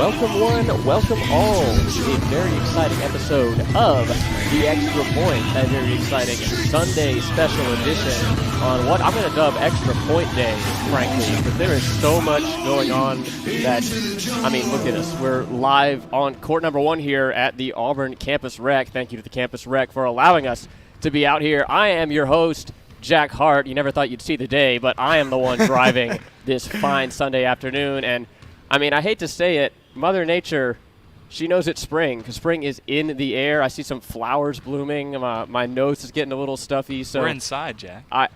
welcome one, welcome all to a very exciting episode of The Extra Point, a very exciting Sunday special edition on what I'm going to dub Extra Point Day, frankly, because there is so much going on that, I mean, look at us. We're live on court number 1 here at the Auburn Campus Rec. Thank you to the Campus Rec for allowing us to be out here. I am your host, Jack Hart. You never thought you'd see the day, but I am the one driving this fine Sunday afternoon, and I mean, I hate to say it, Mother Nature, she knows it's spring because spring is in the air. I see some flowers blooming. My nose is getting a little stuffy. So we're inside, Jack. I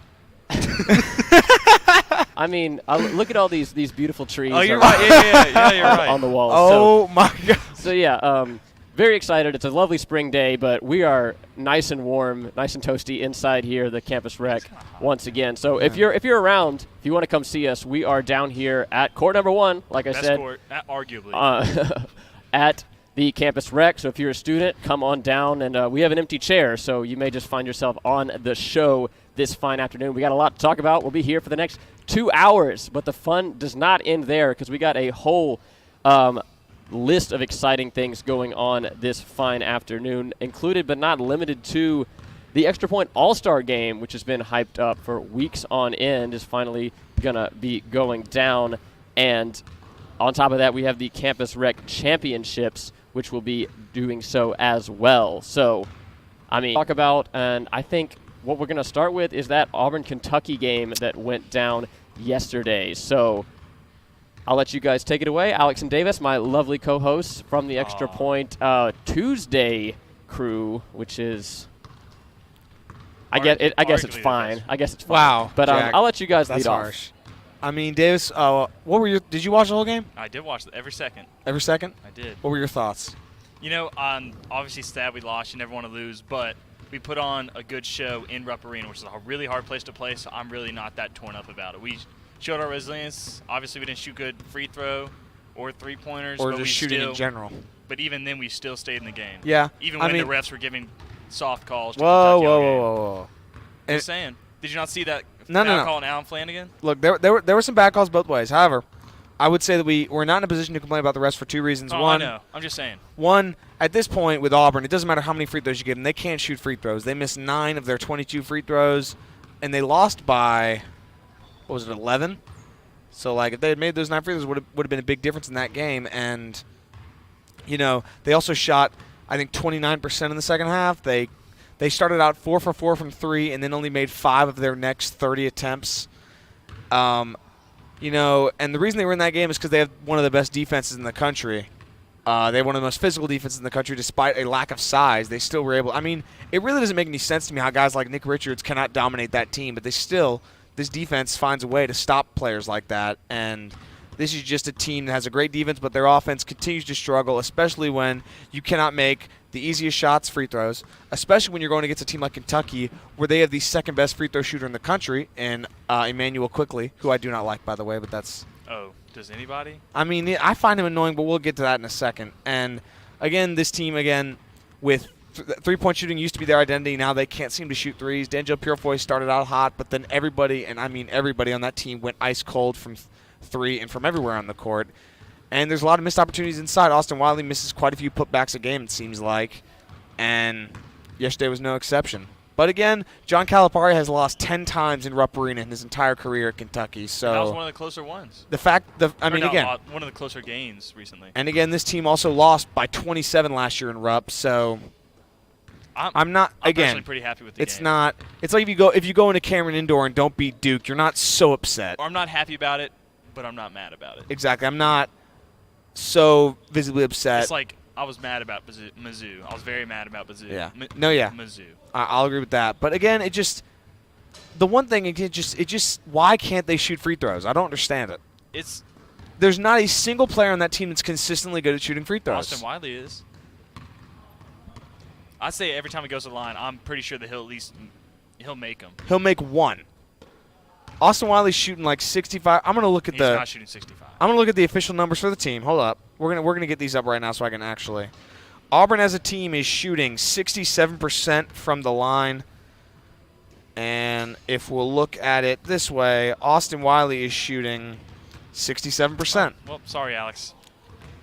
mean, look at all these beautiful trees. Oh, you're right. Yeah, you're right. On the wall. Oh, my God. So, yeah, very excited. It's a lovely spring day, but we are nice and warm, nice and toasty inside here, the Campus Rec, once again. So if you're around, if you want to come see us, we are down here at court number 1, like I Best said. court, arguably. At the Campus Rec. So if you're a student, come on down, and we have an empty chair, so you may just find yourself on the show this fine afternoon. We got a lot to talk about. We'll be here for the next 2 hours, but the fun does not end there because we got a whole list of exciting things going on this fine afternoon, included but not limited to the Extra Point All-Star Game, which has been hyped up for weeks on end, is finally going to be going down. And on top of that, we have the Campus Rec Championships, which will be doing so as well. So, I mean, talk about, and I think what we're going to start with is that Auburn-Kentucky game that went down yesterday. So I'll let you guys take it away. Alex and Davis, my lovely co-hosts from the Extra Point Tuesday crew, which is, I guess it's fine. I guess it's fine. Wow. But Jack, I'll let you guys that's lead harsh. off. I mean, Davis, did you watch the whole game? I did watch every second. Every second? I did. What were your thoughts? You know, obviously sad we lost. You never want to lose, but we put on a good show in Rupp Arena, which is a really hard place to play, so I'm really not that torn up about it. We showed our resilience. Obviously, we didn't shoot good free throw or three-pointers. Or but just shooting in general. But even then, we still stayed in the game. Yeah. Even when the refs were giving soft calls to Whoa. Just saying. Did you not see that No. call on Alan Flanagan? Look, there were some bad calls both ways. However, I would say that we're not in a position to complain about the refs for 2 reasons. Oh, One, I know. I'm just saying. One, at this point with Auburn, it doesn't matter how many free throws you give them. They can't shoot free throws. They missed 9 of their 22 free throws, and they lost by, 11? So, like, if they had made those 9 free throws, would have been a big difference in that game. And, you know, they also shot, I think, 29% in the second half. They started out 4 for 4 from 3 and then only made 5 of their next 30 attempts. You know, and the reason they were in that game is because they have one of the best defenses in the country. They have one of the most physical defenses in the country. Despite a lack of size, they still were able – I mean, it really doesn't make any sense to me how guys like Nick Richards cannot dominate that team, but they still – this defense finds a way to stop players like that. And this is just a team that has a great defense, but their offense continues to struggle, especially when you cannot make the easiest shots, free throws, especially when you're going against a team like Kentucky, where they have the second-best free throw shooter in the country, and Emmanuel Quickly, who I do not like, by the way, but that's – Oh, does anybody? I mean, I find him annoying, but we'll get to that in a second. And, again, this team, with three-point shooting used to be their identity. Now they can't seem to shoot threes. D'Angelo Purefoy started out hot, but then everybody, and I mean everybody on that team, went ice cold from 3 and from everywhere on the court. And there's a lot of missed opportunities inside. Austin Wiley misses quite a few putbacks a game, it seems like. And yesterday was no exception. But again, John Calipari has lost 10 times in Rupp Arena in his entire career at Kentucky. So that was one of the closer ones. One of the closer gains recently. And again, this team also lost by 27 last year in Rupp. So I'm personally pretty happy with the game. It's like if you go into Cameron Indoor and don't beat Duke, you're not so upset. Or I'm not happy about it, but I'm not mad about it. Exactly. I'm not so visibly upset. It's like I was mad about Mizzou. I was very mad about Mizzou. Yeah. Mizzou. I'll agree with that. But again, the one thing why can't they shoot free throws? I don't understand it. There's not a single player on that team that's consistently good at shooting free throws. Austin Wiley is. I say every time he goes to the line, I'm pretty sure that he'll make them. He'll make one. Austin Wiley's shooting like 65. I'm gonna look at He's not shooting 65. I'm gonna look at the official numbers for the team. Hold up. We're gonna get these up right now so I can actually. Auburn as a team is shooting 67% from the line. And if we'll look at it this way, Austin Wiley is shooting 67%. Well, sorry, Alex.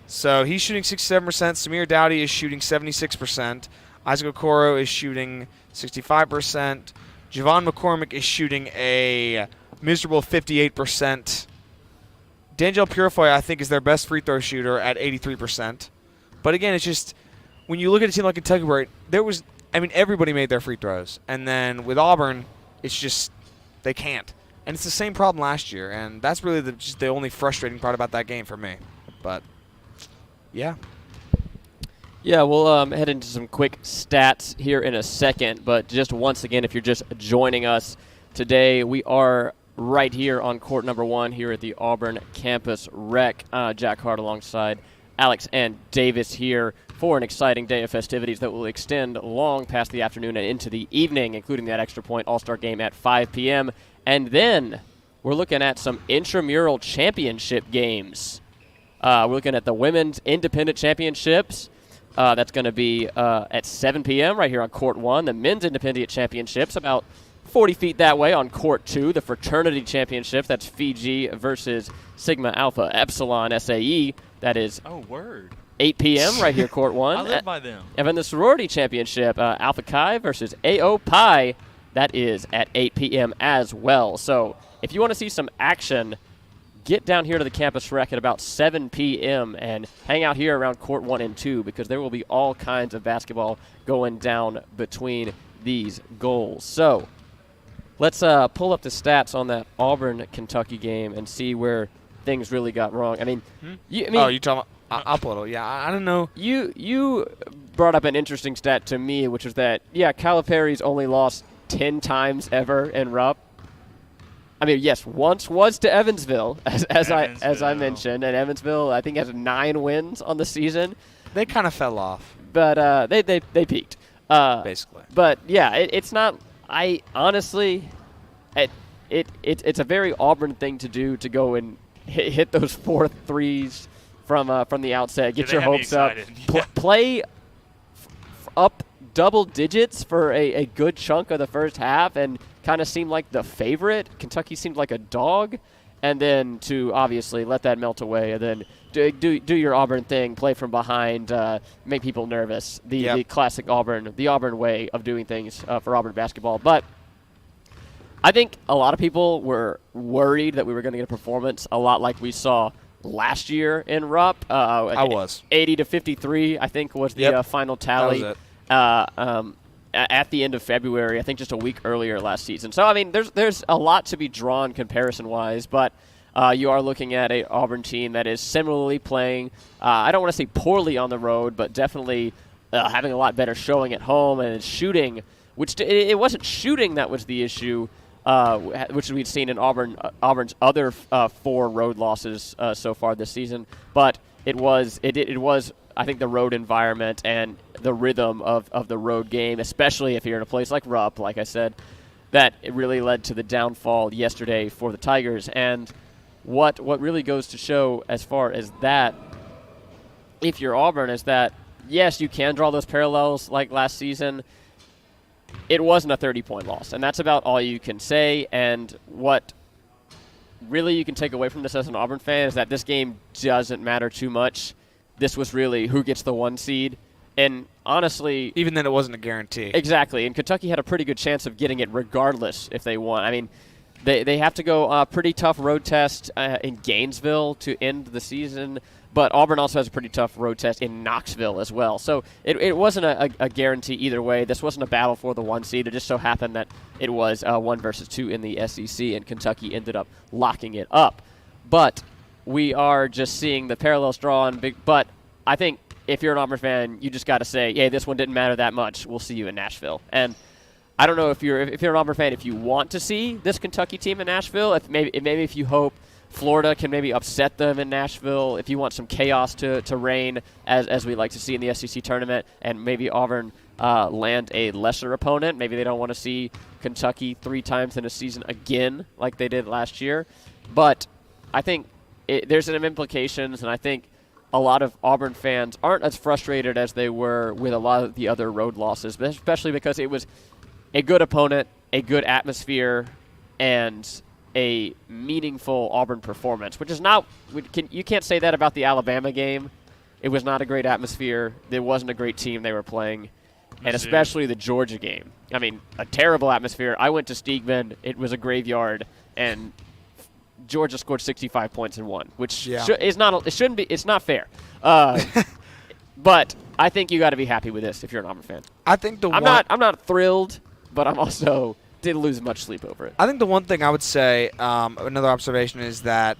So he's shooting 67%. Samir Dowdy is shooting 76%. Isaac Okoro is shooting 65%. Javon McCormick is shooting a miserable 58%. D'Angelo Purifoy, I think, is their best free throw shooter at 83%. But again, it's just when you look at a team like Kentucky where everybody made their free throws. And then with Auburn, it's just they can't. And it's the same problem last year. And that's really just the only frustrating part about that game for me. But, yeah. Yeah, we'll head into some quick stats here in a second. But just once again, if you're just joining us today, we are right here on court number 1 here at the Auburn campus rec. Jack Hart alongside Alex and Davis here for an exciting day of festivities that will extend long past the afternoon and into the evening, including that Extra Point All-Star game at 5 p.m. And then we're looking at some intramural championship games. We're looking at the Women's Independent Championships. That's going to be at 7 p.m. right here on Court 1. The Men's Independent Championships about 40 feet that way on Court 2. The Fraternity Championships, that's Fiji versus Sigma Alpha Epsilon SAE. That is 8 p.m. right here, Court 1. I live by them. And then the Sorority Championship, Alpha Chi versus AO Pi. That is at 8 p.m. as well. So if you want to see some action, get down here to the campus rec at about 7 p.m. and hang out here around Court 1 and 2 because there will be all kinds of basketball going down between these goals. So let's pull up the stats on that Auburn-Kentucky game and see where things really got wrong. I mean, you talking about? I'll pull it. Yeah, I don't know. You brought up an interesting stat to me, which was that Calipari's only lost 10 times ever in Rupp. I mean, yes, once was to Evansville, as I mentioned, and Evansville I think has 9 wins on the season. They kind of fell off, but they peaked basically. But yeah, it's not. I honestly, it's a very Auburn thing to do to go and hit those 4 threes from the outset. Get your hopes up. Play up double digits for a good chunk of the first half and kind of seemed like the favorite. Kentucky seemed like a dog. And then to obviously let that melt away and then do your Auburn thing, play from behind, make people nervous. The classic Auburn, the Auburn way of doing things for Auburn basketball. But I think a lot of people were worried that we were going to get a performance a lot like we saw last year in Rupp. I was 80-53, I think, was the final tally. That was it. At the end of February, I think just a week earlier last season. So I mean, there's a lot to be drawn comparison-wise, but you are looking at a Auburn team that is similarly playing. I don't want to say poorly on the road, but definitely having a lot better showing at home and shooting. Which it wasn't shooting that was the issue, which we've seen in Auburn's other 4 road losses so far this season. But it was I think the road environment and the rhythm of the road game, especially if you're in a place like Rupp, like I said, that it really led to the downfall yesterday for the Tigers. And what really goes to show as far as that, if you're Auburn, is that, yes, you can draw those parallels like last season. It wasn't a 30-point loss, and that's about all you can say. And what really you can take away from this as an Auburn fan is that this game doesn't matter too much. This was really who gets the 1 seed. And honestly, even then it wasn't a guarantee. Exactly. And Kentucky had a pretty good chance of getting it regardless if they won. I mean, they have to go a pretty tough road test in Gainesville to end the season. But Auburn also has a pretty tough road test in Knoxville as well. So it wasn't a guarantee either way. This wasn't a battle for the 1 seed. It just so happened that it was 1 versus 2 in the SEC, and Kentucky ended up locking it up. But we are just seeing the parallels drawn. But I think if you're an Auburn fan, you just got to say, hey, this one didn't matter that much. We'll see you in Nashville. And I don't know if you're an Auburn fan, if you want to see this Kentucky team in Nashville, maybe if you hope Florida can maybe upset them in Nashville, if you want some chaos to reign, as we like to see in the SEC tournament, and maybe Auburn land a lesser opponent. Maybe they don't want to see Kentucky 3 times in a season again like they did last year. But I think there's some implications, and I think a lot of Auburn fans aren't as frustrated as they were with a lot of the other road losses, especially because it was a good opponent, a good atmosphere, and a meaningful Auburn performance, which is not – you can't say that about the Alabama game. It was not a great atmosphere. There wasn't a great team they were playing, and especially the Georgia game. I mean, a terrible atmosphere. I went to Steegman. It was a graveyard, and Georgia scored 65 points and won, which is not. It shouldn't be. It's not fair. But I think you got to be happy with this if you're an Auburn fan. I think I'm not thrilled, but I'm also didn't lose much sleep over it. I think the one thing I would say, another observation, is that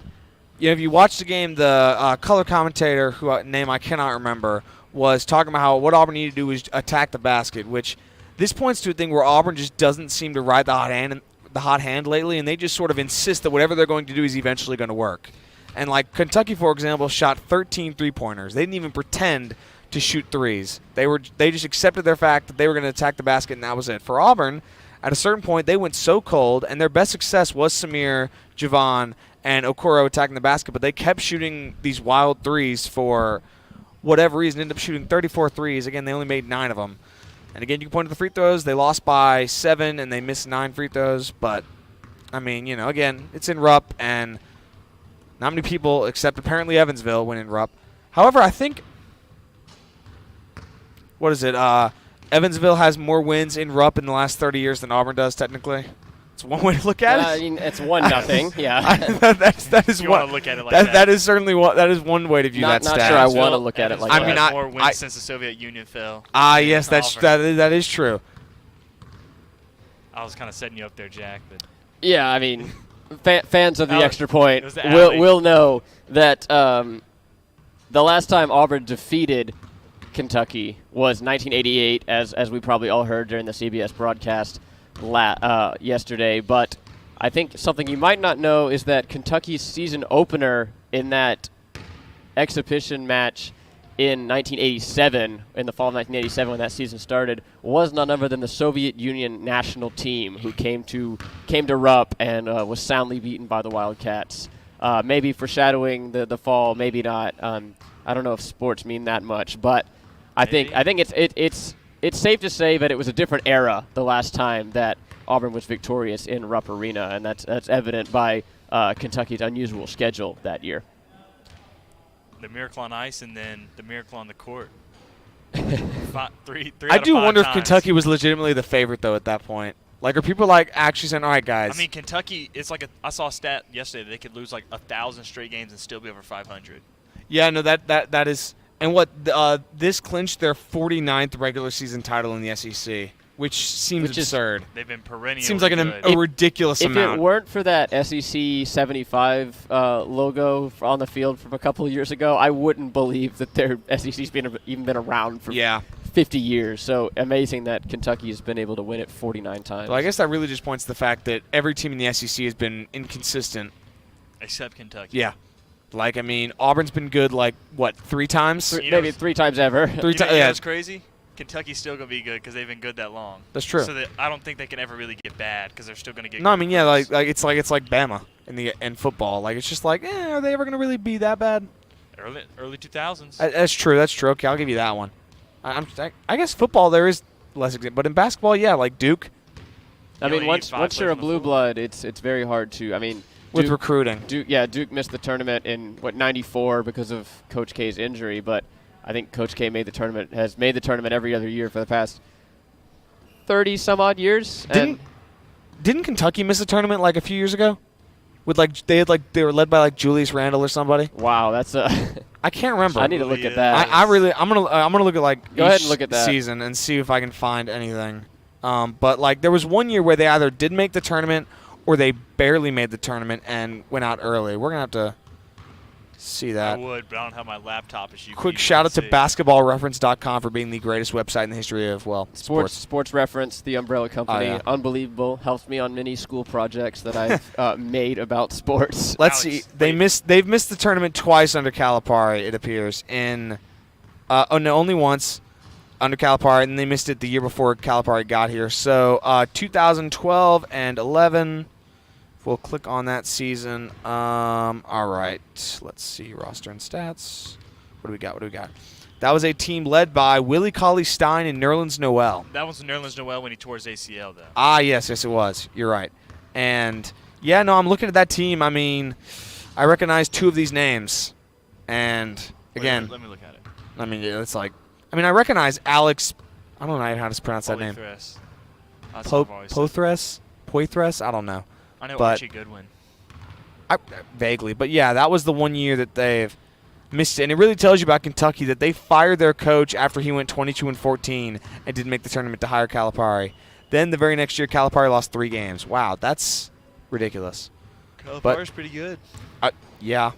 if you watch the game, the color commentator, who name I cannot remember, was talking about how what Auburn needed to do was attack the basket, which this points to a thing where Auburn just doesn't seem to ride the hot hand lately, and they just sort of insist that whatever they're going to do is eventually going to work. And like Kentucky, for example, shot 13 3-pointers. They didn't even pretend to shoot threes. They just accepted their fact that they were going to attack the basket, and that was it. For Auburn, at a certain point, they went so cold, and their best success was Samir, Javon, and Okoro attacking the basket, but they kept shooting these wild threes for whatever reason, ended up shooting 34 threes. Again, they only made 9 of them. And again, you can point to the free throws. They lost by 7, and they missed 9 free throws. But, I mean, again, it's in Rupp, and not many people, except apparently Evansville, went in Rupp. However, I think, what is it? Evansville has more wins in Rupp in the last 30 years than Auburn does, technically. It's one way to look at it. I mean, it's 1-0. Yeah. that is you one. Want to look at it like that. That is certainly that is one way to view that stat. Not sure I want to look at it like that. I mean, more wins since the Soviet Union fell. Yes, that is true. I was kind of setting you up there, Jack. But yeah, I mean, fans of the Extra Point will will know that the last time Auburn defeated Kentucky was 1988, as we probably all heard during the CBS broadcast yesterday. But I think something you might not know is that Kentucky's season opener in that exhibition match in 1987, in the fall of 1987 when that season started, was none other than the Soviet Union national team, who came to Rupp and was soundly beaten by the Wildcats. Maybe foreshadowing the fall, maybe not. I don't know if sports mean that much, but I think it's safe to say that it was a different era the last time that Auburn was victorious in Rupp Arena, and that's evident by Kentucky's unusual schedule that year. The miracle on ice and then the miracle on the court. Three I do wonder times. if Kentucky was legitimately the favorite, though, at that point. Like, are people actually saying, all right, guys? I mean, Kentucky, it's like I saw a stat yesterday that they could lose like 1,000 straight games and still be over 500. Yeah, no, that is. And this clinched their 49th regular season title in the SEC, which seems absurd. They've been perennial. Seems like a ridiculous amount. If it weren't for that SEC 75 logo on the field from a couple of years ago, I wouldn't believe that their SEC's even been around for 50 years. So amazing that Kentucky has been able to win it 49 times. Well, I guess that really just points to the fact that every team in the SEC has been inconsistent. Except Kentucky. Yeah. Like, I mean, Auburn's been good, 3 times? Maybe 3 times ever. 3 times. Yeah, that's crazy. Kentucky's still going to be good because they've been good that long. That's true. So I don't think they can ever really get bad because they're still going to get. No, I mean, yeah, it's like Bama in football. Like, it's just like, are they ever going to really be that bad? Early 2000s. That's true. Okay, I'll give you that one. I guess football there is less example, but in basketball, yeah, like Duke. I mean, once you're a blue blood, it's very hard to. I mean. With recruiting. Duke missed the tournament in, 94 because of Coach K's injury, but I think Coach K has made the tournament every other year for the past 30-some-odd years. Didn't Kentucky miss a tournament a few years ago? With they were led by Julius Randle or somebody? Wow, that's a I can't remember. I need to look at that. I'm gonna look at Go ahead and look at that season and see if I can find anything. But there was one year where they either did make the tournament or they barely made the tournament and went out early. We're going to have to see that. I would, but I don't have my laptop. Quick shout out to basketballreference.com for being the greatest website in the history of, Sports Reference, the umbrella company. Oh, yeah. Unbelievable. Helps me on many school projects that I've made about sports. Let's see. They've missed the tournament twice under Calipari, it appears. Only once under Calipari, and they missed it the year before Calipari got here. So 2012 and 11. We'll click on that season. All right. Let's see. Roster and stats. What do we got? That was a team led by Willie Cauley-Stein and Nerlens Noel. That was Nerlens Noel when he tore his ACL, though. Yes, it was. You're right. And, I'm looking at that team. I mean, I recognize 2 of these names. And, again. Let me look at it. I mean, it's like, I recognize Alex. I don't know how to pronounce that name. Poithres? I don't know. I know but Archie Goodwin. Vaguely, but yeah, that was the one year that they've missed it, and it really tells you about Kentucky that they fired their coach after he went 22-14 and didn't make the tournament to hire Calipari. Then the very next year, Calipari lost 3 games. Wow, that's ridiculous. Calipari's pretty good. Yeah,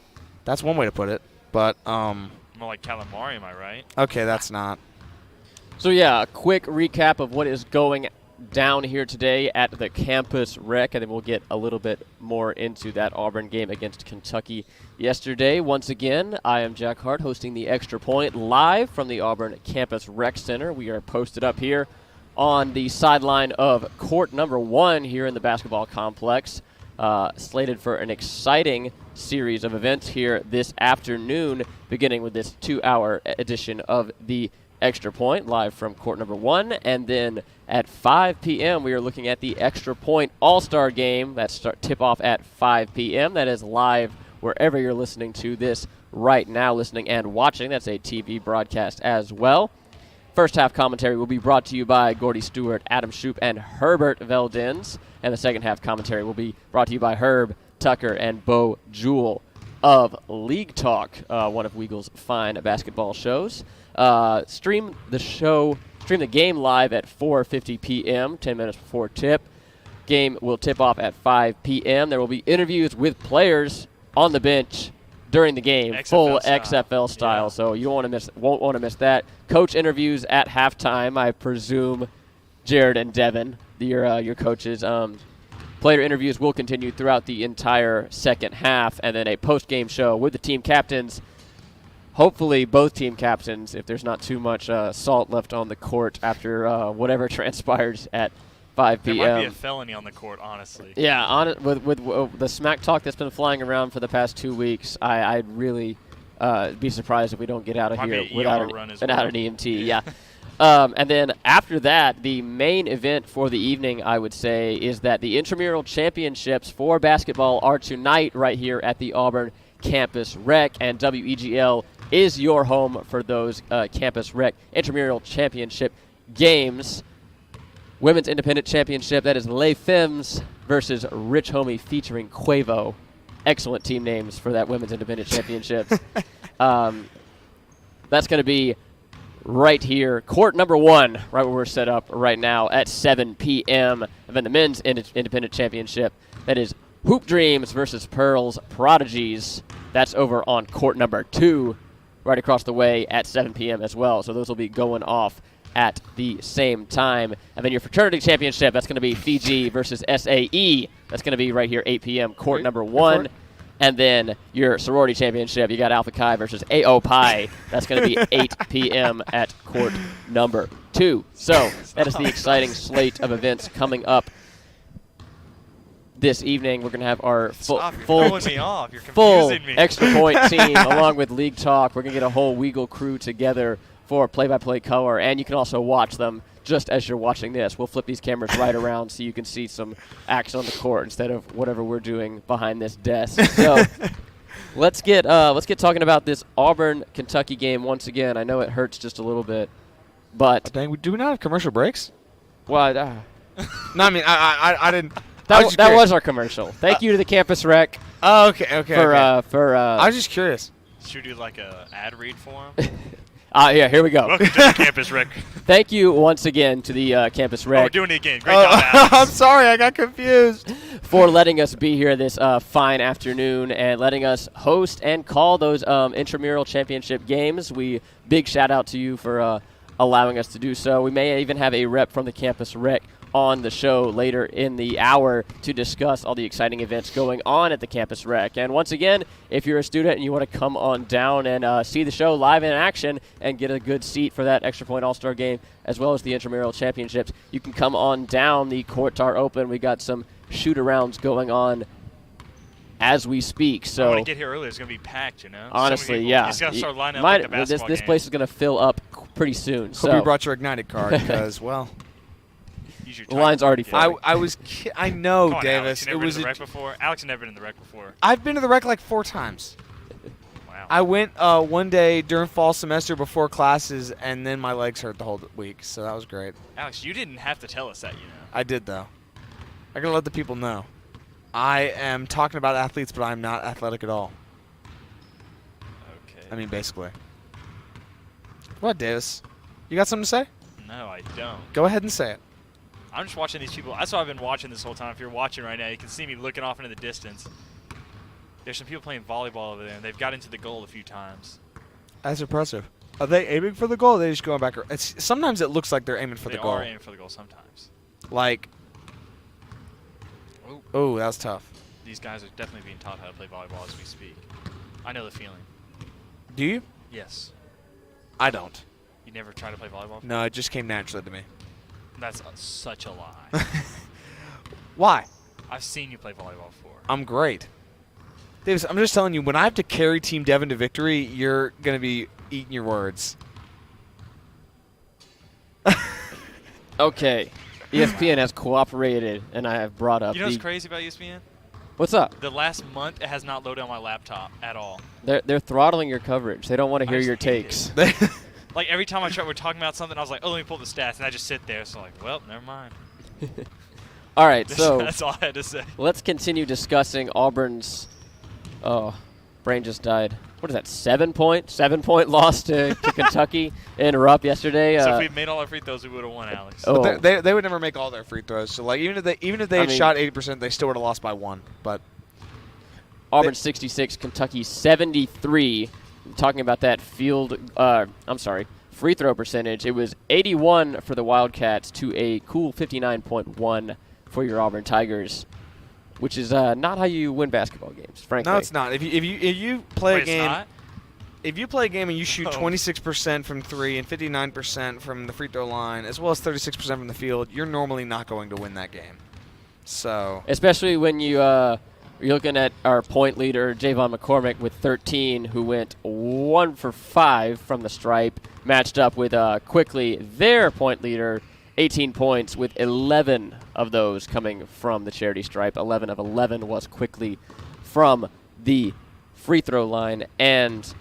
that's one way to put it. But more like calamari, am I right? Okay, that's not. So yeah, a quick recap of what is going down here today at the campus rec, and then we'll get a little bit more into that Auburn game against Kentucky yesterday. Once again, I am Jack Hart hosting the Extra Point live from the Auburn Campus Rec Center. We are posted up here on the sideline of court number 1 here in the basketball complex, slated for an exciting series of events here this afternoon, beginning with this 2-hour edition of the Extra Point, live from court number 1. And then at 5 p.m., we are looking at the Extra Point All-Star Game. That's tip-off at 5 p.m. That is live wherever you're listening to this right now, listening and watching. That's a TV broadcast as well. First half commentary will be brought to you by Gordy Stewart, Adam Shoup, and Herbert Veldins. And the second half commentary will be brought to you by Herb Tucker and Bo Jewell of League Talk, one of Weagle's fine basketball shows. Stream the game live at 4:50 p.m., 10 minutes before tip. Game will tip off at 5 p.m. There will be interviews with players on the bench during the game, full XFL style. Yeah. So you won't want to miss that. Coach interviews at halftime, I presume. Jared and Devin, your coaches. Player interviews will continue throughout the entire second half, and then a post-game show with the team captains. Hopefully both team captains, if there's not too much salt left on the court after whatever transpires at 5 p.m. There might be a felony on the court, honestly. Yeah, with the smack talk that's been flying around for the past 2 weeks, I'd really be surprised if we don't get out of here without an EMT. Yeah. And then after that, the main event for the evening, I would say, is that the intramural championships for basketball are tonight right here at the Auburn Campus Rec, and WEGL is your home for those Campus Rec intramural championship games. Women's Independent Championship, that is Les Femmes versus Rich Homie featuring Quavo. Excellent team names for that Women's Independent Championship. That's going to be right here, court number 1, right where we're set up right now at 7 p.m. And then the Men's Independent Championship, that is Hoop Dreams versus Pearls Prodigies. That's over on court number 2, right across the way at 7 p.m. as well. So those will be going off at the same time. And then your fraternity championship, that's going to be Fiji versus SAE. That's going to be right here, 8 p.m., court number 1. And then your sorority championship, you got Alpha Chi versus AO Pi. That's going to be 8 p.m. at court number 2. So that is the exciting slate of events coming up this evening. We're going to have our full Extra Point team along with League Talk. We're going to get a whole Weagle crew together for play-by-play color, and you can also watch them just as you're watching this. We'll flip these cameras right around so you can see some action on the court instead of whatever we're doing behind this desk. So let's get talking about this Auburn-Kentucky game once again. I know it hurts just a little bit, but dang, do we not have commercial breaks? Well, no, I mean I didn't. That was our commercial. Thank you to the Campus Rec. Oh, okay. I was just curious. Should we do like a ad read for him? Yeah, here we go. Welcome to the Campus Rec. Thank you once again to the Campus Rec. Oh, we're doing it again. Great job, Alex. I'm sorry, I got confused. For letting us be here this fine afternoon and letting us host and call those intramural championship games. Big shout out to you for allowing us to do so. We may even have a rep from the Campus Rec on the show later in the hour to discuss all the exciting events going on at the Campus Rec. And once again, if you're a student and you want to come on down and see the show live in action and get a good seat for that Extra Point All-Star game as well as the intramural championships, you can come on down. The courts are open. We got some shoot-arounds going on as we speak. So I want to get here early. It's going to be packed, you know? Honestly, yeah. You just got to start lining up like the basketball This game. place is going to fill up pretty soon. Hope you brought your Ignited card because, well... The line's already full. I know, Come on, Davis. Alex, you never been to the rec before? Alex has never been in the rec before. I've been to the rec like 4 times. Wow. I went one day during fall semester before classes, and then my legs hurt the whole week, so that was great. Alex, you didn't have to tell us that, I did, though. I gotta let the people know. I am talking about athletes, but I'm not athletic at all. Okay. I mean, basically. What, Davis? You got something to say? No, I don't. Go ahead and say it. I'm just watching these people. That's what I've been watching this whole time. If you're watching right now, you can see me looking off into the distance. There's some people playing volleyball over there, and they've got into the goal a few times. That's impressive. Are they aiming for the goal? Or are they just going back? Sometimes it looks like they're aiming for the goal. They are aiming for the goal sometimes. Like, oh, that was tough. These guys are definitely being taught how to play volleyball as we speak. I know the feeling. Do you? Yes. I don't. You never tried to play volleyball? No, it just came naturally to me. That's such a lie. Why? I've seen you play volleyball before. I'm great. Davis, I'm just telling you, when I have to carry Team Devon to victory, you're going to be eating your words. Okay. ESPN has cooperated, and I have brought up You know what's crazy about ESPN? What's up? The last month, it has not loaded on my laptop at all. They're throttling your coverage. They don't want to hear your takes. Like, every time we're talking about something, I was like, oh, let me pull the stats, and I just sit there. So, like, well, never mind. All right, so that's all I had to say. let's continue discussing Auburn's. Oh, brain just died. What is that? 7 point loss to Kentucky in Rupp yesterday. So if we'd made all our free throws, we would have won, Alex. Oh. But they would never make all their free throws. So like even if they had shot 80%, they still would have lost by 1. But Auburn 66, Kentucky 73. Talking about that free throw percentage. It was 81 for the Wildcats to a cool 59.1 for your Auburn Tigers, which is not how you win basketball games, frankly. no, it's not. If you play Wait, a game, it's not? if you play a game and you shoot 26% from 3 and 59% from the free throw line, as well as 36% from the field, you're normally not going to win that game. So especially when you're looking at our point leader, Javon McCormick, with 13, who went 1 for 5 from the stripe, matched up with quickly their point leader, 18 points, with 11 of those coming from the charity stripe. 11 of 11 was quickly from the free throw line. And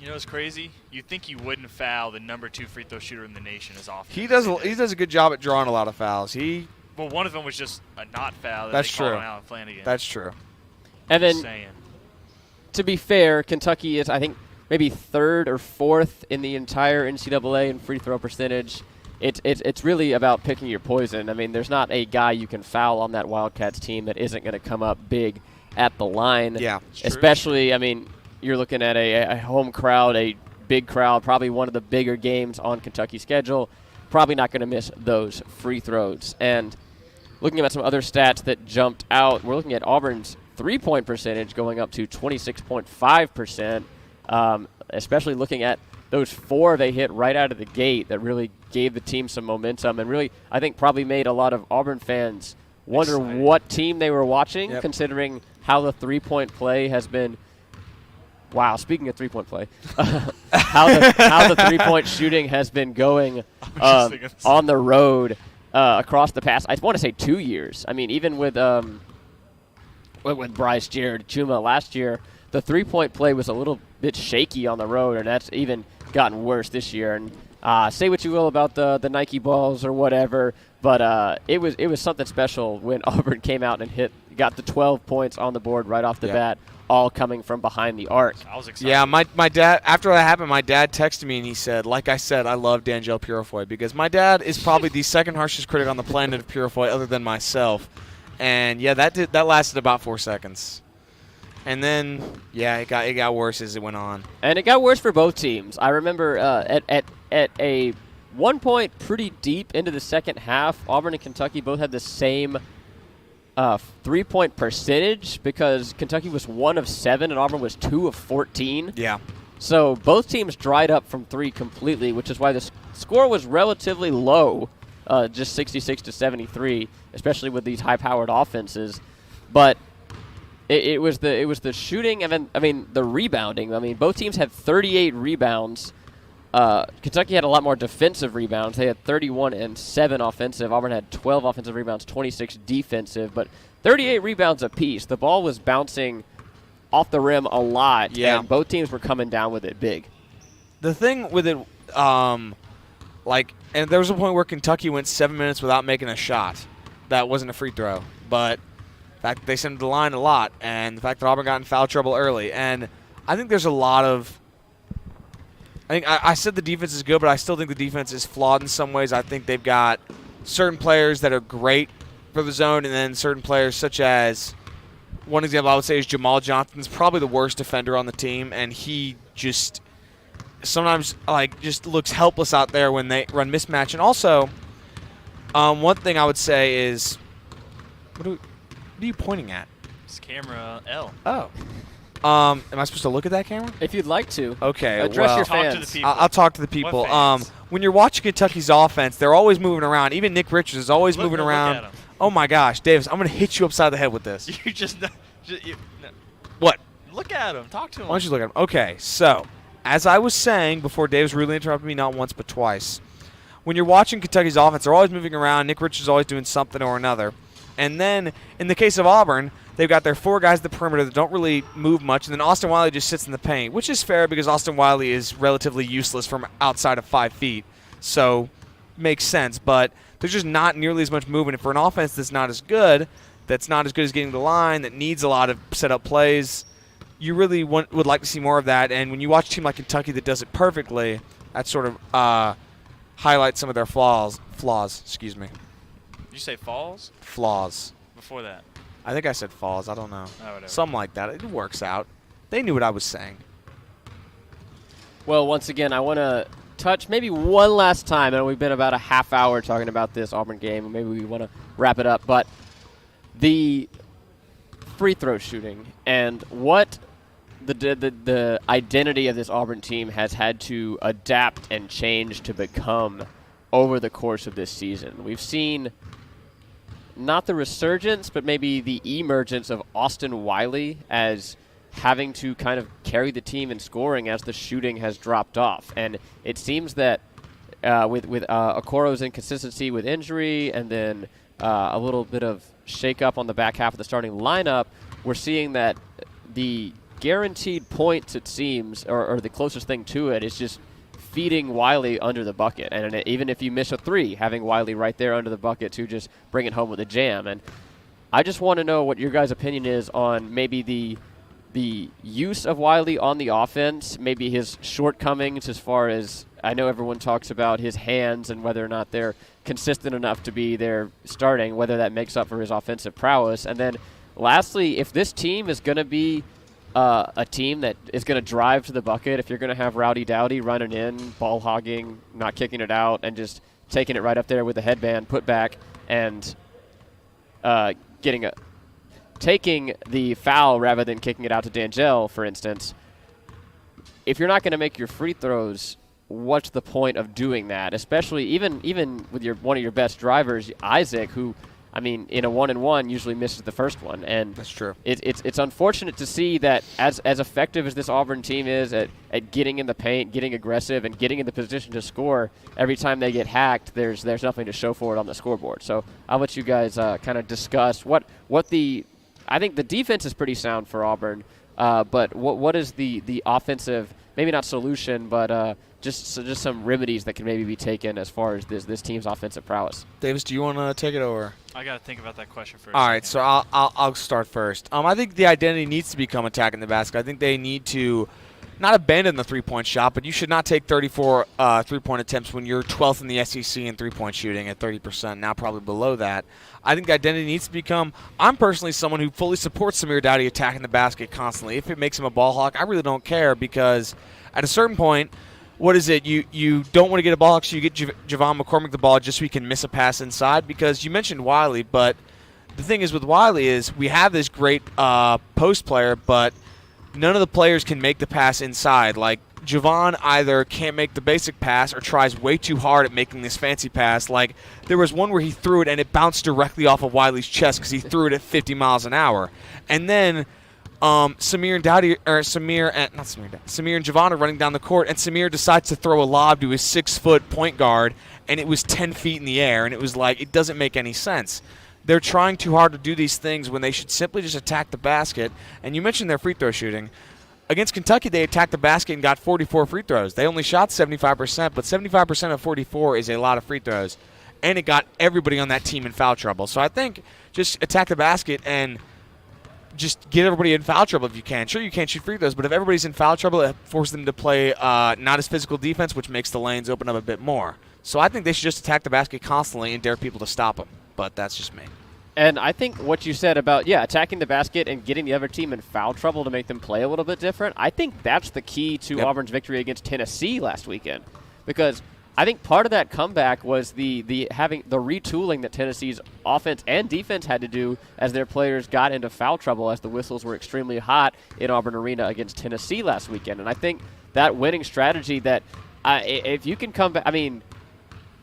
you know what's crazy? You'd think you wouldn't foul the number 2 free throw shooter in the nation as often. he does a good job at drawing a lot of fouls. Well, one of them was just a not foul. That That's they called true. on Alan Flanagan. That's true. and Just then, saying. to be fair, Kentucky is, I think, maybe 3rd or 4th in the entire NCAA in free throw percentage. It's really about picking your poison. I mean, there's not a guy you can foul on that Wildcats team that isn't going to come up big at the line. Yeah. Especially, I mean, you're looking at a home crowd, a big crowd, probably one of the bigger games on Kentucky's schedule. Probably not going to miss those free throws. And looking at some other stats that jumped out, we're looking at Auburn's three-point percentage going up to 26.5%, especially looking at those 4 they hit right out of the gate that really gave the team some momentum and really, I think, probably made a lot of Auburn fans wonder excited. what team they were watching, Yep. considering how the three-point play has been. Wow, speaking of three-point play, how the three-point shooting has been going on the road across the past, I want to say 2 years. I mean, even with Bryce, Jared, Chuma last year, the three-point play was a little bit shaky on the road, and that's even gotten worse this year. And say what you will about the Nike balls or whatever, but it was something special when Auburn came out and got the 12 points on the board right off the bat, all coming from behind the arc. I was excited. Yeah, my dad, after that happened, my dad texted me and he said, like I said, I love D'Angelo Purifoy because my dad is probably the second harshest critic on the planet of Purifoy other than myself. And, yeah, that lasted about 4 seconds. And then, yeah, it got worse as it went on. And it got worse for both teams. I remember at a one point pretty deep into the second half, Auburn and Kentucky both had the same three-point percentage because Kentucky was 1 of 7 and Auburn was 2 of 14. Yeah. So both teams dried up from 3 completely, which is why the score was relatively low, just 66 to 73, especially with these high-powered offenses. But it was the shooting and then the rebounding. I mean, both teams had 38 rebounds. Kentucky had a lot more defensive rebounds. They had 31 and 7 offensive. Auburn had 12 offensive rebounds, 26 defensive, but 38 rebounds apiece. The ball was bouncing off the rim a lot, Yeah. and both teams were coming down with it big. The thing with it, and there was a point where Kentucky went 7 minutes without making a shot. That wasn't a free throw. But the fact that they sent it to the line a lot, and the fact that Auburn got in foul trouble early. And I think there's a lot of – I said the defense is good, but I still think the defense is flawed in some ways. I think they've got certain players that are great for the zone, and then certain players such as – one example I would say is Jamal Johnson's probably the worst defender on the team, and he just sometimes just looks helpless out there when they run mismatch. And also, one thing I would say is – what are you pointing at? It's camera L. Oh. Am I supposed to look at that camera? If you'd like to. Okay. Address your Talk to fans. the people. I'll talk to the people. What fans? When you're watching Kentucky's offense, they're always moving around. Even Nick Richards is always moving Look around. at him. Oh, my gosh. Davis, I'm going to hit you upside the head with this. You just no. What? Look at him. Talk to him. Why don't you look at him? Okay, so as I was saying before Davis really interrupted me not once but twice, when you're watching Kentucky's offense, they're always moving around. Nick Richards is always doing something or another. And then in the case of Auburn, they've got their 4 guys at the perimeter that don't really move much, and then Austin Wiley just sits in the paint, which is fair because Austin Wiley is relatively useless from outside of 5 feet. So makes sense, but there's just not nearly as much movement. And for an offense that's not as good as getting to the line, that needs a lot of set-up plays, you really would like to see more of that. And when you watch a team like Kentucky that does it perfectly, that sort of highlights some of their flaws. Excuse me. Did you say falls? Flaws. Before that. I think I said falls. I don't know. Oh, whatever. Something like that. It works out. They knew what I was saying. Well, once again, I want to touch maybe one last time. I know we've been about a half hour talking about this Auburn game. Maybe we want to wrap it up. But the free throw shooting and what the identity of this Auburn team has had to adapt and change to become over the course of this season. We've seen not the resurgence, but maybe the emergence of Austin Wiley as having to kind of carry the team in scoring as the shooting has dropped off. And it seems that with Okoro's inconsistency with injury and then a little bit of shake-up on the back half of the starting lineup, we're seeing that the guaranteed points, it seems, or the closest thing to it, is just feeding Wiley under the bucket. And even if you miss a 3, having Wiley right there under the bucket to just bring it home with a jam. And I just want to know what your guys' opinion is on maybe the use of Wiley on the offense, maybe his shortcomings as far as, I know everyone talks about his hands and whether or not they're consistent enough to be there starting, whether that makes up for his offensive prowess. And then lastly, if this team is going to be a team that is going to drive to the bucket, if you're going to have Rowdy Dowdy running in, ball hogging, not kicking it out, and just taking it right up there with the headband, put back, and taking the foul rather than kicking it out to D'Angelo, for instance, if you're not going to make your free throws, what's the point of doing that? Especially even with one of your best drivers, Isaac, who, I mean, in a 1-and-1 usually misses the first one. And That's true. It's unfortunate to see that as effective as this Auburn team is at getting in the paint, getting aggressive, and getting in the position to score, every time they get hacked, there's nothing to show for it on the scoreboard. So I'll let you guys kind of discuss what I think the defense is pretty sound for Auburn, but what is the offensive, maybe not solution, but just some remedies that can maybe be taken as far as this team's offensive prowess. Davis, do you want to take it over? I got to think about that question first. All right, so I'll start first. I think the identity needs to become attacking the basket. I think they need to not abandon the three-point shot, but you should not take 34 three-point attempts when you're 12th in the SEC in three-point shooting at 30%, now probably below that. I think the identity needs to become – I'm personally someone who fully supports Samir Dowdy attacking the basket constantly. If it makes him a ball hawk, I really don't care, because at a certain point, what is it? You don't want to get a ball hawk, so you get Javon McCormick the ball just so he can miss a pass inside, because you mentioned Wiley, but the thing is with Wiley is we have this great post player, but none of the players can make the pass inside. Like, Javon either can't make the basic pass or tries way too hard at making this fancy pass. Like, there was one where he threw it and it bounced directly off of Wiley's chest because he threw it at 50 miles an hour. And then Samir and Javon are running down the court, and Samir decides to throw a lob to his 6-foot point guard, and it was 10 feet in the air, and it was like, it doesn't make any sense. they're trying too hard to do these things when they should simply just attack the basket. And you mentioned their free throw shooting. Against Kentucky, they attacked the basket and got 44 free throws. They only shot 75%, but 75% of 44 is a lot of free throws. And it got everybody on that team in foul trouble. So I think just attack the basket and just get everybody in foul trouble if you can. Sure, you can't shoot free throws, but if everybody's in foul trouble, it forces them to play not as physical defense, which makes the lanes open up a bit more. So I think they should just attack the basket constantly and dare people to stop them. But that's just me. And I think what you said about, attacking the basket and getting the other team in foul trouble to make them play a little bit different, I think that's the key to Auburn's victory against Tennessee last weekend. Because I think part of that comeback was the retooling that Tennessee's offense and defense had to do as their players got into foul trouble as the whistles were extremely hot in Auburn Arena against Tennessee last weekend. And I think that winning strategy that if you can come back, I mean,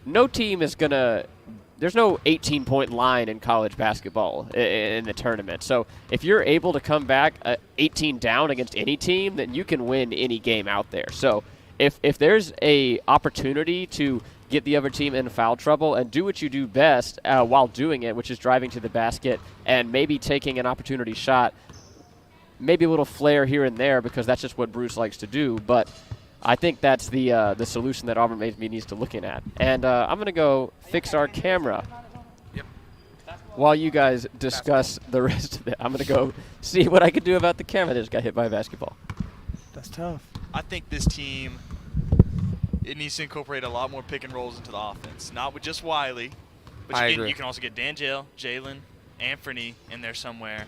no team is going to – there's no 18-point line in college basketball in the tournament. So if you're able to come back 18 down against any team, then you can win any game out there. So if there's a opportunity to get the other team in foul trouble and do what you do best while doing it, which is driving to the basket and maybe taking an opportunity shot, maybe a little flair here and there because that's just what Bruce likes to do, but I think that's the solution that Auburn maybe needs to look at. And I'm going to go fix our camera while you guys discuss the rest of it. I'm going to go see what I can do about the camera that just got hit by a basketball. That's tough. I think this team, it needs to incorporate a lot more pick and rolls into the offense. Not with just Wiley, but agree. you can also get Danjel, Jalen, Anthony in there somewhere.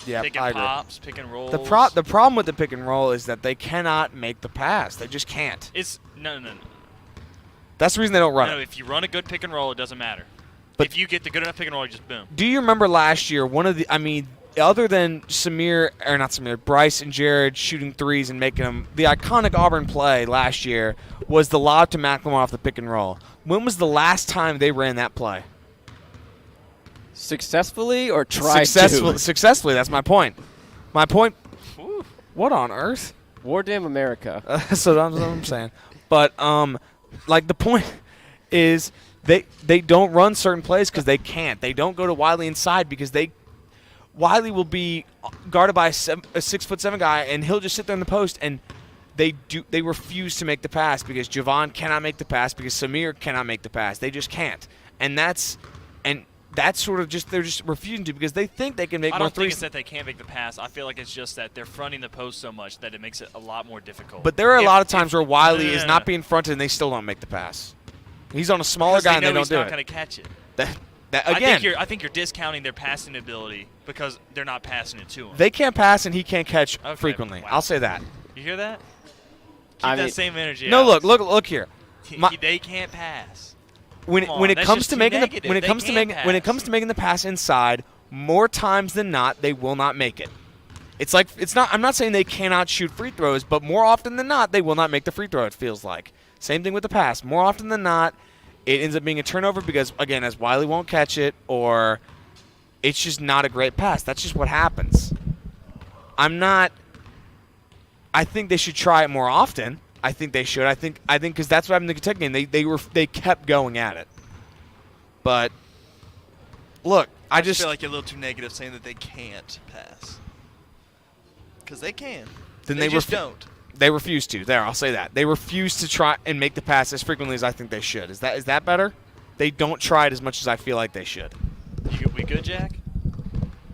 Yeah, Pick and pops, pick and rolls. The problem with the pick and roll is that they cannot make the pass. They just can't. It's no. That's the reason they don't run No, it. if you run a good pick and roll, it doesn't matter. But if you get the good enough pick and roll, you just boom. Do you remember last year, other than Bryce and Jared shooting threes and making them, the iconic Auburn play last year was the lob to McLemore off the pick and roll. When was the last time they ran that play? Successfully or tried Successfully, that's my point. My point, Ooh. what on earth? War Damn America. That's what I'm saying. But, the point is they don't run certain plays because they can't. They don't go to Wiley inside because Wiley will be guarded by a 6'7" guy, and he'll just sit there in the post, and they refuse to make the pass because Javon cannot make the pass because Samir cannot make the pass. They just can't. And that's sort of just they're just refusing to because they think they can make more threes. I don't think it's that they can't make the pass. I feel like it's just that they're fronting the post so much that it makes it a lot more difficult. But there are a lot of times where Wiley is not being fronted and they still don't make the pass. He's on a smaller guy and they don't do it. He's not going to catch it. Again, I think you're discounting their passing ability because they're not passing it to him. They can't pass and he can't catch frequently. Wow. I'll say that. You hear that? Keep that same energy. No, Alex. look here. They can't pass. When it comes to making the pass inside, more times than not they will not make it. I'm not saying they cannot shoot free throws, but more often than not they will not make the free throw. It feels like same thing with the pass. More often than not, it ends up being a turnover because again, as Wiley won't catch it or it's just not a great pass. That's just what happens. I think they should try it more often. I think they should. I think because that's what happened in the Kentucky game. They kept going at it. But look, I just feel like you're a little too negative saying that they can't pass. Because they can. Then they just don't. They refuse to. There, I'll say that. They refuse to try and make the pass as frequently as I think they should. Is that better? They don't try it as much as I feel like they should. We good, Jack?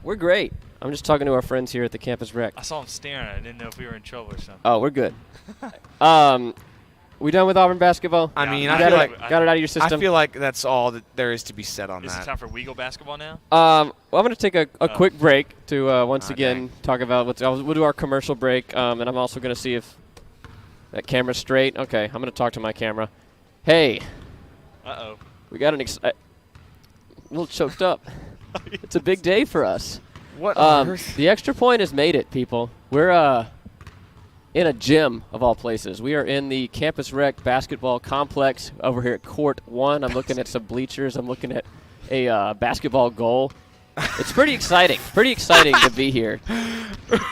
We're great. I'm just talking to our friends here at the campus rec. I saw him staring. I didn't know if we were in trouble or something. Oh, we're good. We done with Auburn basketball? I mean, got it out of your system? I feel like that's all that there is to be said on Is that. it time for Weagle basketball now? Well, I'm going to take a quick break to once again talk about we'll do our commercial break, and I'm also going to see if that camera's straight. Okay, I'm going to talk to my camera. Hey. Uh-oh. We got a little choked up. It's a big day for us. What on earth? The Extra Point has made it, people. We're in a gym of all places. We are in the Campus Rec basketball complex over here at Court 1. I'm looking at some bleachers. I'm looking at a basketball goal. It's pretty exciting. Pretty exciting to be here.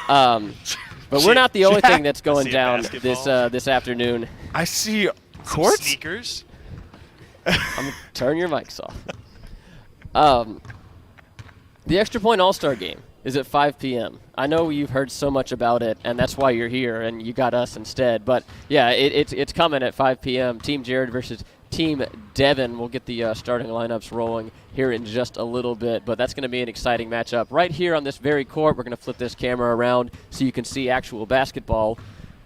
But we're not the only thing that's going down this afternoon. I see courts? Sneakers. I'm gonna turn your mics off. The Extra Point All-Star Game is at 5 p.m. I know you've heard so much about it, and that's why you're here, and you got us instead. But, yeah, it's coming at 5 p.m. Team Jared versus Team Devin. We'll get the starting lineups rolling here in just a little bit, but that's going to be an exciting matchup. Right here on this very court, we're going to flip this camera around so you can see actual basketball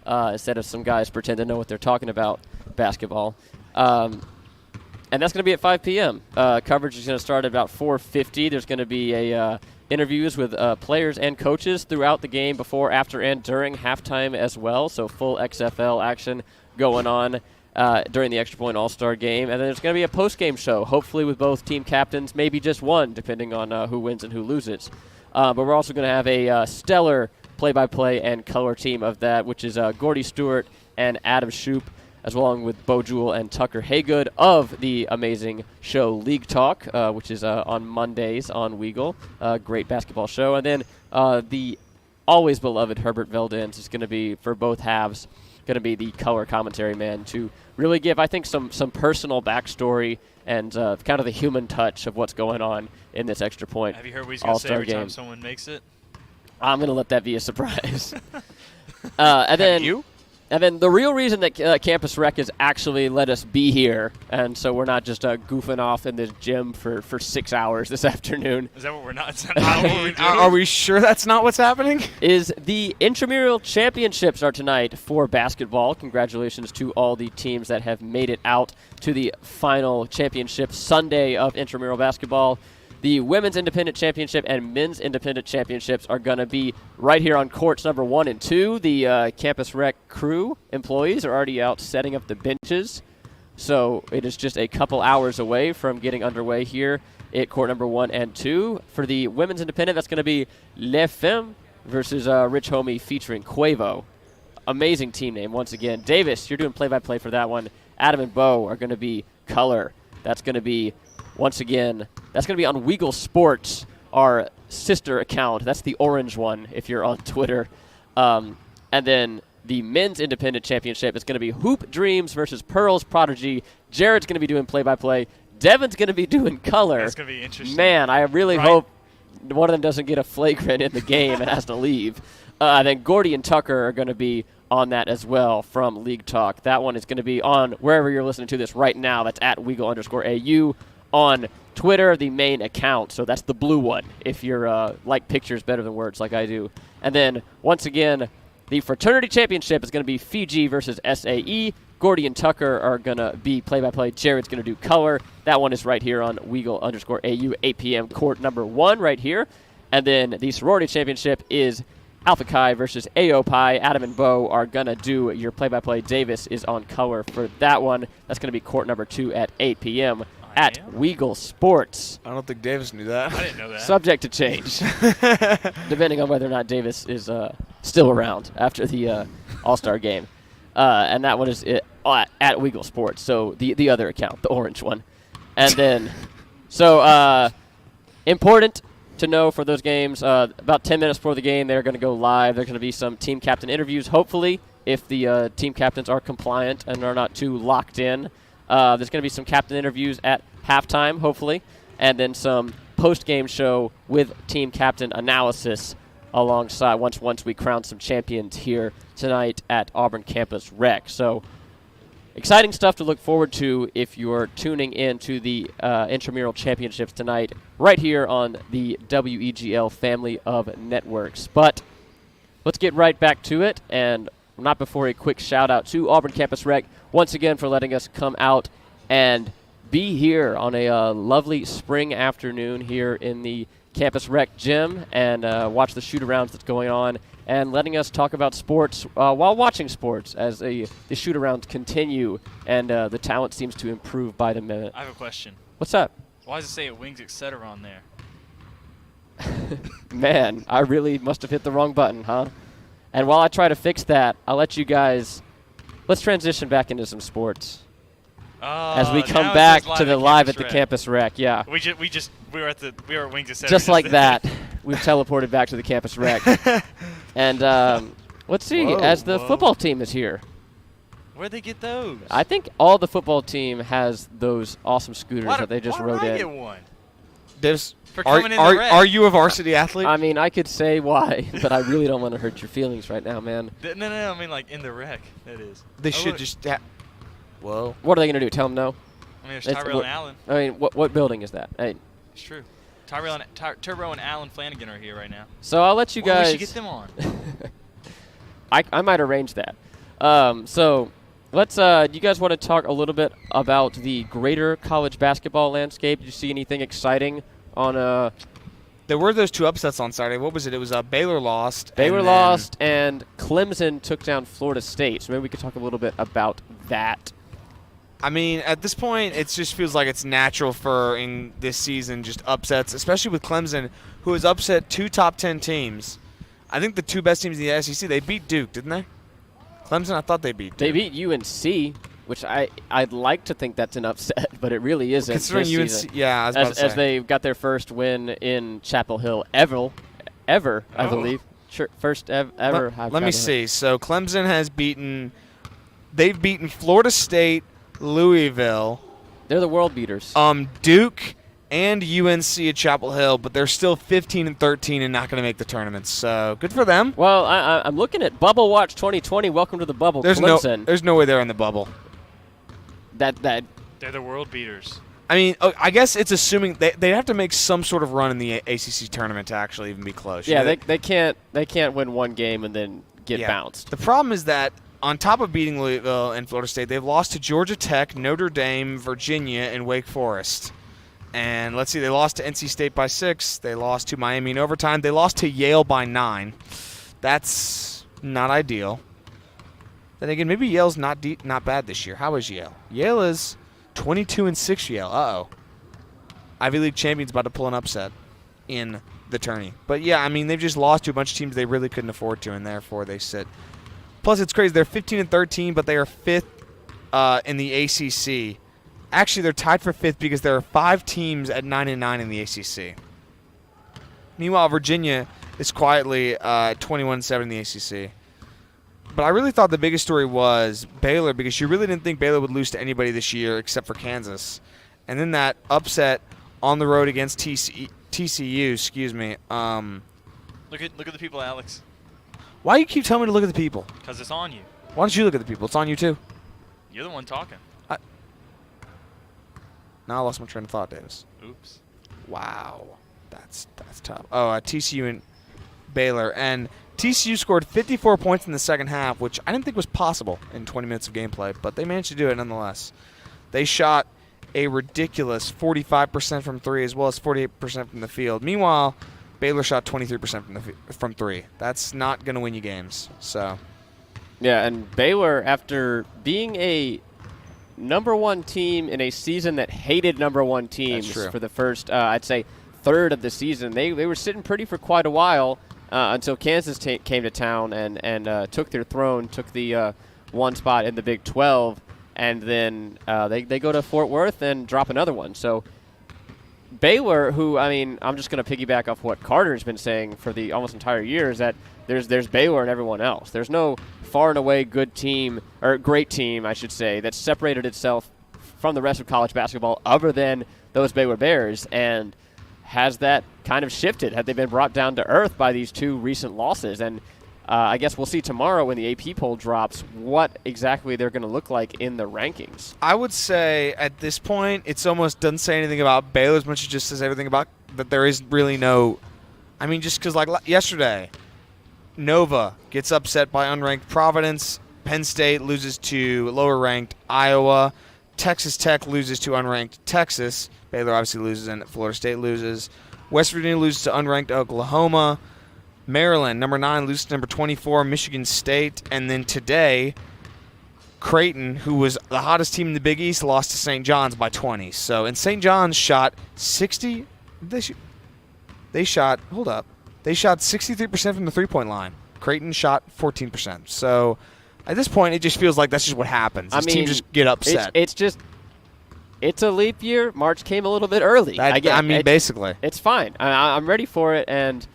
instead of some guys pretend to know what they're talking about basketball. And that's going to be at 5 p.m. Coverage is going to start at about 4:50. There's going to be interviews with players and coaches throughout the game, before, after, and during halftime as well. So full XFL action going on during the Extra Point All-Star Game. And then there's going to be a post-game show, hopefully with both team captains, maybe just one, depending on who wins and who loses. But we're also going to have a stellar play-by-play and color team of that, which is Gordy Stewart and Adam Shoup, as well along with Bo Jewell and Tucker Haygood of the amazing show League Talk, which is on Mondays on Weagle. Great basketball show. And then the always beloved Herbert Veldens is going to be, for both halves, going to be the color commentary man to really give, I think, some personal backstory and kind of the human touch of what's going on in this Extra Point Have you heard what he's going to say every game. time someone makes it? I'm going to let that be a surprise. And then the real reason that Campus Rec has actually let us be here, and so we're not just goofing off in this gym for 6 hours this afternoon. Is that what we're not? Is that not what we're doing? Are we sure that's not what's happening? Is the intramural championships are tonight for basketball. Congratulations to all the teams that have made it out to the final championship Sunday of intramural basketball. The Women's Independent Championship and Men's Independent Championships are going to be right here on courts number 1 and 2. The Campus Rec crew employees are already out setting up the benches. So it is just a couple hours away from getting underway here at court number 1 and 2. For the Women's Independent, that's going to be Les Femmes versus Rich Homie featuring Quavo. Amazing team name once again. Davis, you're doing play-by-play for that one. Adam and Bo are going to be color. That's going to be, once again, that's going to be on Weagle Sports, our sister account. That's the orange one if you're on Twitter. And then the Men's Independent Championship is going to be Hoop Dreams versus Pearls Prodigy. Jared's going to be doing play-by-play. Devin's going to be doing color. That's going to be interesting. Man, I really hope one of them doesn't get a flagrant in the game and has to leave. Then Gordy and Tucker are going to be on that as well from League Talk. That one is going to be on wherever you're listening to this right now. That's at Weagle_AU on Twitter, the main account. So that's the blue one if you're like pictures better than words like I do. And then, once again, the Fraternity Championship is going to be Fiji versus SAE. Gordy and Tucker are going to be play-by-play. Jared's going to do color. That one is right here on Weagle_AU, 8 p.m. court number 1 right here. And then the Sorority Championship is Alpha Chi versus AOPI. Adam and Bo are going to do your play-by-play. Davis is on color for that one. That's going to be court number 2 at 8 p.m. at Weagle Sports. I don't think Davis knew that. I didn't know that. Subject to change, depending on whether or not Davis is still around after the All-Star game. And that one is at Weagle Sports, so the other account, the orange one. And then, so important to know for those games, about 10 minutes before the game, they're going to go live. There's going to be some team captain interviews, hopefully, if the team captains are compliant and are not too locked in. There's going to be some captain interviews at halftime, hopefully, and then some post-game show with team captain analysis alongside once we crown some champions here tonight at Auburn Campus Rec. So exciting stuff to look forward to if you're tuning in to the intramural championships tonight right here on the WEGL family of networks. But let's get right back to it, and not before a quick shout-out to Auburn Campus Rec once again for letting us come out and be here on a lovely spring afternoon here in the Campus Rec gym and watch the shoot-arounds that's going on, and letting us talk about sports while watching sports as the shoot-arounds continue and the talent seems to improve by the minute. I have a question. What's up? Why does it say Wings Etc. on there? Man, I really must have hit the wrong button, huh? And while I try to fix that, I'll let you guys, let's transition back into some sports. As we come back to the live at the Campus Rec, yeah. We were at Wings Etc. Just like that, we've teleported back to the Campus Rec. And let's see, as the football team is here. Where'd they get those? I think all the football team has those awesome scooters that they just rode in. Why did I get one? Davis, For coming in the rec. are you a varsity athlete? I mean, I could say why, but I really don't want to hurt your feelings right now, man. No, I mean like in the rec. That is. They Oh, should look. just. Whoa. What are they going to do? Tell them no? I mean, there's It's- Tyrell what- and Allen. I mean, what building is that? Hey, It's true. Turbo and Allen Flanagan are here right now. so I'll let you Well, guys. we should get them on. I might arrange that. So let's. You guys want to talk a little bit about the greater college basketball landscape? Did you see anything exciting on? There were those 2 upsets on Saturday. What was it? It was Baylor lost. Baylor and then- lost and Clemson took down Florida State. So maybe we could talk a little bit about that. I mean, at this point, it just feels like it's natural for in this season just upsets, especially with Clemson, who has upset 2 top 10 teams. I think the 2 best teams in the SEC. They beat Duke, didn't they? Clemson, I thought they beat Duke. They beat UNC, which I'd like to think that's an upset, but it really isn't. Considering this UNC, season. yeah, I was about to as say. they got their first win in Chapel Hill ever, I Oh. believe. First ever. Let me see. So Clemson has they've beaten Florida State, Louisville, They're the world beaters. Duke, and UNC at Chapel Hill, but they're still 15-13 and not going to make the tournament. So good for them. Well, I'm looking at Bubble Watch 2020. Welcome to the bubble, There's Clemson. no way they're in the bubble. That They're the world beaters. I mean, I guess it's assuming they have to make some sort of run in the ACC tournament to actually even be close. yeah, You know, they can't win one game and then get yeah. bounced. The problem is that on top of beating Louisville and Florida State, they've lost to Georgia Tech, Notre Dame, Virginia, and Wake Forest. And let's see, they lost to NC State by 6. They lost to Miami in overtime. They lost to Yale by 9. That's not ideal. Then again, maybe Yale's not bad this year. How is Yale? Yale is 22-6. Yale. Uh-oh. Ivy League champions about to pull an upset in the tourney. But yeah, I mean, they've just lost to a bunch of teams they really couldn't afford to, and therefore they sit. Plus, it's crazy. They're 15-13, but they are 5th in the ACC. Actually, they're tied for 5th because there are 5 teams at 9-9 in the ACC. Meanwhile, Virginia is quietly 21-7 in the ACC. But I really thought the biggest story was Baylor, because you really didn't think Baylor would lose to anybody this year except for Kansas. And then that upset on the road against TCU, excuse me. Look at the people, Alex. Why do you keep telling me to look at the people? Because it's on you. Why don't you look at the people? It's on you too. You're the one talking. Now I lost my train of thought, Davis. Oops. Wow. That's tough. Oh, TCU and Baylor. And TCU scored 54 points in the second half, which I didn't think was possible in 20 minutes of gameplay, but they managed to do it nonetheless. They shot a ridiculous 45% from 3 as well as 48% from the field. Meanwhile, Baylor shot 23% from 3. That's not going to win you games. So, Yeah, and Baylor, after being a number 1 team in a season that hated number 1 teams true. for the first, I'd say, third of the season, they were sitting pretty for quite a while until Kansas came to town and took their throne, took the 1 spot in the Big 12, and then they go to Fort Worth and drop another one. So Baylor, who, I mean, I'm just going to piggyback off what Carter's been saying for the almost entire year, is that there's Baylor and everyone else. There's no far and away good team, or great team, I should say, that separated itself from the rest of college basketball other than those Baylor Bears. And has that kind of shifted? Have they been brought down to earth by these 2 recent losses? And I guess we'll see tomorrow when the AP poll drops what exactly they're going to look like in the rankings. I would say at this point, it's almost doesn't say anything about Baylor as much as it just says everything about that there is really no. I mean, just because like yesterday, Nova gets upset by unranked Providence. Penn State loses to lower-ranked Iowa. Texas Tech loses to unranked Texas. Baylor obviously loses, and Florida State loses. West Virginia loses to unranked Oklahoma. Maryland, number 9, loses to number 24, Michigan State. And then today, Creighton, who was the hottest team in the Big East, lost to St. John's by 20. So, and St. John's shot 60. They shot 63% from the three-point line. Creighton shot 14%. So, at this point, it just feels like that's just what happens. These teams just get upset. It's a leap year. March came a little bit early. Basically. It's fine. I'm ready for it, and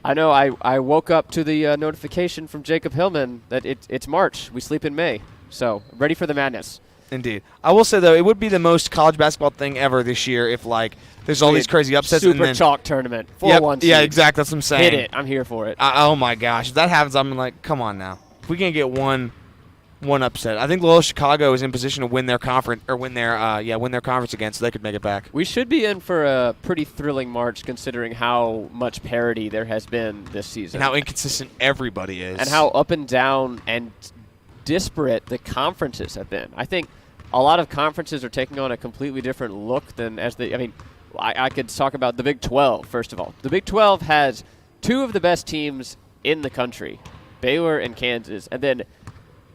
I know I woke up to the notification from Jacob Hillman that it's March. We sleep in May. So, ready for the madness. Indeed. I will say, though, it would be the most college basketball thing ever this year if, like, there's all these crazy upsets. Super and then, chalk tournament. 4-1 yeah, seeds. exactly. That's what I'm saying. Hit it. I'm here for it. Oh, my gosh. If that happens, I'm like, come on now. If we can't get one upset. I think Loyola Chicago is in position to win their conference win their conference again, so they could make it back. We should be in for a pretty thrilling March considering how much parity there has been this season. And how inconsistent everybody is. And how up and down and disparate the conferences have been. I think a lot of conferences are taking on a completely different look than I could talk about the Big 12, first of all. The Big 12 has two of the best teams in the country, Baylor and Kansas, and then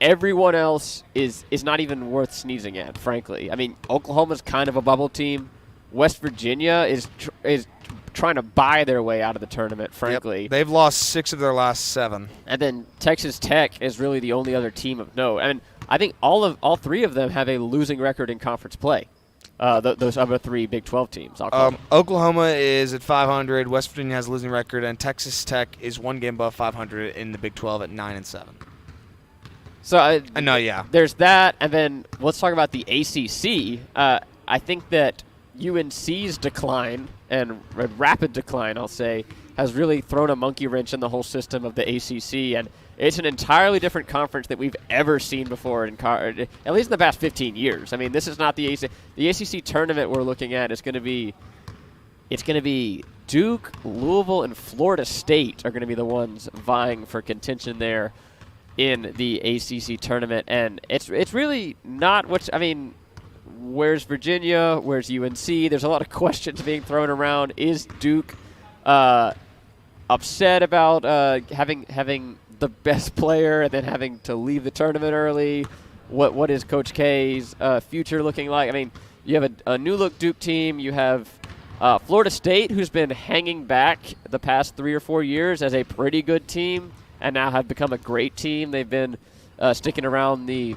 everyone else is not even worth sneezing at, frankly. I mean, Oklahoma's kind of a bubble team. West Virginia is trying to buy their way out of the tournament, frankly. Yep. They've lost 6 of their last 7. And then Texas Tech is really the only other team of note. I mean, I think all 3 of them have a losing record in conference play. Those other 3 Big 12 teams. Oklahoma is at 500. West Virginia has a losing record, and Texas Tech is 1 game above 500 in the Big 12 at 9-7. So I know, yeah. There's that, and then let's talk about the ACC. I think that UNC's decline, and rapid decline, I'll say, has really thrown a monkey wrench in the whole system of the ACC, and it's an entirely different conference that we've ever seen before, at least in the past 15 years. I mean, this is not the ACC. The ACC tournament we're looking at is going to be Duke, Louisville, and Florida State are going to be the ones vying for contention there in the ACC tournament, and it's really not where's Virginia? Where's UNC? There's a lot of questions being thrown around. Is Duke upset about having the best player and then having to leave the tournament early? What is Coach K's future looking like? I mean, you have a new look Duke team. You have Florida State, who's been hanging back the past 3 or 4 years as a pretty good team, and now have become a great team. They've been sticking around the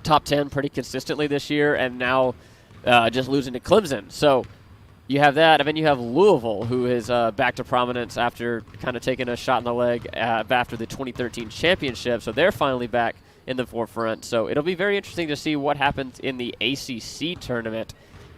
top 10 pretty consistently this year, and now just losing to Clemson. So you have that, and then you have Louisville, who is back to prominence after kind of taking a shot in the leg after the 2013 championship. So they're finally back in the forefront. So it'll be very interesting to see what happens in the ACC tournament.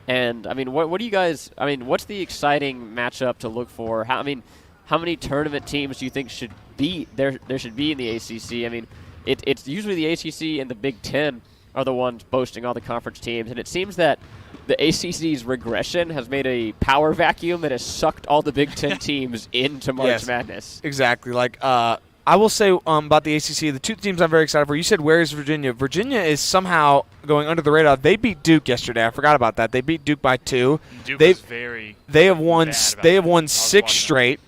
And, I mean, what do you guys – I mean, what's the exciting matchup to look for? How many tournament teams do you think should be there should be in the ACC? I mean, it's usually the ACC and the Big Ten are the ones boasting all the conference teams, and it seems that the ACC's regression has made a power vacuum that has sucked all the Big Ten teams into March Madness. Exactly. Like, I will say about the ACC, the 2 teams I'm very excited for. You said, where is Virginia? Virginia is somehow going under the radar. They beat Duke yesterday. I forgot about that. They beat Duke by 2. Duke was very They have won 6 straight.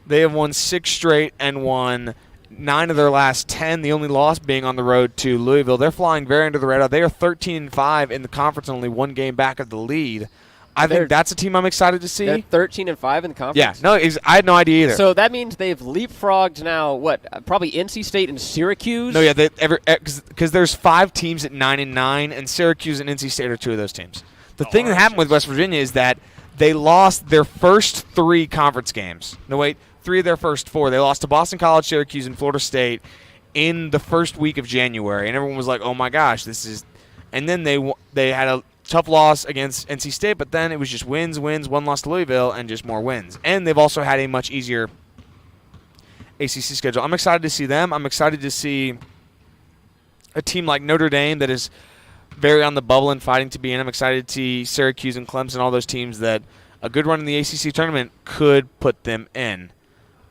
They have won 6 straight and won 9 of their last 10, the only loss being on the road to Louisville. They're flying very under the radar. They are 13-5 in the conference, only 1 game back of the lead. I think that's a team I'm excited to see. They're 13-5 in the conference? Yeah, no, I had no idea either. So that means they've leapfrogged now, probably NC State and Syracuse? No, yeah, because there's 5 teams at 9-9, and Syracuse and NC State are 2 of those teams. The thing that happened with West Virginia is that they lost their first 3 conference games. No, wait. 3 of their first 4. They lost to Boston College, Syracuse, and Florida State in the first week of January, and everyone was like, "Oh my gosh, this is." And then they had a tough loss against NC State, but then it was just wins, 1 loss to Louisville, and just more wins. And they've also had a much easier ACC schedule. I'm excited to see them. I'm excited to see a team like Notre Dame that is very on the bubble and fighting to be in. I'm excited to see Syracuse and Clemson, all those teams that a good run in the ACC tournament could put them in.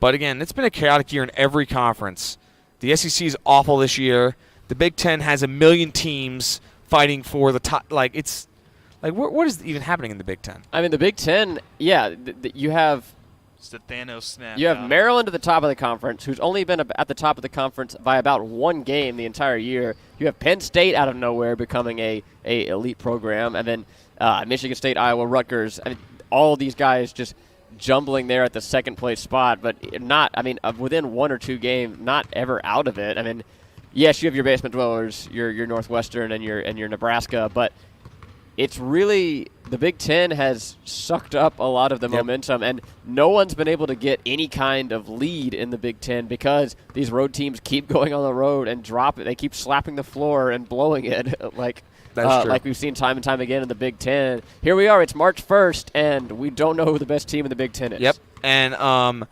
But again, it's been a chaotic year in every conference. The SEC is awful this year. The Big Ten has a million teams fighting for the top. Like, it's like, what is even happening in the Big Ten? I mean, the Big Ten, you have It's the Thanos snap. You have Maryland at the top of the conference, who's only been at the top of the conference by about 1 game the entire year. You have Penn State out of nowhere becoming a elite program, and then Michigan State, Iowa, Rutgers. I mean, all of these guys just jumbling there at the second place spot, but not. I mean, within 1 or 2 games, not ever out of it. I mean, yes, you have your basement dwellers, your Northwestern and your Nebraska, but it's really the Big Ten has sucked up a lot of the momentum, and no one's been able to get any kind of lead in the Big Ten because these road teams keep going on the road and drop it. They keep slapping the floor and blowing it like we've seen time and time again in the Big Ten. Here we are. It's March 1st, and we don't know who the best team in the Big Ten is. Yep, and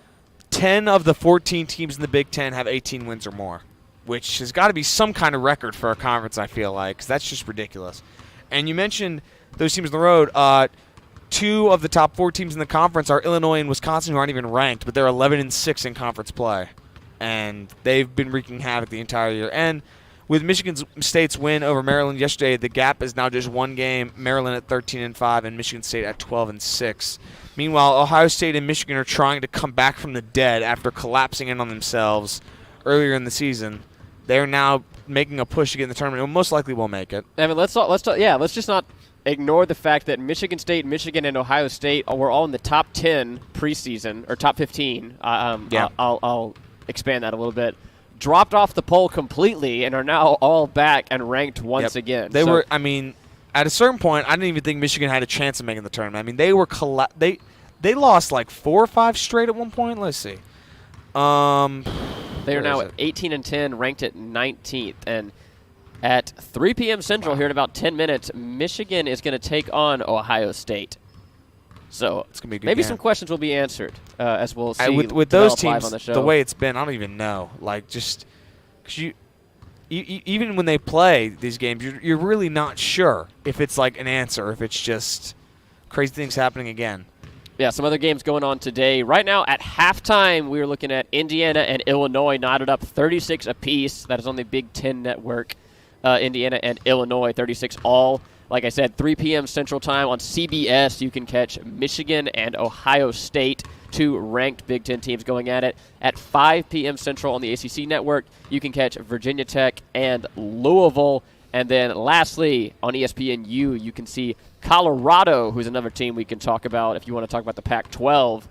10 of the 14 teams in the Big Ten have 18 wins or more, which has got to be some kind of record for a conference, I feel like, because that's just ridiculous. And you mentioned those teams on the road. 2 of the top 4 teams in the conference are Illinois and Wisconsin, who aren't even ranked, but they're 11-6 in conference play. And they've been wreaking havoc the entire year. And with Michigan State's win over Maryland yesterday, the gap is now just 1 game, Maryland at 13-5 and Michigan State at 12-6. Meanwhile, Ohio State and Michigan are trying to come back from the dead after collapsing in on themselves earlier in the season. They're now making a push to get in the tournament and most likely will make it. I mean, let's just not ignore the fact that Michigan State, Michigan, and Ohio State were all in the top 10 preseason, or top 15. I'll expand that a little bit. Dropped off the poll completely and are now all back and ranked once again. They were, I mean, at a certain point, I didn't even think Michigan had a chance of making the tournament. I mean, they were they lost like 4 or 5 straight at one point. Let's see. They are now at 18-10, ranked at 19th. And at 3 p.m. Central here in about 10 minutes, Michigan is going to take on Ohio State. So it's gonna be a good maybe game. Some questions will be answered as we'll see with those teams, on the show. The way it's been, I don't even know. Like, just because even when they play these games, you're really not sure if it's like an answer, if it's just crazy things happening again. Yeah, some other games going on today. Right now at halftime, we are looking at Indiana and Illinois knotted up 36 apiece. That is on the Big Ten Network. Indiana and Illinois, 36 all. Like I said, 3 p.m. Central Time on CBS, you can catch Michigan and Ohio State, 2 ranked Big Ten teams going at it. At 5 p.m. Central on the ACC Network, you can catch Virginia Tech and Louisville. And then lastly, on ESPNU, you can see Colorado, who's another team we can talk about if you want to talk about the Pac-12.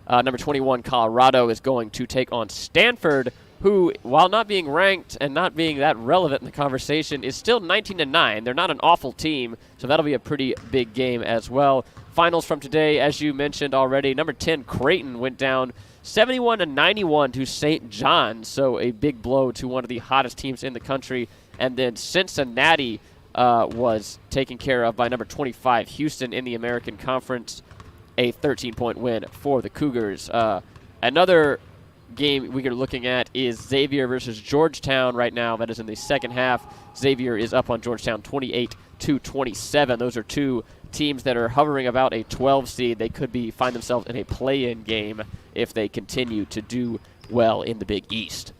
Number 21, Colorado, is going to take on Stanford, who, while not being ranked and not being that relevant in the conversation, is still 19-9. They're not an awful team, so that'll be a pretty big game as well. Finals from today, as you mentioned already, number 10, Creighton, went down 71-91 to St. John's, so a big blow to one of the hottest teams in the country. And then Cincinnati was taken care of by number 25, Houston, in the American Conference, a 13-point win for the Cougars. Another game we are looking at is Xavier versus Georgetown right now. That is in the second half. Xavier is up on Georgetown 28-27. Those are 2 teams that are hovering about a 12 seed. They could find themselves in a play-in game if they continue to do well in the Big East.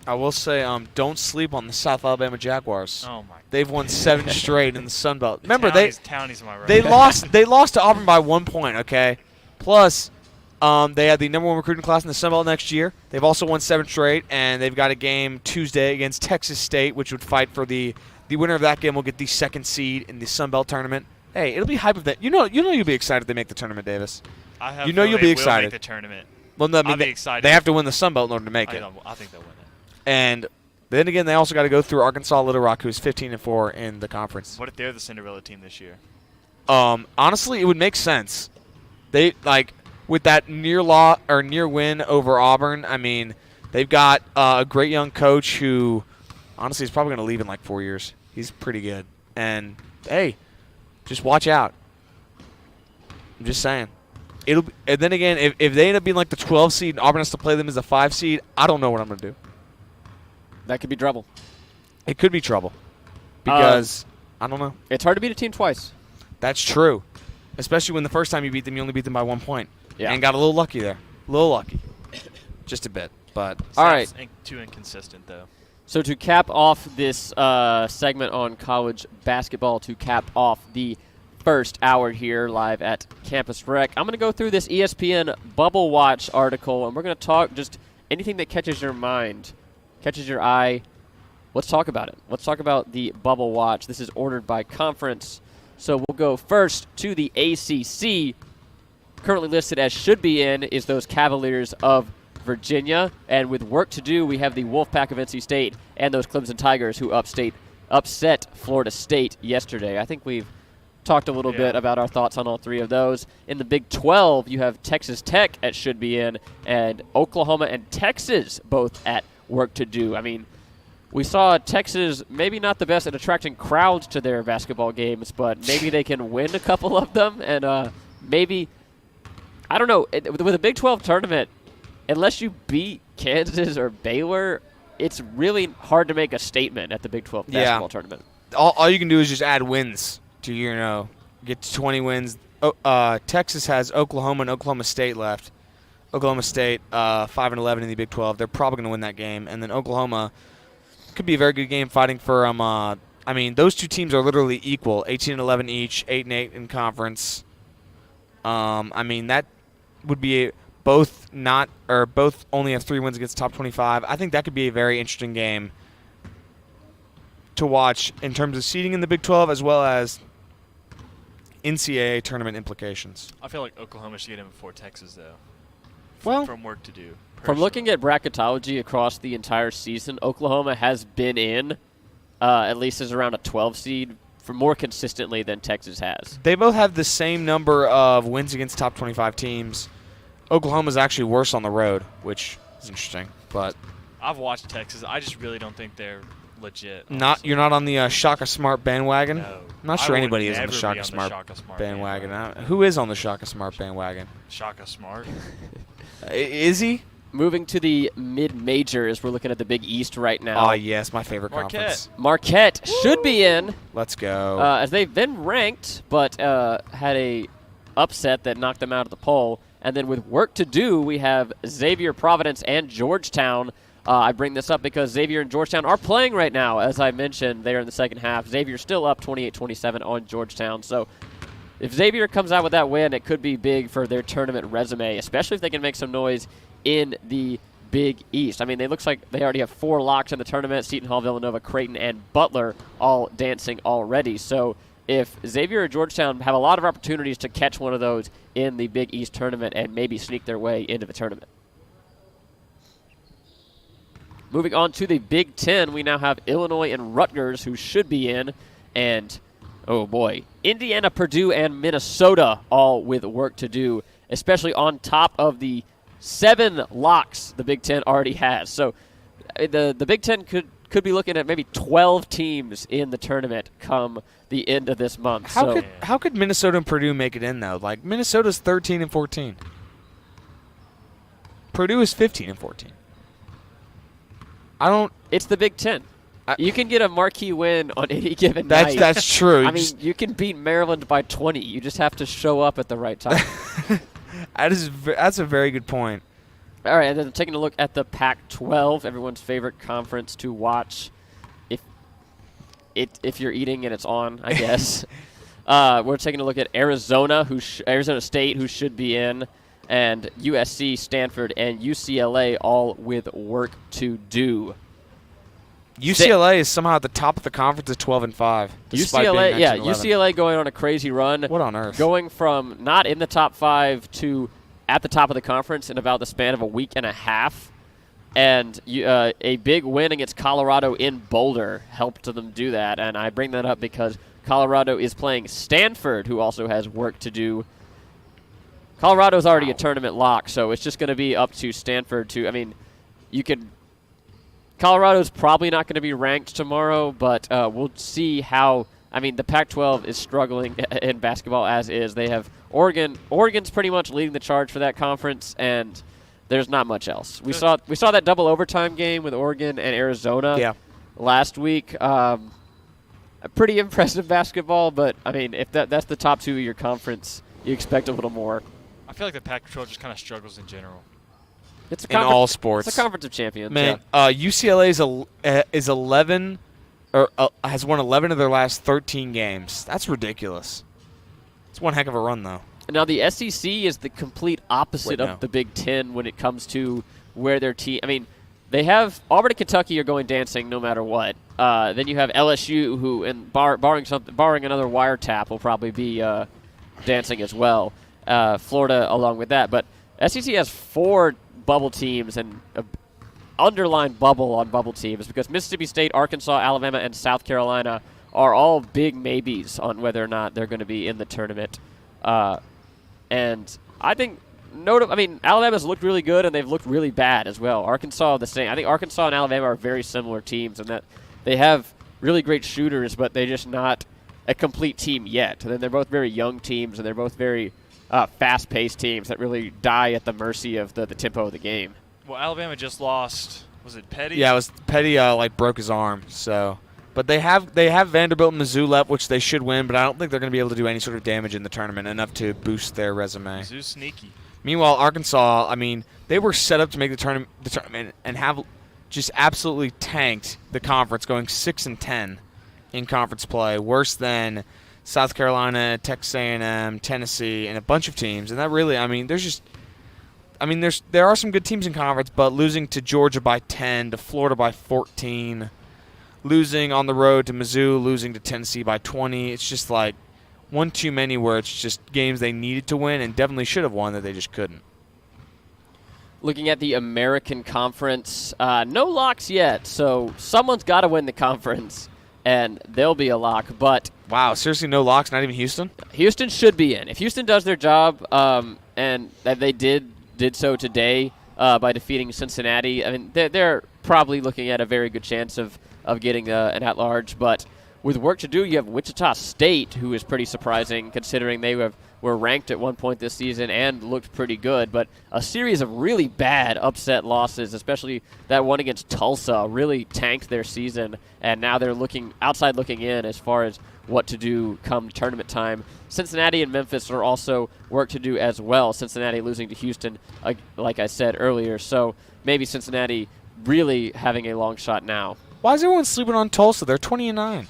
I will say, don't sleep on the South Alabama Jaguars. Oh my! They've won 7 straight in the Sun Belt. Remember, Townies, am I right? they lost to Auburn by 1 point. Okay, plus they had the number 1 recruiting class in the Sun Belt next year. They've also won 7 straight, and they've got a game Tuesday against Texas State, which would fight for the winner of that game will get the 2nd seed in the Sun Belt tournament. Hey, it'll be hype if that. You know you'll be excited if they make the tournament, Davis. You'll be excited. Will make the tournament. Well, no, I mean, I'll be excited. They have to win the Sun Belt in order to make it. I think they'll win it. And then again, they also got to go through Arkansas Little Rock, who's 15-4 in the conference. What if they're the Cinderella team this year? Honestly, it would make sense. They with that near win over Auburn. I mean, they've got a great young coach who, honestly, is probably going to leave in like 4 years. He's pretty good. And hey, just watch out. I'm just saying. And then again, if they end up being like the 12 seed and Auburn has to play them as a 5 seed, I don't know what I'm going to do. That could be trouble. It could be trouble because I don't know. It's hard to beat a team twice. That's true, especially when the first time you beat them, you only beat them by 1 point. Yeah, and got a little lucky there. A little lucky, just a bit. But all right, too inconsistent though. So to cap off this segment on college basketball, to cap off the first hour here live at Campus Rec, I'm going to go through this ESPN Bubble Watch article, and we're going to talk just anything that catches your mind. Catches your eye. Let's talk about it. Let's talk about the Bubble Watch. This is ordered by conference. So we'll go first to the ACC. Currently listed as should be in is those Cavaliers of Virginia. And with work to do, we have the Wolfpack of NC State and those Clemson Tigers who upset Florida State yesterday. I think we've talked a little bit about our thoughts on all three of those. In the Big 12, you have Texas Tech at should be in, and Oklahoma and Texas both at work to do. I mean, we saw Texas maybe not the best at attracting crowds to their basketball games, but maybe they can win a couple of them, and maybe, I don't know, with a Big 12 tournament, unless you beat Kansas or Baylor, it's really hard to make a statement at the Big 12 basketball tournament. All you can do is just add wins to get to 20 wins. Texas has Oklahoma and Oklahoma State left. Oklahoma State 5-11 in the Big 12. They're probably going to win that game, and then Oklahoma could be a very good game fighting for I mean, those two teams are literally equal, 18-11 each, 8-8 in conference. I mean, that would be both only have 3 wins against top 25. I think that could be a very interesting game to watch in terms of seeding in the Big 12 as well as NCAA tournament implications. I feel like Oklahoma should get in before Texas, though. Well, from work to do. From looking at bracketology across the entire season, Oklahoma has been in at least as around a 12 seed for more consistently than Texas has. They both have the same number of wins against top 25 teams. Oklahoma's actually worse on the road, which is interesting. But I've watched Texas. I just really don't think they're legit. You're not on the Shaka Smart bandwagon? No. I'm not sure I would anybody is on never the be Shaka on Smart, Shaka Smart bandwagon. Who is on the Shaka Smart bandwagon? Shaka Smart. Is he? Moving to the mid-majors, we're looking at the Big East right now. Oh, yes, my favorite conference. Marquette should be in. Let's go. As they've been ranked, but had a upset that knocked them out of the poll. And then with work to do, we have Xavier, Providence, and Georgetown. I bring this up because Xavier and Georgetown are playing right now. As I mentioned, they're in the second half. Xavier's still up 28-27 on Georgetown. So if Xavier comes out with that win, it could be big for their tournament resume, especially if they can make some noise in the Big East. I mean, it looks like they already have 4 locks in the tournament: Seton Hall, Villanova, Creighton, and Butler all dancing already. So if Xavier or Georgetown have a lot of opportunities to catch one of those in the Big East tournament and maybe sneak their way into the tournament. Moving on to the Big Ten, we now have Illinois and Rutgers, who should be in, and, oh boy, Indiana, Purdue, and Minnesota all with work to do, especially on top of the 7 locks the Big Ten already has. So the Big Ten could be looking at maybe 12 teams in the tournament come the end of this month. How could Minnesota and Purdue make it in, though? Like, Minnesota's 13-14. Purdue is 15-14. It's the Big Ten. You can get a marquee win on any given night. That's true. I mean, you can beat Maryland by 20. You just have to show up at the right time. That's a very good point. All right, and then taking a look at the Pac-12, everyone's favorite conference to watch if you're eating and it's on, I guess. We're taking a look at Arizona, Arizona State, who should be in, and USC, Stanford, and UCLA all with work to do. UCLA is somehow at the top of the conference at 12-5. UCLA going on a crazy run. What on earth? Going from not in the top 5 to at the top of the conference in about the span of a week and a half. And a big win against Colorado in Boulder helped them do that. And I bring that up because Colorado is playing Stanford, who also has work to do. Colorado's already a tournament lock, so it's just going to be up to Stanford to, I mean, Colorado's probably not going to be ranked tomorrow, but we'll see how, I mean, the Pac-12 is struggling in basketball as is. They have Oregon. Oregon's pretty much leading the charge for that conference, and there's not much else. We saw that double overtime game with Oregon and Arizona last week. A pretty impressive basketball, but, I mean, if that's the top 2 of your conference, you expect a little more. I feel like the Pac-12 just kind of struggles in general. It's in all sports. It's a conference of champions. Man, UCLA is 11 or has won 11 of their last 13 games. That's ridiculous. It's one heck of a run, though. Now the SEC is the complete opposite of the Big Ten when it comes to where their team. I mean, they have Auburn and Kentucky are going dancing no matter what. Then you have LSU, who, and barring another wiretap, will probably be dancing as well. Florida along with that, but SEC has 4 bubble teams, and underline bubble on bubble teams because Mississippi State, Arkansas, Alabama, and South Carolina are all big maybes on whether or not they're going to be in the tournament. And I think Alabama's looked really good, and they've looked really bad as well. Arkansas the same. I think Arkansas and Alabama are very similar teams in that they have really great shooters, but they're just not a complete team yet. And then they're both very young teams, and they're both very fast-paced teams that really die at the mercy of the tempo of the game. Well, Alabama just lost. Was it Petty? Yeah, it was Petty. Broke his arm. So, but they have Vanderbilt and Mizzou left, which they should win. But I don't think they're going to be able to do any sort of damage in the tournament enough to boost their resume. Mizzou's sneaky. Meanwhile, Arkansas, they were set up to make the tournament and have just absolutely tanked the conference, going 6-10 in conference play, worse than South Carolina, Texas A&M, Tennessee, and a bunch of teams. And that really, there are some good teams in conference, but losing to Georgia by 10, to Florida by 14, losing on the road to Mizzou, losing to Tennessee by 20, it's just like one too many where it's just games they needed to win and definitely should have won that they just couldn't. Looking at the American Conference, no locks yet, so someone's got to win the conference, and they'll be a lock. But wow, seriously, no locks, not even Houston? Houston should be in. If Houston does their job, and that they did so today by defeating Cincinnati, they're probably looking at a very good chance of getting an at-large, but with work to do, you have Wichita State, who is pretty surprising considering they were ranked at one point this season and looked pretty good. But a series of really bad upset losses, especially that one against Tulsa, really tanked their season. And now they're looking in as far as what to do come tournament time. Cincinnati and Memphis are also work to do as well. Cincinnati losing to Houston, like I said earlier. So maybe Cincinnati really having a long shot now. Why is everyone sleeping on Tulsa? They're 20-9.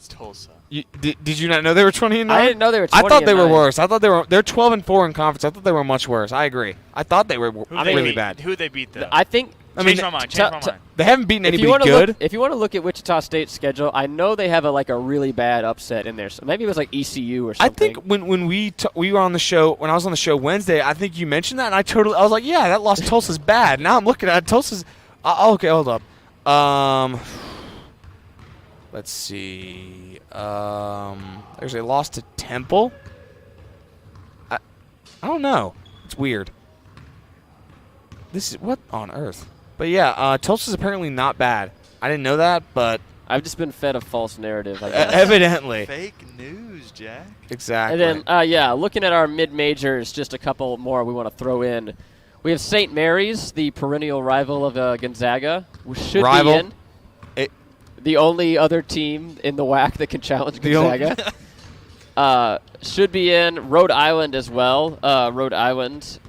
Tulsa. Did you not know they were 20-9? I didn't know they were 20-9. I thought they were worse. I thought they're 12-4 in conference. I thought they were much worse. I agree. I thought they were really bad. Who they beat though? I think. Change my mind. They haven't beaten anybody good. If you want to look at Wichita State's schedule, I know they have a really bad upset in there. So maybe it was like ECU or something. I think when we were on the show, when I was on the show Wednesday, I think you mentioned that, and I was like, yeah, that loss to Tulsa's bad. Now I'm looking at Tulsa's. Okay, hold up. Let's see. There's a loss to Temple. I don't know. It's weird. This is what on earth? But yeah, Tulsa's apparently not bad. I didn't know that, but I've just been fed a false narrative, I guess. Evidently. Fake news, Jack. Exactly. And then, looking at our mid-majors, just a couple more we want to throw in. We have St. Mary's, the perennial rival of Gonzaga, who should be in. The only other team in the WAC that can challenge Gonzaga. Should be in. Rhode Island as well. Rhode Island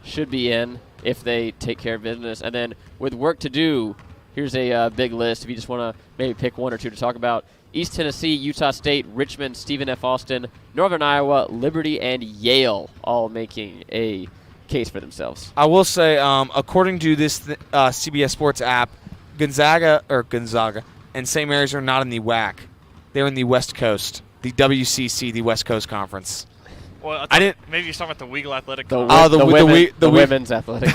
should be in if they take care of business. And then with work to do, here's a big list if you just want to maybe pick one or two to talk about. East Tennessee, Utah State, Richmond, Stephen F. Austin, Northern Iowa, Liberty, and Yale all making a case for themselves. I will say, according to this CBS Sports app, Gonzaga and St. Mary's are not in the WAC. They're in the West Coast, the WCC, the West Coast Conference. Well, I didn't. Maybe you're talking about the Weagle Athletic. The women's athletic.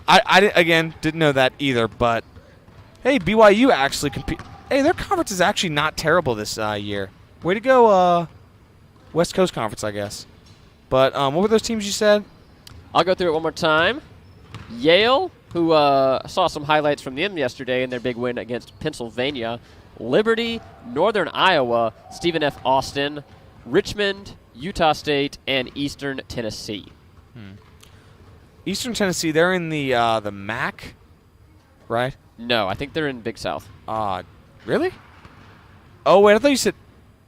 I didn't know that either. But hey, BYU actually compete. Hey, their conference is actually not terrible this year. Way to go, West Coast Conference, I guess. But what were those teams you said? I'll go through it one more time. Yale, who saw some highlights from them yesterday in their big win against Pennsylvania. Liberty, Northern Iowa, Stephen F. Austin, Richmond, Utah State, and Eastern Tennessee. Eastern Tennessee, they're in the MAC, right? No, I think they're in Big South. Really? Oh, wait, I thought you said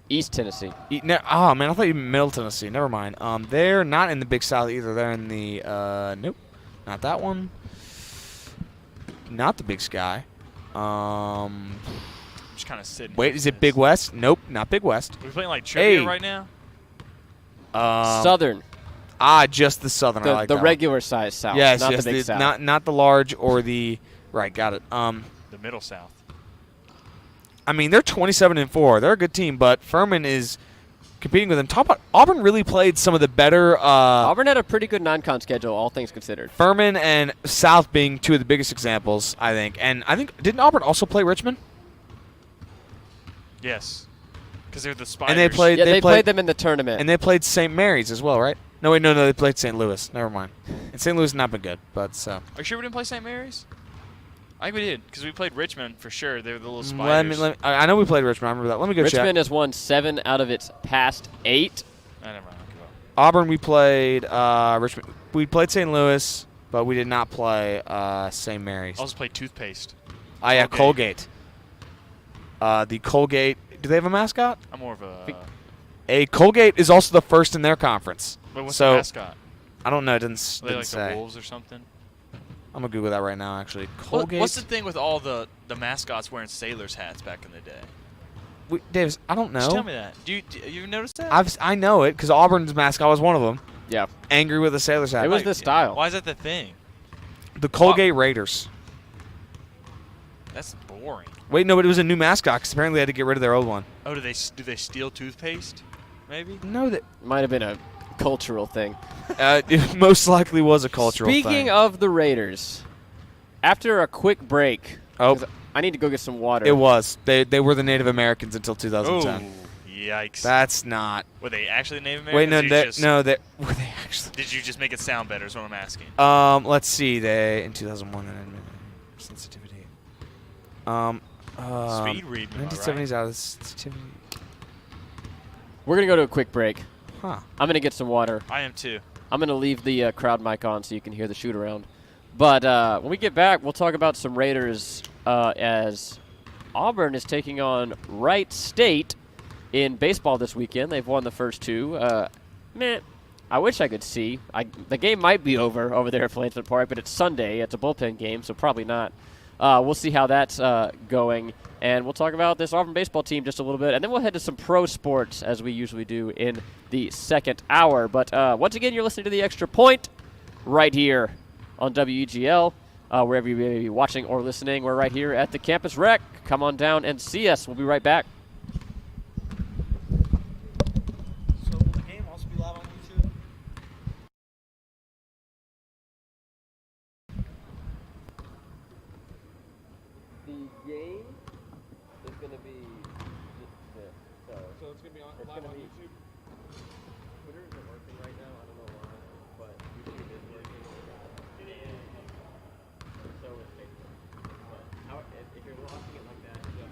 East Tennessee. Man, I thought you meant Middle Tennessee. Never mind. They're not in the Big South either. They're in the nope, not that one. Not the Big Sky. Just kind of sitting. Wait, is it Big West? Nope, not Big West. We're playing like trivia right now. Southern. Just the Southern. I like the that regular size South. Yes, not yes, the Big South. Not the large or the right. Got it. The Middle South. I mean, they're 27-4. They're a good team, but Furman is competing with them. Auburn really played some of the better. Auburn had a pretty good non-con schedule, all things considered. Furman and South being two of the biggest examples, I think. And I think didn't Auburn also play Richmond? Yes. Because they're the Spiders. And they played. Yeah, they played them in the tournament. And they played St. Mary's as well, right? No, wait, no, they played St. Louis. Never mind. And St. Louis has not been good, but so. Are you sure we didn't play St. Mary's? I think we did, because we played Richmond for sure. They were the little Spiders. Let me, I know we played Richmond. I remember that. Let me go check. Richmond has won 7 out of its past 8. Never mind. I'll give up. Auburn, we played Richmond. We played St. Louis, but we did not play St. Mary's. Also played Toothpaste. Oh, yeah, Colgate. The Colgate. Do they have a mascot? I'm more of a. Colgate is also the first in their conference. But what's so, the mascot? I don't know. It didn't Are they like say. the Wolves or something? I'm going to Google that right now, actually. Colgate. What's the thing with all the mascots wearing sailors' hats back in the day? Davis, I don't know. Just tell me that. Do you notice that? I know it because Auburn's mascot was one of them. Yeah. Angry with a sailor's hat. It was the style. Why is that the thing? The Colgate Raiders. That's boring. Wait, no, but it was a new mascot because apparently they had to get rid of their old one. Oh, do they steal toothpaste? Maybe. No, that Might have been a cultural thing. it most likely was a cultural thing. Speaking of the Raiders, after a quick break, Oh. 'cause I need to go get some water. It was. They were the Native Americans until 2010. Oh, yikes. That's not. Were they actually Native Wait, Americans? no, were they actually? Did you just make it sound better? Is what I'm asking. Let's see. They in 2001 sensitivity. Speed read. 1970s out of sensitivity. We're going to go to a quick break. Huh. I'm going to get some water. I am too. I'm going to leave the crowd mic on so you can hear the shoot around. But when we get back, we'll talk about some Raiders as Auburn is taking on Wright State in baseball this weekend. They've won the first 2. I wish I could see. The game might be over there at Flansman Park, but it's Sunday. It's a bullpen game, so probably not. We'll see how that's going, and we'll talk about this Auburn baseball team just a little bit, and then we'll head to some pro sports as we usually do in the second hour. But once again, you're listening to The Extra Point right here on WEGL. Wherever you may be watching or listening, we're right here at the Campus Rec. Come on down and see us. We'll be right back. So will the game also be live on YouTube? The game is going to be just this. So it's going to be live on YouTube? Twitter isn't working right now. I don't know why, but YouTube is working. It is. So is Facebook. But if you're watching it like that, yeah.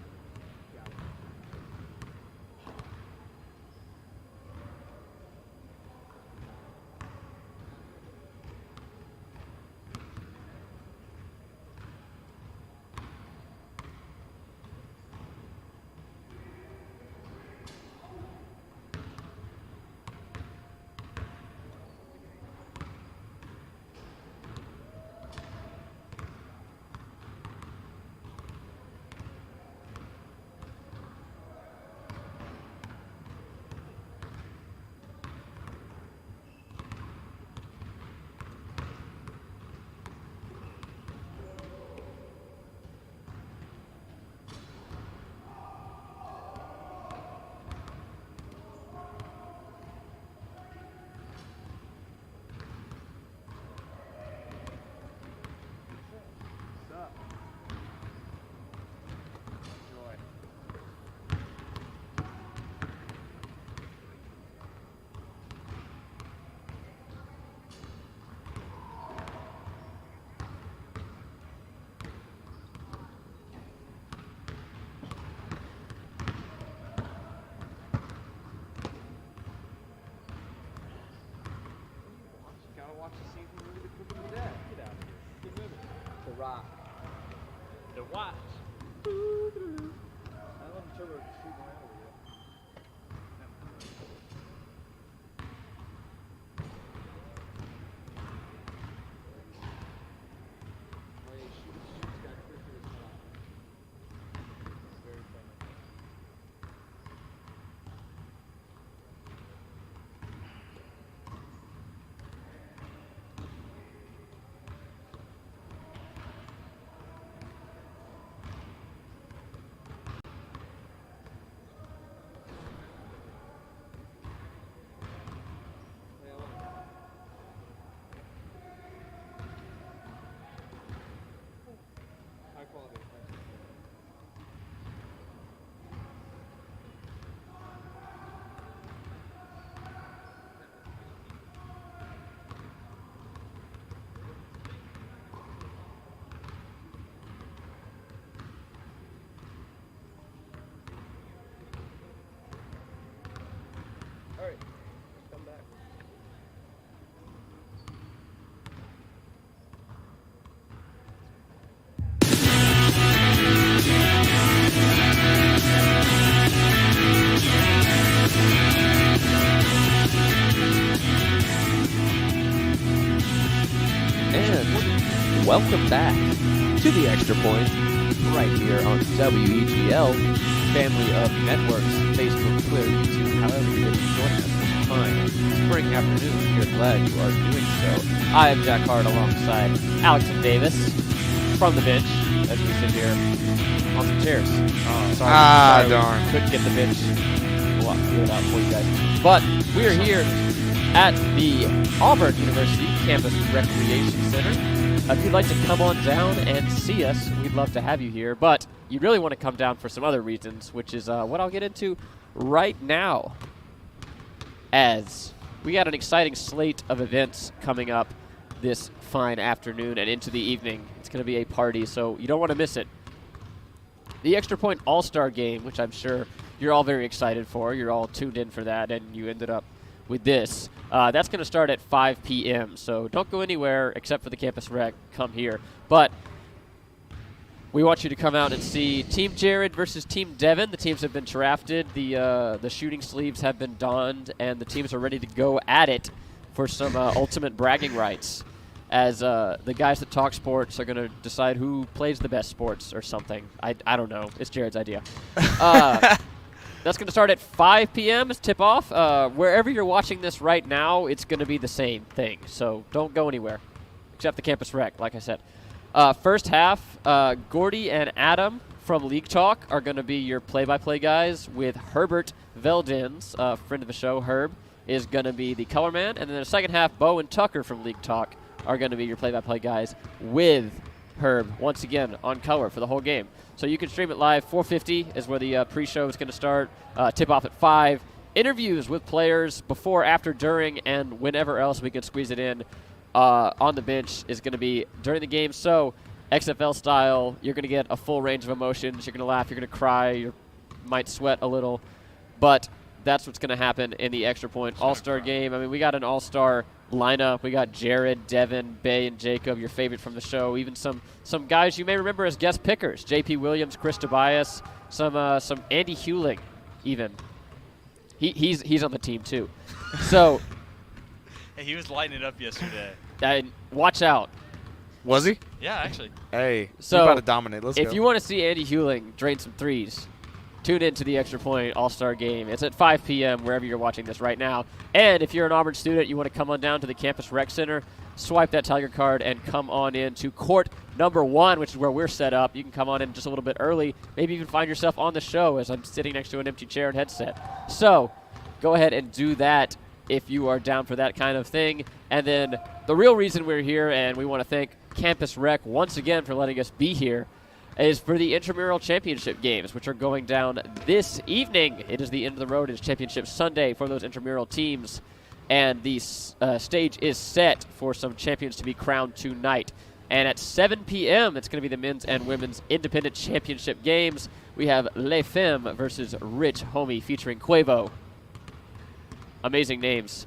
And welcome back to the Extra Point, right here on WEGL, family of networks, Facebook, Twitter, YouTube, however you're joining us this fine spring afternoon. We're glad you are doing so. I am Jack Hart alongside Alex and Davis from the bench as we sit here on some chairs. Sorry, darn. Couldn't get the bench get it out for you guys. But we are here at the Auburn University Campus Recreation Center. If you'd like to come on down and see us, we'd love to have you here. But you really want to come down for some other reasons, which is what I'll get into right now. As we got an exciting slate of events coming up this fine afternoon and into the evening. It's going to be a party, so you don't want to miss it. The Extra Point All-Star Game, which I'm sure you're all very excited for. You're all tuned in for that, and you ended up with this. That's going to start at 5 p.m., so don't go anywhere except for the campus rec. Come here. But we want you to come out and see Team Jared versus Team Devin. The teams have been drafted. The shooting sleeves have been donned, and the teams are ready to go at it for some ultimate bragging rights. As the guys that talk sports are going to decide who plays the best sports or something. I don't know. It's Jared's idea. That's going to start at 5 p.m. as tip-off. Wherever you're watching this right now, it's going to be the same thing. So don't go anywhere, except the campus rec, like I said. First half, Gordy and Adam from League Talk are going to be your play-by-play guys, with Herbert Veldins, friend of the show, Herb, is going to be the color man. And then the second half, Bo and Tucker from League Talk are going to be your play-by-play guys, with Herb once again on color for the whole game. So you can stream it live. 4:50 is where the pre-show is going to start. Tip-off at 5. Interviews with players before, after, during, and whenever else we can squeeze it in on the bench is going to be during the game. So XFL style, you're going to get a full range of emotions. You're going to laugh. You're going to cry. You might sweat a little. But that's what's going to happen in the Extra Point All-Star Game. I mean, we got an all-star lineup. We got Jared, Devin, Bay, and Jacob, your favorite from the show. Even some guys you may remember as guest pickers. J.P. Williams, Chris Tobias, some Andy Hewling even. He's on the team too. So Hey, he was lighting it up yesterday. Watch out. Was he? Yeah, actually. Hey, So, we're about to dominate. Let's go. If you want to see Andy Hewling drain some threes, tune in to the Extra Point All-Star Game. It's at 5 p.m. wherever you're watching this right now. And if you're an Auburn student, you want to come on down to the Campus Rec Center, swipe that Tiger card, and come on in to court number 1, which is where we're set up. You can come on in just a little bit early. Maybe even find yourself on the show as I'm sitting next to an empty chair and headset. So go ahead and do that if you are down for that kind of thing. And then the real reason we're here, and we want to thank Campus Rec once again for letting us be here, is for the Intramural Championship games, which are going down this evening. It is the end of the road. It's Championship Sunday for those intramural teams, and the stage is set for some champions to be crowned tonight. And at 7 p.m., it's going to be the men's and women's independent championship games. We have Les Femmes versus Rich Homie featuring Quavo. Amazing names.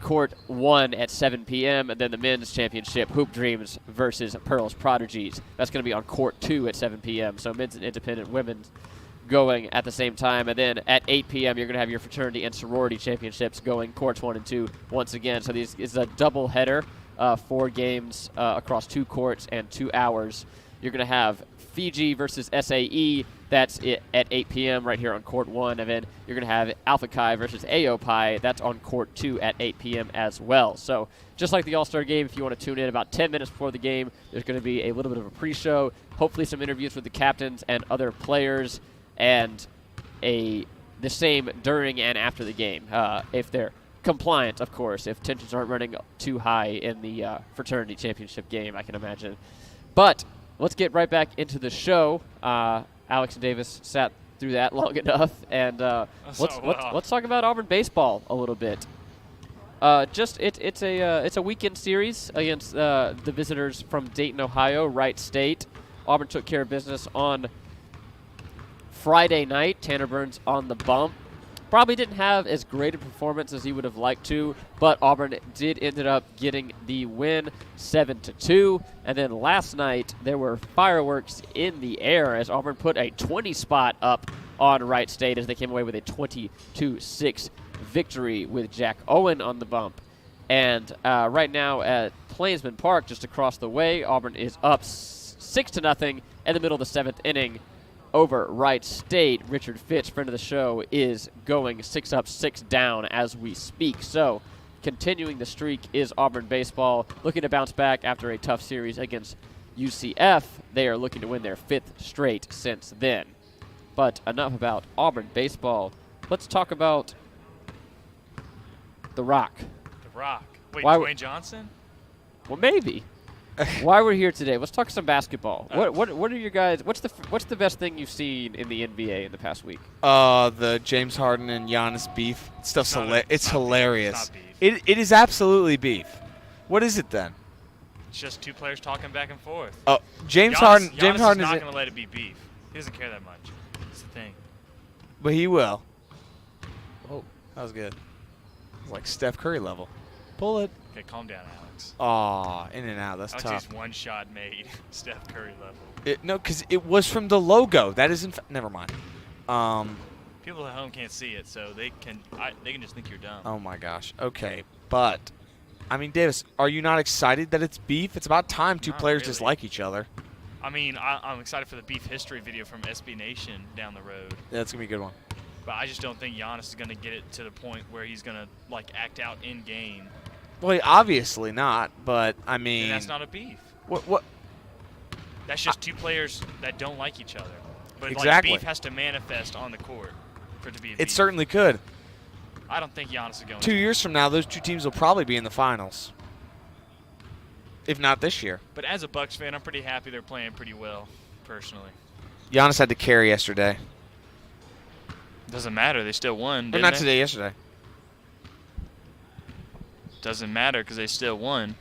Court 1 at 7 p.m., and then the men's championship, Hoop Dreams versus Pearls Prodigies. That's going to be on Court 2 at 7 p.m., so men's and independent women's going at the same time. And then at 8 p.m., you're going to have your fraternity and sorority championships going Courts 1 and 2 once again. So this is a double header, 4 games across 2 courts and 2 hours. You're going to have Fiji versus SAE. That's it at 8 p.m. right here on Court 1. And then you're going to have Alpha Chi versus AOPI. That's on Court 2 at 8 p.m. as well. So just like the All-Star Game, if you want to tune in about 10 minutes before the game, there's going to be a little bit of a pre-show, hopefully some interviews with the captains and other players, and the same during and after the game, if they're compliant, of course, if tensions aren't running too high in the fraternity championship game, I can imagine. But let's get right back into the show. Alex and Davis sat through that long enough, and let's talk about Auburn baseball a little bit. It's a weekend series against the visitors from Dayton, Ohio, Wright State. Auburn took care of business on Friday night. Tanner Burns on the bump. probably didn't have as great a performance as he would have liked to, but Auburn did ended up getting the win 7-2. And then last night there were fireworks in the air as Auburn put a 20 spot up on Wright State as they came away with a 22-6 victory with Jack Owen on the bump. And right now at Plainsman Park, just across the way, Auburn is up 6-0 in the middle of the 7th inning over Wright State. Richard Fitch, friend of the show, is going 6 up, 6 down as we speak. So continuing the streak is Auburn baseball, looking to bounce back after a tough series against UCF. They are looking to win their 5th straight since then. But enough about Auburn baseball. Let's talk about The Rock. The Rock. Wait, Why Dwayne Johnson? Well, maybe. Why we're here today? Let's talk some basketball. What are your guys? What's the best thing you've seen in the NBA in the past week? The James Harden and Giannis beef stuff's it's hilarious. It's not beef. It is absolutely beef. What is it then? It's just two players talking back and forth. Oh, James Giannis Harden is is not going to let it be beef. He doesn't care that much. That's the thing. but he will. Oh, that was good. It's like Steph Curry level. Pull it. Okay, calm down, Alex. Aw, in and out. That's That was tough. just one shot made. Steph Curry level. No, because it was from the logo. That isn't. Never mind. People at home can't see it, so they can just think you're dumb. Oh my gosh. Okay, but I mean, Davis, are you not excited that it's beef? It's about time two Not players really. dislike each other. I mean, I'm excited for the beef history video from SB Nation down the road. Yeah, that's gonna be a good one. But I just don't think Giannis is going to get it to the point where he's going to, like, act out in game. Well, obviously not. But I mean, And that's not a beef. what? That's just two players that don't like each other. But Exactly. like, beef has to manifest on the court for it to be a beef. It certainly could. I don't think Giannis is going 2 years from now, those two teams will probably be in the finals, if not this year. But as a Bucks fan, I'm pretty happy they're playing pretty well, personally. Giannis had to carry yesterday. Doesn't matter. They still won, Or didn't not they? today, yesterday. Doesn't matter because they still won.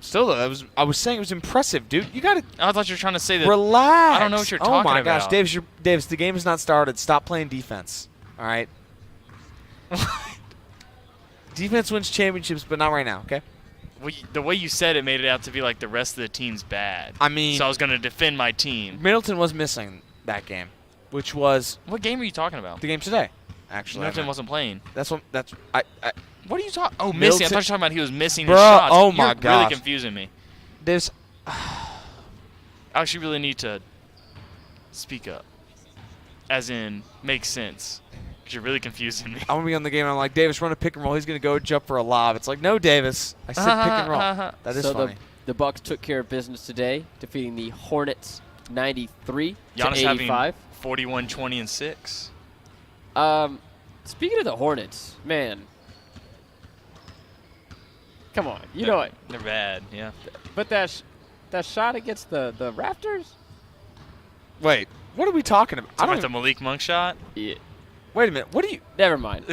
Still, though, I was saying it was impressive, dude. You got to I thought you were trying to say that. relax. I don't know what you're Oh talking my gosh, about. Davis, the game has not started. Stop playing defense. All right. Defense wins championships, but not right now. Okay. Well, the way you said it made it out to be like the rest of the team's bad. I mean, So I was going to defend my team. Middleton was missing that game, which was What game are you talking about? the game today. Actually, Middleton wasn't playing. That's I What are you talking? Oh, missing. I Middleton- thought you were talking about he was missing Bruh, his shots. oh You're my really gosh. confusing me. There's I actually really need to speak up. As in, make sense. Because you're really confusing me. I'm gonna be on the game and I'm like, Davis, run a pick and roll. He's gonna go jump for a lob. It's like, no, Davis. I said pick and roll. That is so funny. The Bucks took care of business today, defeating the Hornets 93 Giannis to 85. having 41, 20, and 6. Speaking of the Hornets, man, come on, you know it. They're bad, yeah. But that shot against the Raptors. Wait, what are we talking about? I Talking don't about the Malik Monk shot? Yeah, Wait a minute. What do you? never mind.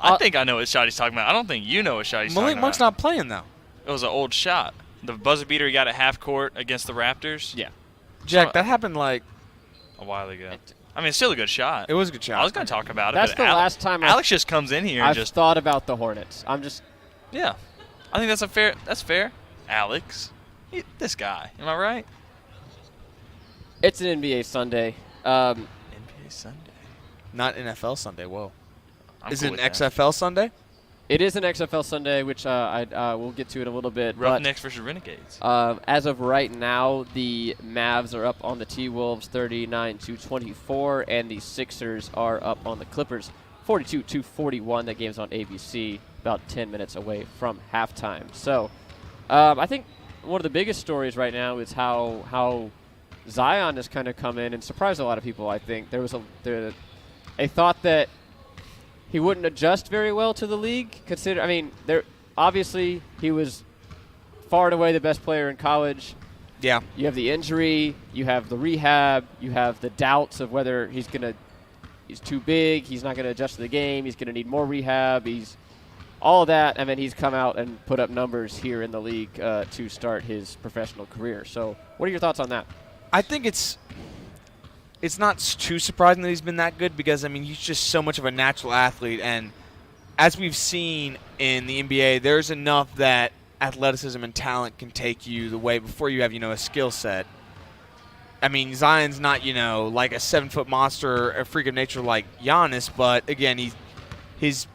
I think I know what shot he's talking about. I don't think you know what shot he's Malik talking Monk's about. not playing though. It was an old shot. The buzzer beater he got at half court against the Raptors. Yeah, Jack, that happened like A while ago. I mean, it's still a good shot. it was a good shot. I was going to talk about it. that's but the last time Alex just comes in here and I've just thought about the Hornets. yeah. I think that's fair. Alex, this guy. Am I right? It's an NBA Sunday. NBA Sunday. Not NFL Sunday. Whoa. I'm Is cool it with an that. XFL Sunday? It is an XFL Sunday, which I will get to in a little bit. But Roughnecks versus Renegades. as of right now, the Mavs are up on the T-Wolves 39-24, and the Sixers are up on the Clippers 42-41. That game's on ABC, about 10 minutes away from halftime. So I think one of the biggest stories right now is how Zion has kind of come in and surprised a lot of people. I think there was a thought that he wouldn't adjust very well to the league. Obviously he was far and away the best player in college. Yeah. You have the injury, you have the rehab, you have the doubts of whether he's too big, he's not gonna adjust to the game, he's gonna need more rehab, he's all of that, and then he's come out and put up numbers here in the league to start his professional career. So what are your thoughts on that? I think it's it's not too surprising that he's been that good because, I mean, he's just so much of a natural athlete. And as we've seen in the NBA, there's enough that athleticism and talent can take you the way before you have, a skill set. I mean, Zion's not, like a 7-foot monster, a freak of nature like Giannis, but again, his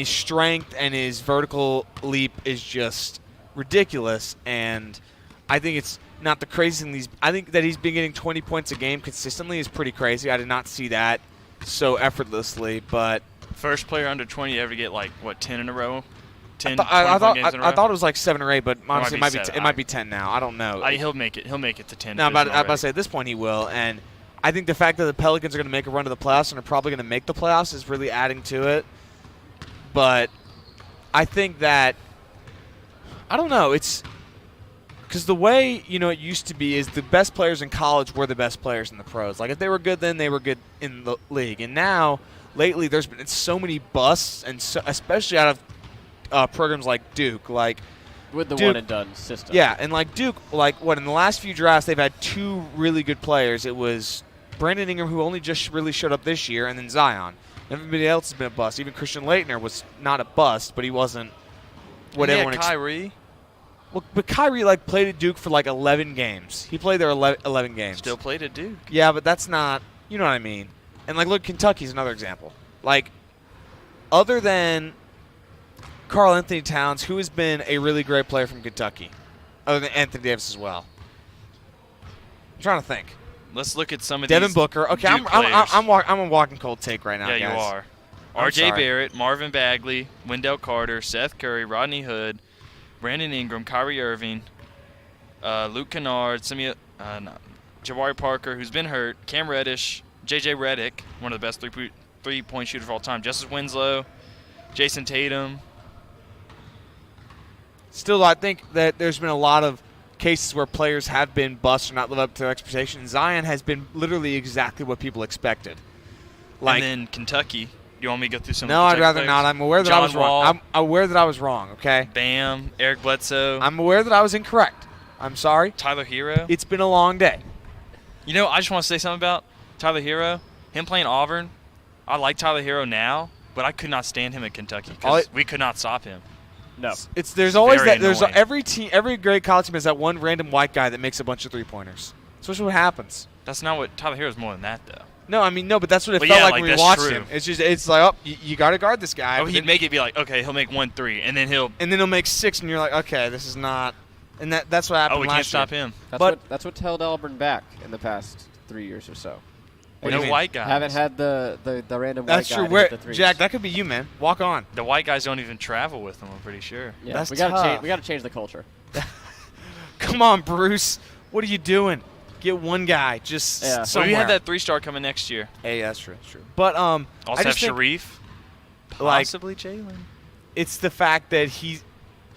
strength and his vertical leap is just ridiculous. And I think it's not the craziest thing. I think that he's been getting 20 points a game consistently is pretty crazy. I did not see that so effortlessly, but First player under 20 to ever get 10 in a row. 10 I 20 games in a row? thought it was like 7 or 8, but honestly, it might be 10 now. I don't know. He'll make it. He'll make it to 10. No, I'm about to say at this point he will, and I think the fact that the Pelicans are going to make a run to the playoffs and are probably going to make the playoffs is really adding to it. But I think that I don't know. It's because the way it used to be is the best players in college were the best players in the pros. Like if they were good then, they were good in the league. And now lately there's been so many busts, and especially out of programs like Duke, with the Duke, one and done system. Yeah, and Duke, in the last few drafts they've had 2 really good players. It was Brandon Ingram, who only just really showed up this year, and then Zion. Everybody else has been a bust. Even Christian Laettner was not a bust, but he wasn't what everyone expected. Kyrie. Well, but Kyrie played at Duke for 11 games. He played there 11 games. Still played at Duke. Yeah, but that's not, you know what I mean. And look, Kentucky's another example. Other than Karl Anthony Towns, who has been a really great player from Kentucky, other than Anthony Davis as well. I'm trying to think. Let's look at some of Devin these Booker. Okay, Duke I'm a walking cold take right now, Yeah, guys. you are. I'm R.J. sorry. Barrett, Marvin Bagley, Wendell Carter, Seth Curry, Rodney Hood, Brandon Ingram, Kyrie Irving, Luke Kennard, Jabari Parker, who's been hurt, Cam Reddish, J.J. Redick, one of the best three-point shooters of all time, Justice Winslow, Jason Tatum. Still, I think that there's been a lot of cases where players have been bust or not live up to their expectations. Zion has been literally exactly what people expected. And then Kentucky. You want me to go through some No, of I'd the rather players? not. I'm aware that John I was Wall, wrong. I'm aware that I was wrong, okay? Bam, Eric Bledsoe, I'm aware that I was incorrect. I'm sorry. Tyler Hero. It's been a long day. I just want to say something about Tyler Hero. Him playing Auburn, I like Tyler Hero now, but I could not stand him at Kentucky because we could not stop him. No. There's always very that. There's annoying. every great college team has that one random white guy that makes a bunch of 3-pointers. That's just what happens. That's not what Tyler Hero's more than that, though. No, but that's what it But felt yeah, like like, when we that's watched true. him. It's like, you got to guard this guy. Oh, but he'd then- make it be like, okay, he'll make 1-3, and then he'll make 6, and you're like, okay, this is not. And that's what happened we last can't stop year. him. That's what held Auburn back in the past 3 years or so. What do you No mean? white guys. Haven't had the random That's white true. guy to Where, hit the threes. Jack, that could be you, man. Walk on. The white guys don't even travel with them, I'm pretty sure. Yeah, That's we gotta tough. change. We gotta change the culture. Come on, Bruce. What are you doing? Get one guy, just Yeah. So we somewhere. have that 3-star coming next year. Hey, that's true. That's true. But Also I have just think, Sharif, like, possibly Jalen. it's the fact that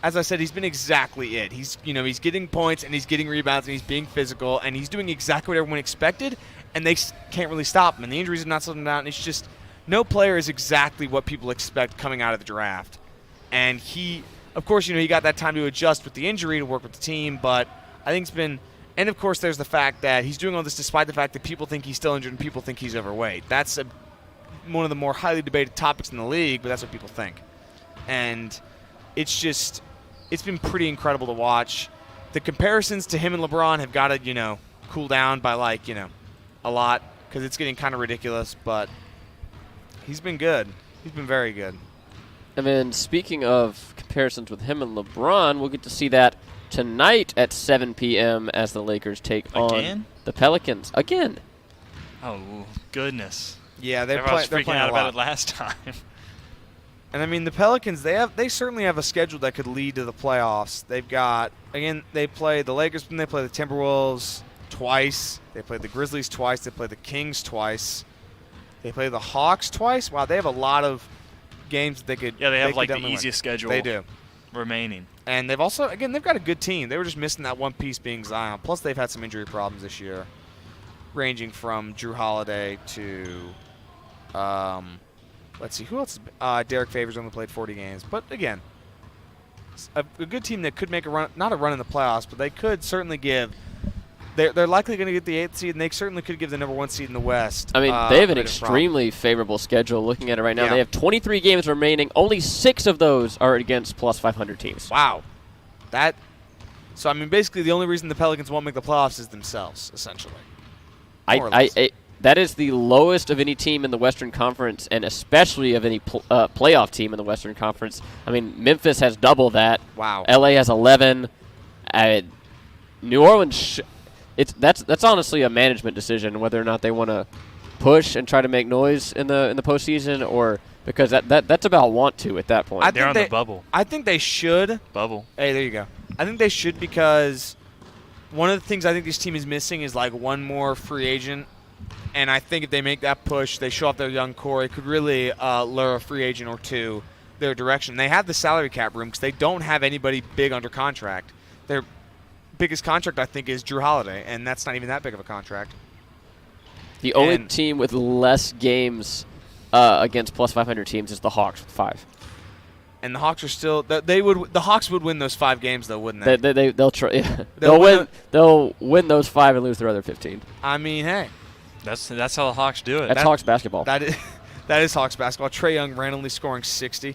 as I said, he's been exactly it. He's getting points and he's getting rebounds and he's being physical and he's doing exactly what everyone expected, and they can't really stop him. And the injuries have not slowed him down. And it's just no player is exactly what people expect coming out of the draft. And of course, he got that time to adjust with the injury to work with the team, but I think it's been. And of course, there's the fact that he's doing all this despite the fact that people think he's still injured and people think he's overweight. That's one of the more highly debated topics in the league, but that's what people think. And it's been pretty incredible to watch. The comparisons to him and LeBron have got to, cool down by a lot because it's getting kind of ridiculous, but he's been good. He's been very good. And then speaking of comparisons with him and LeBron, we'll get to see that tonight at 7 p.m. as the Lakers take on the Pelicans again. Oh, goodness. Yeah, they're Everyone was playing freaking out a lot. about it last time. And I mean, the Pelicans, they certainly have a schedule that could lead to the playoffs. They've got, again, they play the Lakers, then they play the Timberwolves twice. They play the Grizzlies twice. They play the Kings twice. They play the Hawks twice. Wow, they have a lot of games that they could. Yeah, they have could like the definitely win. easiest schedule. They do. Remaining. And they've also, again, they've got a good team. They were just missing that one piece being Zion. Plus, they've had some injury problems this year, ranging from Drew Holiday to, let's see, who else? Derek Favors only played 40 games. But again, a good team that could make a run, not a run in the playoffs, but they could certainly give they're likely going to get the 8th seed, and they certainly could give the number 1 seed in the West. I mean, they have an a bit of a problem. extremely favorable schedule. Looking at it right now, Yeah. they have 23 games remaining. Only 6 of those are against plus 500 teams. Wow. So, I mean, basically the only reason the Pelicans won't make the playoffs is themselves, essentially. More or less. That is the lowest of any team in the Western Conference, and especially of any playoff team in the Western Conference. I mean, Memphis has double that. Wow. LA has 11. New Orleans, that's honestly a management decision whether or not they want to push and try to make noise in the postseason, or because that's about want to at that point. They're on the bubble. I think they should. Bubble. Hey, there you go. I think they should, because one of the things I think this team is missing is like one more free agent. And I think if they make that push, they show off their young core, it could really lure a free agent or two their direction. They have the salary cap room because they don't have anybody big under contract. Their biggest contract, I think, is Drew Holiday, and that's not even that big of a contract. The only team with less games against plus 500 teams is the Hawks with 5. And the Hawks are still the Hawks would win those 5 games though, wouldn't they? They'll try. Yeah. They'll They'll win those 5 and lose their other 15. I mean, hey. That's how the Hawks do it. That's Hawks basketball. That is Hawks basketball. Trae Young randomly scoring 60.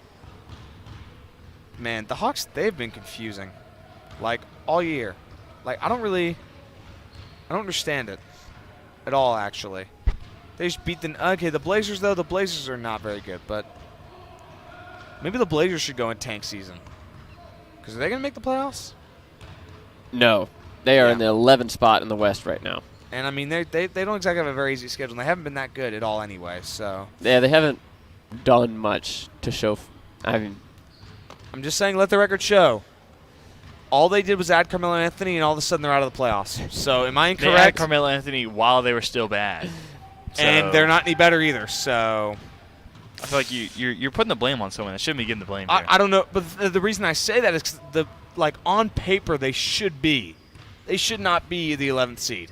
Man, the Hawks, they've been confusing, like, all year. Like, I don't understand it at all, actually. They just beat the Blazers, though. The Blazers are not very good, but maybe the Blazers should go in tank season. Because are they going to make the playoffs? No. They are in the 11th spot in the West right now. And, I mean, they don't exactly have a very easy schedule. And they haven't been that good at all anyway, so. Yeah, they haven't done much to show. I'm just saying, let the record show. All they did was add Carmelo Anthony, and all of a sudden they're out of the playoffs. So, am I incorrect? They had Carmelo Anthony while they were still bad. And they're not any better either, so. I feel like you're putting the blame on someone that shouldn't be getting the blame here. I don't know, but the reason I say that is 'cause on paper they should be. They should not be the 11th seed.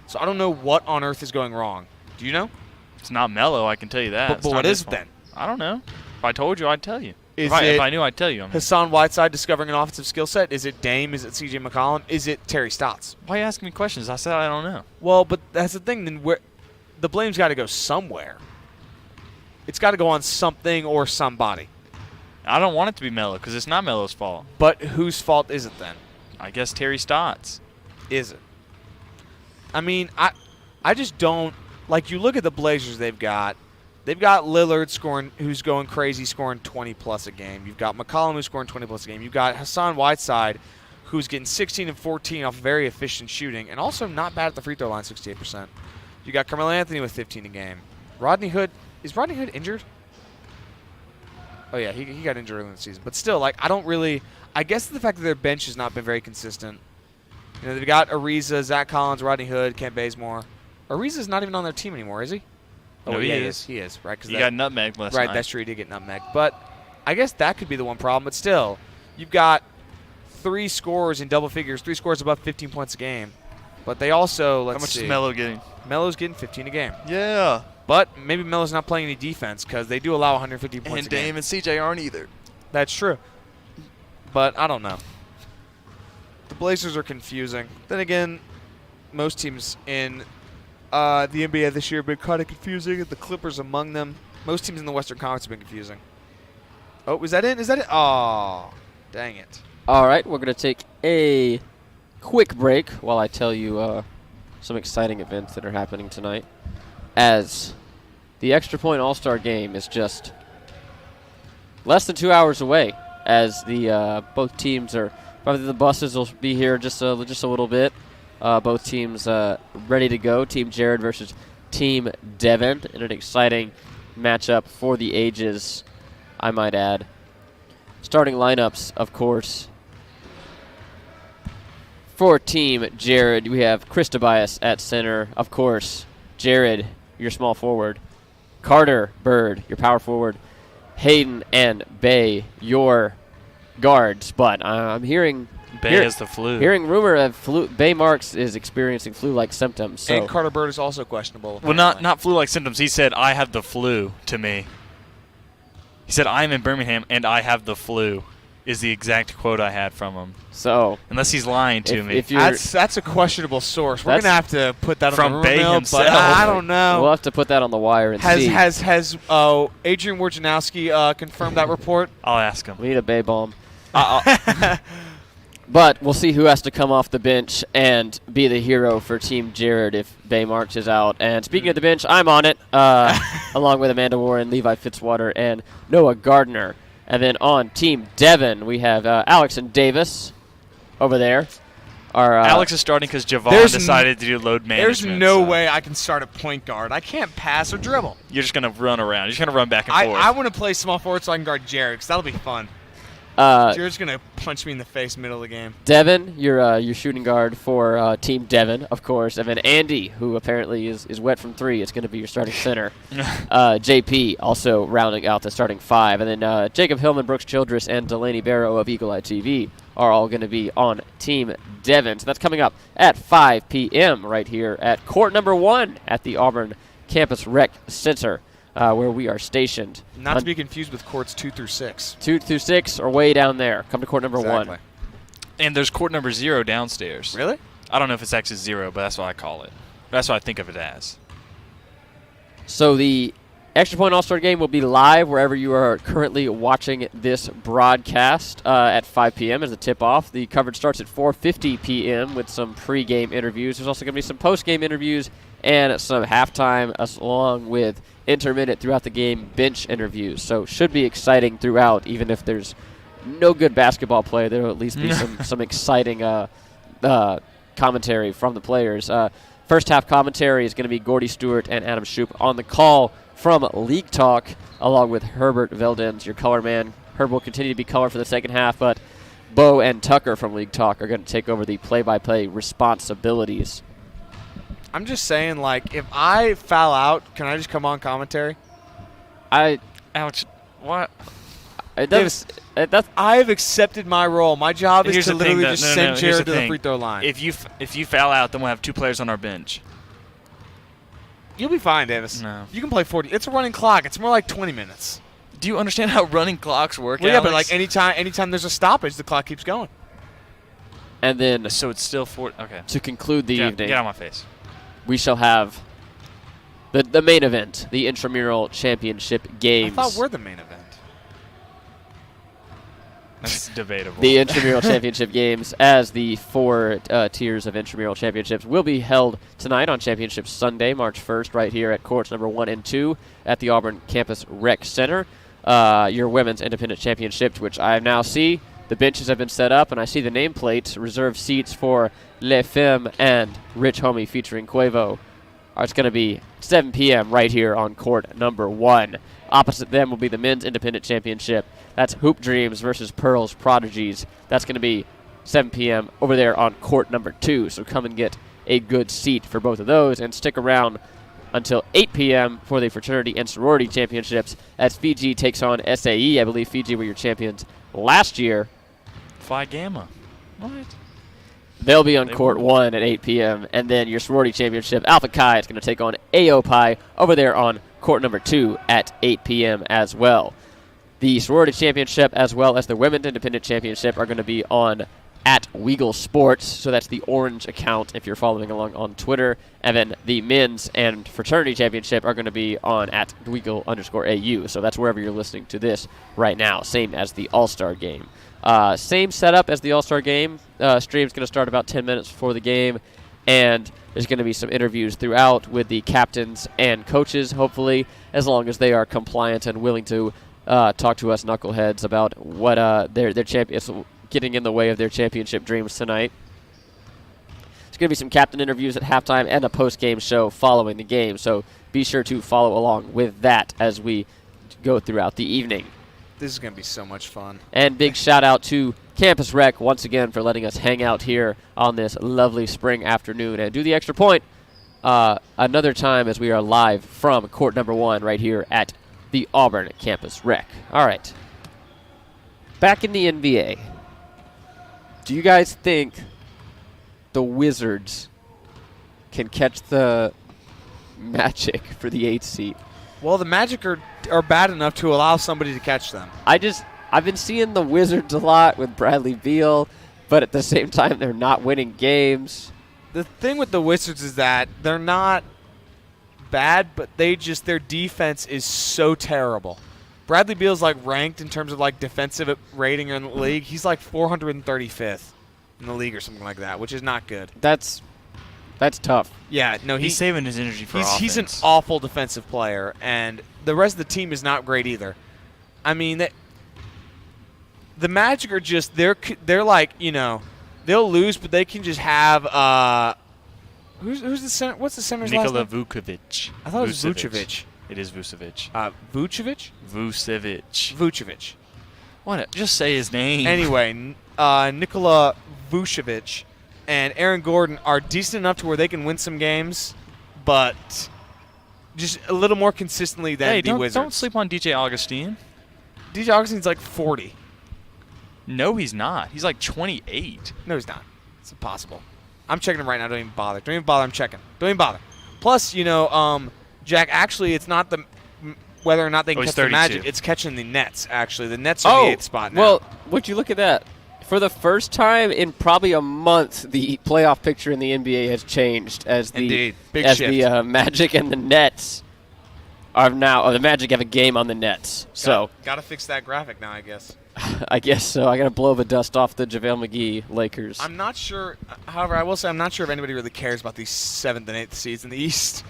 So I don't know what on earth is going wrong. Do you know? It's not Melo, I can tell you that. But what is it then? I don't know. If I told you, I'd tell you. Is if I knew, I'd tell you. Hassan Whiteside discovering an offensive skill set? Is it Dame? Is it C.J. McCollum? Is it Terry Stotts? Why are you asking me questions? I said I don't know. Well, but that's the thing. Then the blame's got to go somewhere. It's got to go on something or somebody. I don't want it to be Melo because it's not Melo's fault. But whose fault is it then? I guess Terry Stotts. Is it? I mean, I just don't like. You look at the Blazers. They've got Lillard who's going crazy, scoring 20+ a game. You've got McCollum who's scoring 20+ a game. You've got Hassan Whiteside who's getting 16 and 14 off very efficient shooting, and also not bad at the free throw line, 68%. You got Carmelo Anthony with 15 a game. Rodney Hood, is Rodney Hood injured? Oh yeah, he got injured early in the season. But still, like, I guess the fact that their bench has not been very consistent. You know, they've got Ariza, Zach Collins, Rodney Hood, Kent Bazemore. Ariza's not even on their team anymore, is he? No, he is. He is, right? He got nutmegged last night. night. That's true. He did get nutmegged. But I guess that could be the one problem. But still, you've got 3 scorers in double figures, 3 scorers above 15 points a game. But they also, How much is Melo getting? Melo's getting 15 a game. Yeah. But maybe Melo's not playing any defense because they do allow 150 points And a game. Dame and CJ aren't either. That's true. But I don't know. The Blazers are confusing. Then again, most teams in the NBA this year have been kind of confusing, and the Clippers among them. Most teams in the Western Conference have been confusing. Oh, is that it? Is that it? Oh, dang it. All right, we're going to take a quick break while I tell you some exciting events that are happening tonight, as the Extra Point All-Star Game is just less than 2 hours away, as the both teams are probably the buses will be here just a little bit. Both teams ready to go. Team Jared versus Team Devin in an exciting matchup for the ages, I might add. Starting lineups, of course. For Team Jared, we have Chris Tobias at center. Of course, Jared, your small forward. Carter Bird, your power forward. Hayden and Bay, your guards. But I'm hearing has the flu. Hearing rumor of Bay Marks is experiencing flu-like symptoms. So. And Carter Bird is also questionable. Well, not flu-like symptoms. He said, I have the flu to me. He said, I'm in Birmingham and I have the flu. is the exact quote I had from him. So Unless he's lying to me. if you're, That's a questionable source. We're That's gonna have to put that from on the rumor Bay mill, himself. but I don't know. we'll have to put that on the wire and see. Has Adrian Wojnarowski confirmed that report? I'll ask him. We need a Bay bomb. But we'll see who has to come off the bench and be the hero for Team Jared if Bay marches out. And speaking of the bench, I'm on it, along with Amanda Warren, Levi Fitzwater, and Noah Gardner. And then on Team Devon, we have Alex and Davis over there. Alex is starting because Javon decided to do load management. There's no way I can start a point guard. I can't pass or dribble. You're just going to run around. You're just going to run back and forth. I want to play small forward so I can guard Jared, because that'll be fun. Jared's going to punch me in the face middle of the game. Devin, your shooting guard for Team Devon, of course. And then Andy, who apparently is wet from 3. It's going to be your starting center. JP also rounding out the starting 5. And then Jacob Hillman, Brooks Childress, and Delaney Barrow of Eagle Eye TV are all going to be on Team Devon. So that's coming up at 5 p.m. right here at court number 1 at the Auburn Campus Rec Center. Where we are stationed. Not to be confused with courts 2 through 6. 2 through 6 are way down there. Come to court number 1. And there's court number 0 downstairs. Really? I don't know if it's actually 0, but that's what I call it. That's what I think of it as. So the Extra Point All-Star Game will be live wherever you are currently watching this broadcast at 5 p.m. as the tip-off. The coverage starts at 4:50 p.m. with some pre-game interviews. There's also going to be some post-game interviews and some halftime, along with intermittent throughout the game bench interviews. So should be exciting throughout, even if there's no good basketball play. There will at least be some exciting commentary from the players. First half commentary is going to be Gordy Stewart and Adam Shoup on the call from League Talk, along with Herbert Veldens, your color man. Herb will continue to be color for the second half, but Bo and Tucker from League Talk are going to take over the play-by-play responsibilities. I'm just saying, like, if I foul out, can I just come on commentary? Alex, what? I've accepted my role. My job is to literally just send Jared to the free throw line. If you foul out, then we'll have 2 players on our bench. You'll be fine, Davis. No. You can play 40. It's a running clock. It's more like 20 minutes. Do you understand how running clocks work, Well, yeah, Alex? but like anytime there's a stoppage, the clock keeps going. And then So it's still 4. Okay. to conclude the evening, Get out of my face. we shall have the main event, the Intramural Championship Games. I thought we're the main event. That's debatable. The Intramural Championship Games, as the 4 tiers of Intramural Championships, will be held tonight on Championship Sunday, March 1st, right here at courts number 1 and 2 at the Auburn Campus Rec Center. Your Women's Independent Championship, which I now see. The benches have been set up, and I see the nameplate, reserved seats for Les Femmes and Rich Homie featuring Quavo. It's going to be 7 p.m. right here on court number 1. Opposite them will be the Men's Independent Championship. That's Hoop Dreams versus Pearls Prodigies. That's going to be 7 p.m. over there on court number 2. So come and get a good seat for both of those and stick around until 8 p.m. for the Fraternity and Sorority Championships as Fiji takes on SAE. I believe Fiji were your champions last year. Phi Gamma. What? They'll be on court 1 at 8 p.m. And then your sorority championship, Alpha Chi, is going to take on AOPI over there on court number 2 at 8 p.m. as well. The sorority championship as well as the women's independent championship are going to be on at Weagle Sports. So that's the orange account if you're following along on Twitter. And then the men's and fraternity championship are going to be on at Weagle_AU. So that's wherever you're listening to this right now. Same as the All-Star game. Same setup as the All-Star game. Stream's going to start about 10 minutes before the game, and there's going to be some interviews throughout with the captains and coaches, hopefully, as long as they are compliant and willing to talk to us knuckleheads about what their champions getting in the way of their championship dreams tonight. There's going to be some captain interviews at halftime and a post-game show following the game, so be sure to follow along with that as we go throughout the evening. This is going to be so much fun. And big shout out to Campus Rec once again for letting us hang out here on this lovely spring afternoon and do the extra point another time as we are live from court number 1 right here at the Auburn Campus Rec. All right. Back in the NBA, do you guys think the Wizards can catch the Magic for the 8th seed? Well, the Magic are bad enough to allow somebody to catch them. I I've been seeing the Wizards a lot with Bradley Beal, but at the same time, they're not winning games. The thing with the Wizards is that they're not bad, but their defense is so terrible. Bradley Beal's like ranked in terms of like defensive rating in the league. He's like 435th in the league or something like that, which is not good. That's tough. Yeah, no, He's saving his energy for offense. He's an awful defensive player, and the rest of the team is not great either. I mean, the Magic are just they're like, you know, they'll lose, but they can just have who's the center? What's the center's last Nikola name? Vucevic. I thought it was Vucevic. It is Vucevic. Vucevic? Vucevic. What? Just say his name. Anyway, Nikola Vucevic and Aaron Gordon are decent enough to where they can win some games, but just a little more consistently than the Wizards. Don't sleep on DJ Augustine. DJ Augustine's like 40. No, he's not. He's like 28. No, he's not. It's impossible. I'm checking him right now. Don't even bother. Don't even bother. I'm checking. Don't even bother. Plus, you know, Jack, actually, it's not whether or not they can catch the Magic. It's catching the Nets, actually. The Nets are the 8th spot now. Well, would you look at that? For the first time in probably a month, the playoff picture in the NBA has changed as the Magic and the Nets are now. The Magic have a game on the Nets. Got to fix that graphic now, I guess. I guess so. I got to blow the dust off the JaVale McGee Lakers. I'm not sure. However, I will say I'm not sure if anybody really cares about these 7th and 8th seeds in the East.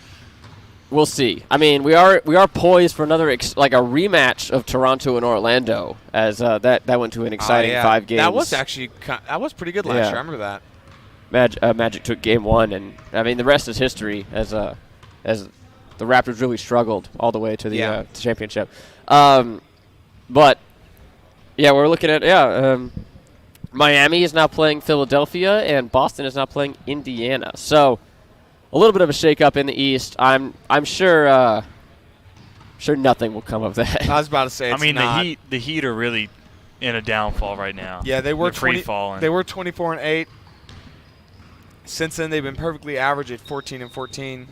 We'll see. I mean, we are poised for another a rematch of Toronto and Orlando, as that went to an exciting 5 games. That was actually pretty good last year. I remember that. Magic took game 1, and I mean the rest is history. As the Raptors really struggled all the way to the championship. But yeah, we're looking at Miami is now playing Philadelphia, and Boston is now playing Indiana. So a little bit of a shake-up in the East. I'm sure nothing will come of that. I was about to say. The Heat are really in a downfall right now. Yeah, they were free falling. They were 24-8. Since then, they've been perfectly average at 14-14.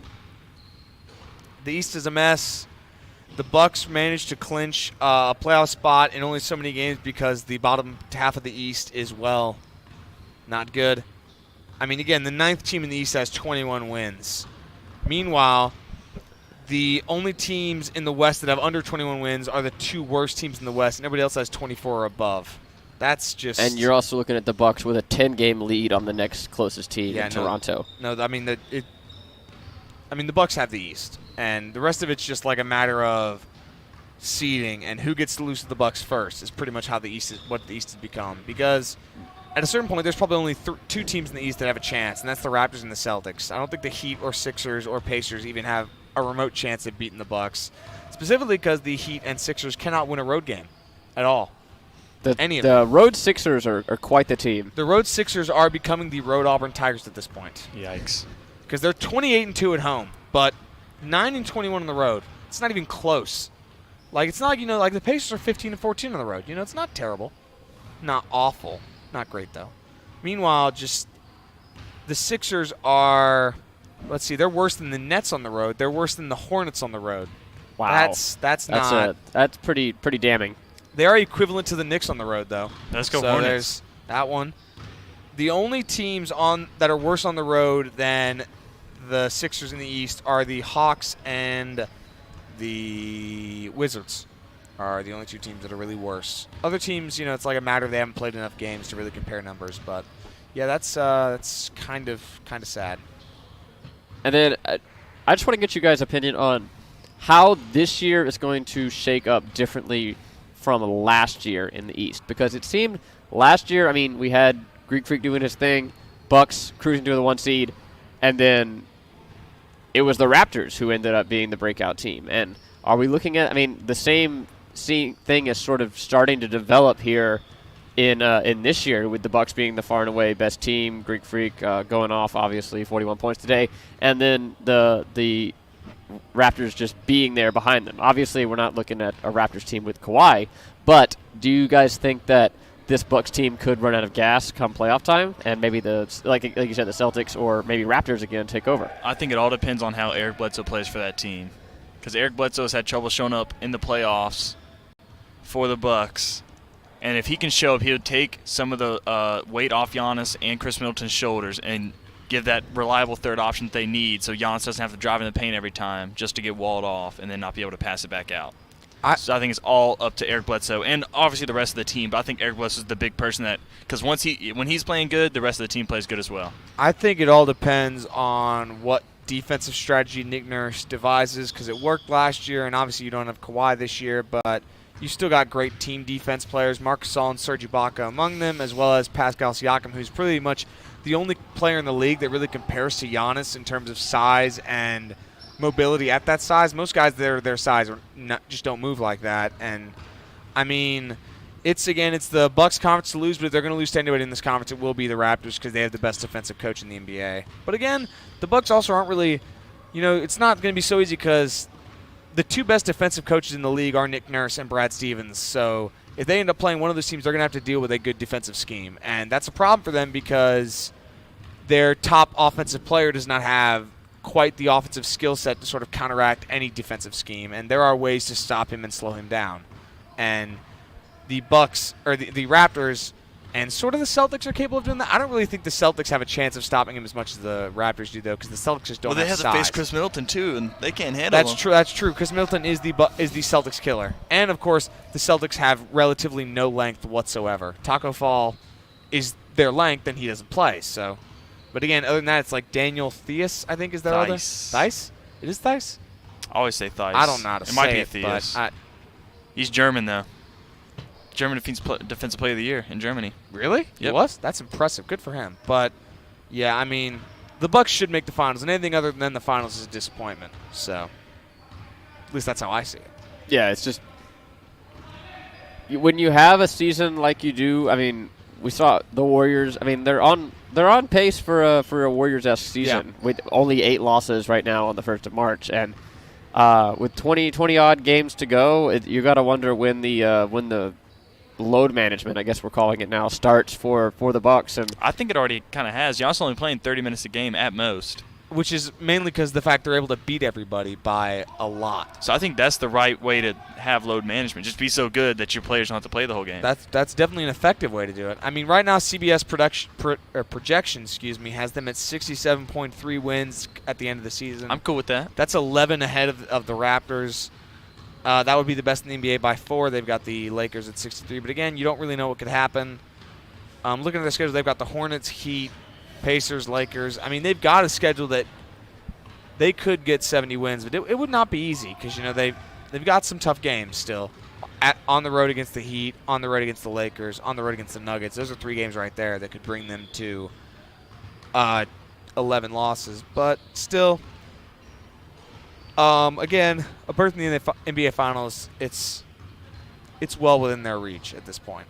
The East is a mess. The Bucks managed to clinch a playoff spot in only so many games because the bottom half of the East is, well, not good. I mean, again, the 9th team in the East has 21 wins. Meanwhile, the only teams in the West that have under 21 wins are the 2 worst teams in the West, and everybody else has 24 or above. That's just... And you're also looking at the Bucks with a 10-game lead on the next closest team in Toronto. No, I mean, the Bucks have the East, and the rest of it's just like a matter of seeding and who gets to lose to the Bucks first is pretty much how what the East has become. Because at a certain point, there's probably only 2 teams in the East that have a chance, and that's the Raptors and the Celtics. I don't think the Heat or Sixers or Pacers even have a remote chance of beating the Bucks, specifically because the Heat and Sixers cannot win a road game at all. The road Sixers are quite the team. The road Sixers are becoming the road Auburn Tigers at this point. Yikes. Because they're 28-2 at home, but 9-21 on the road. It's not even close. Like, it's not, like the Pacers are 15-14 on the road. It's not terrible. Not awful. Not great, though. Meanwhile, just the Sixers are, let's see, they're worse than the Nets on the road. They're worse than the Hornets on the road. Wow. That's pretty damning. They are equivalent to the Knicks on the road, though. Let's go so Hornets. There's that one. The only teams that are worse on the road than the Sixers in the East are the Hawks and the Wizards are the only 2 teams that are really worse. Other teams, it's like a matter of they haven't played enough games to really compare numbers. But, yeah, that's kind of sad. And then I just want to get you guys' opinion on how this year is going to shake up differently from last year in the East. Because it seemed last year, I mean, we had Greek Freak doing his thing, Bucks cruising to the 1 seed, and then it was the Raptors who ended up being the breakout team. And are we looking at, the same thing is sort of starting to develop here in this year, with the Bucks being the far and away best team, Greek Freak going off, obviously, 41 points today, and then the Raptors just being there behind them. Obviously, we're not looking at a Raptors team with Kawhi, but do you guys think that this Bucks team could run out of gas come playoff time, and maybe like you said, the Celtics or maybe Raptors again take over? I think it all depends on how Eric Bledsoe plays for that team, because Eric Bledsoe has had trouble showing up in the playoffs for the Bucks, And if he can show up, he'll take some of the weight off Giannis and Chris Middleton's shoulders and give that reliable third option that they need so Giannis doesn't have to drive in the paint every time just to get walled off and then not be able to pass it back out. So I think it's all up to Eric Bledsoe and obviously the rest of the team. But I think Eric Bledsoe is the big person that – because when he's playing good, the rest of the team plays good as well. I think it all depends on what defensive strategy Nick Nurse devises because it worked last year, and obviously you don't have Kawhi this year, but you still got great team defense players, Marc Gasol and Serge Ibaka among them, as well as Pascal Siakam, who's pretty much the only player in the league that really compares to Giannis in terms of size and mobility at that size. Most guys that are their size just don't move like that. And, I mean, it's the Bucks conference to lose, but if they're going to lose to anybody in this conference, it will be the Raptors because they have the best defensive coach in the NBA. But, again, the Bucks also aren't really – it's not going to be so easy because the two best defensive coaches in the league are Nick Nurse and Brad Stevens. So if they end up playing one of those teams, they're going to have to deal with a good defensive scheme. And that's a problem for them because their top offensive player does not have quite the offensive skill set to sort of counteract any defensive scheme. And there are ways to stop him and slow him down. And the Bucks or the Raptors and sort of the Celtics are capable of doing that. I don't really think the Celtics have a chance of stopping him as much as the Raptors do, though, because the Celtics just don't have size. Well, they have to face Chris Middleton, too, and they can't handle him. That's true. Chris Middleton is the Celtics killer. And, of course, the Celtics have relatively no length whatsoever. Taco Fall is their length, and he doesn't play. So, but, again, other than that, it's like Daniel Theus, I think, is their other. Theis? It is Theis? I always say Theis. I don't know how to say it. It might be Theus. But he's German, though. German Defensive Player of the Year in Germany. Really? Yep. He was? That's impressive. Good for him. But, yeah, I mean, the Bucks should make the finals, and anything other than the finals is a disappointment. So, at least that's how I see it. Yeah, it's just when you have a season like you do. I mean, we saw the Warriors. I mean, they're on pace for a Warriors-esque season with only 8 losses right now on the 1st of March, and with 20 odd games to go, you got to wonder when the load management, I guess we're calling it now, starts for the Bucks. And I think it already kind of has. Giannis only playing 30 minutes a game at most. Which is mainly because the fact they're able to beat everybody by a lot. So I think that's the right way to have load management. Just be so good that your players don't have to play the whole game. That's definitely an effective way to do it. I mean, right now CBS projection, has them at 67.3 wins at the end of the season. I'm cool with that. That's 11 ahead of the Raptors. That would be the best in the NBA by 4. They've got the Lakers at 63. But, again, you don't really know what could happen. Looking at their schedule, they've got the Hornets, Heat, Pacers, Lakers. I mean, they've got a schedule that they could get 70 wins. But it would not be easy because, they've got some tough games still. On the road against the Heat, on the road against the Lakers, on the road against the Nuggets. Those are 3 games right there that could bring them to 11 losses. But still – again, a berth in the NBA Finals, it's well within their reach at this point.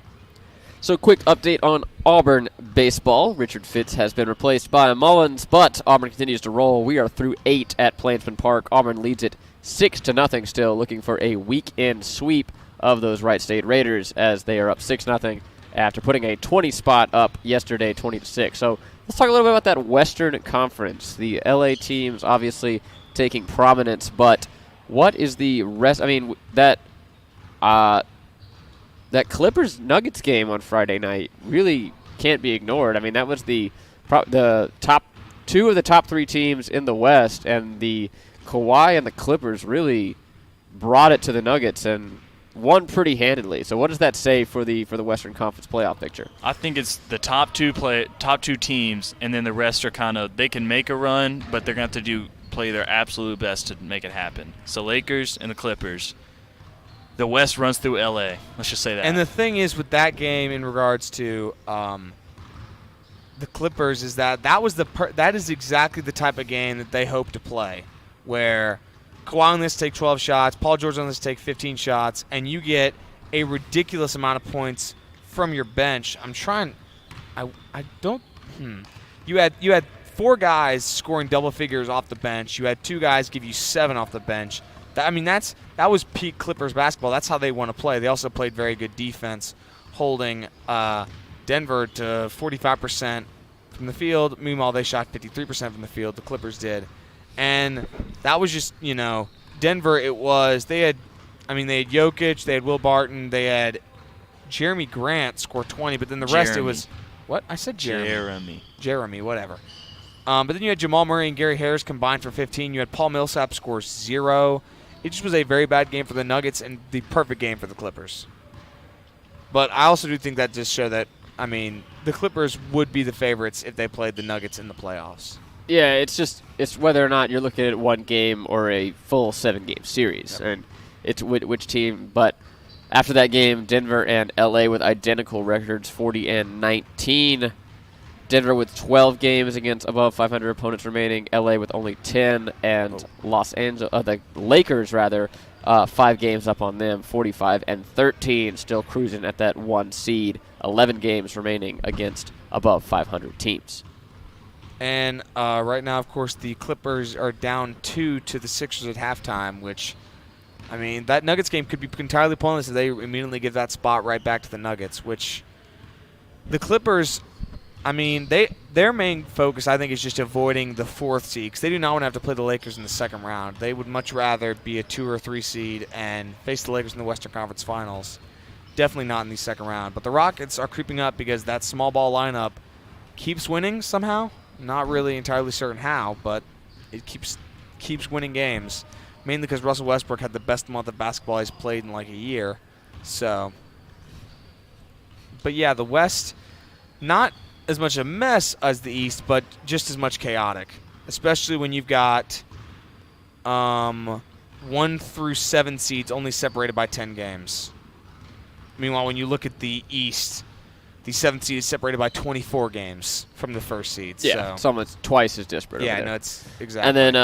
So, quick update on Auburn baseball. Richard Fitz has been replaced by Mullins, but Auburn continues to roll. We are through 8 at Plainsman Park. Auburn leads it 6-0 still, looking for a weekend sweep of those Wright State Raiders as they are up 6-0 after putting a 20 spot up yesterday, 20-6. So, let's talk a little bit about that Western Conference. The LA teams obviously taking prominence, but what is the rest? I mean, that Clippers Nuggets game on Friday night really can't be ignored. I mean, that was the top 2 of the top 3 teams in the West, and the Kawhi and the Clippers really brought it to the Nuggets and won pretty handedly. So, what does that say for the Western Conference playoff picture? I think it's the top two teams, and then the rest are kind of they can make a run, but they're going to have to play their absolute best to make it happen. So Lakers and the Clippers. The West runs through LA. Let's just say that. And the thing is with that game in regards to the Clippers is that that is exactly the type of game that they hope to play, where Kawhi on this take 12 shots, Paul George on this take 15 shots, and you get a ridiculous amount of points from your bench. You had 4 guys scoring double figures off the bench. You had 2 guys give you 7 off the bench. That was peak Clippers basketball. That's how they want to play. They also played very good defense, holding Denver to 45% from the field. Meanwhile, they shot 53% from the field. The Clippers did. And that was just, Denver, they had Jokic, they had Will Barton, they had Jeremy Grant scored 20, but then the rest it was what? I said Jeremy. Jeremy, whatever. But then you had Jamal Murray and Gary Harris combined for 15. You had Paul Millsap score 0. It just was a very bad game for the Nuggets and the perfect game for the Clippers. But I also do think that just show that, I mean, the Clippers would be the favorites if they played the Nuggets in the playoffs. Yeah, it's whether or not you're looking at one game or a full 7-game series, and it's which team. But after that game, Denver and LA with identical records, 40-19. Denver with 12 games against above 500 opponents remaining. LA with only 10, and the Lakers 5 games up on them, 45-13, still cruising at that 1 seed. 11 games remaining against above 500 teams. And right now, of course, the Clippers are down 2 to the Sixers at halftime, which, I mean, that Nuggets game could be entirely pointless if they immediately give that spot right back to the Nuggets, which the Clippers, I mean, their main focus, I think, is just avoiding the 4th seed, because they do not want to have to play the Lakers in the second round. They would much rather be a 2 or 3 seed and face the Lakers in the Western Conference Finals. Definitely not in the second round. But the Rockets are creeping up because that small ball lineup keeps winning somehow. Not really entirely certain how, but it keeps winning games. Mainly because Russell Westbrook had the best month of basketball he's played in like a year. So, but yeah, the West, not as much a mess as the East, but just as much chaotic. Especially when you've got 1 through 7 seeds only separated by 10 games. Meanwhile, when you look at the East, the 7th seed is separated by 24 games from the 1st seed. Yeah, so it's almost twice as disparate. Yeah, over there. no, it's exactly. And then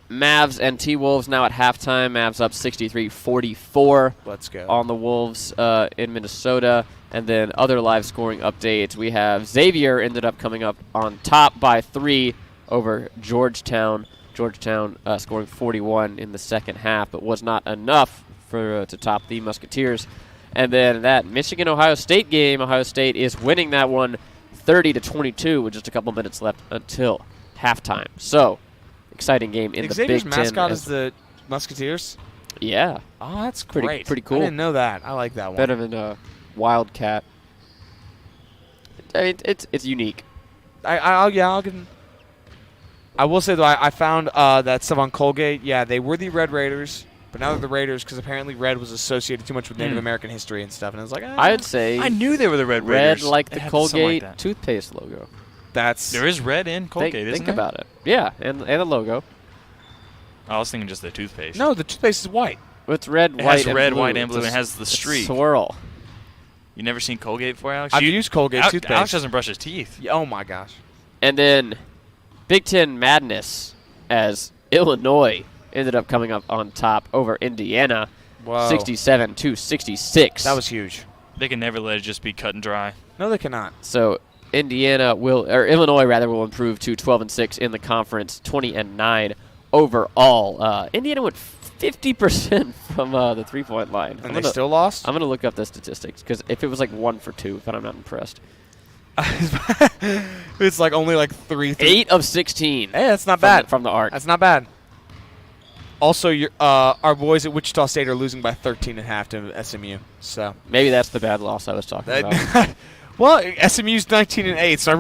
Mavs and T-Wolves now at halftime. Mavs up 63-44. Let's go. On the Wolves in Minnesota. And then other live scoring updates. We have Xavier ended up coming up on top by 3 over Georgetown. Georgetown scoring 41 in the second half, but was not enough to top the Musketeers. And then that Michigan-Ohio State game, Ohio State is winning that one 30-22 with just a couple minutes left until halftime. So, exciting game in Xavier's the Big Ten. mascot is the Musketeers? Yeah. Oh, that's Pretty cool. I didn't know that. I like that one. Better than Wildcat. I mean, it's unique. I'll give him. I will say, though, I found that stuff on Colgate. Yeah, they were the Red Raiders. But now they're the Raiders because apparently red was associated too much with Native American history and stuff. And I was like, I'd say I knew they were the Red Raiders. Red like the Colgate like toothpaste logo. There is red in Colgate, isn't Think there? about it. Yeah, and the logo. I was thinking just the toothpaste. No, the toothpaste is white. It's red, It white, has and red, blue. white, and blue. It's And it has the streak. swirl. You never seen Colgate before, Alex? I've used Colgate toothpaste. Alex doesn't brush his teeth. Yeah, oh, my gosh. And then Big Ten madness as Illinois ended up coming up on top over Indiana, 67-66. That was huge. They can never let it just be cut and dry. No, they cannot. So Illinois will improve to 12-6 in the conference, 20-9 overall. Indiana went 50% from the 3-point line. And they still lost? I'm going to look up the statistics because if it was like 1 for 2, then I'm not impressed. It's like only like 3. 8 of 16. Hey, that's not bad. From the arc. That's not bad. Also, our boys at Wichita State are losing by 13 at half to SMU. So maybe that's the bad loss I was talking about. Well, SMU's 19-8, so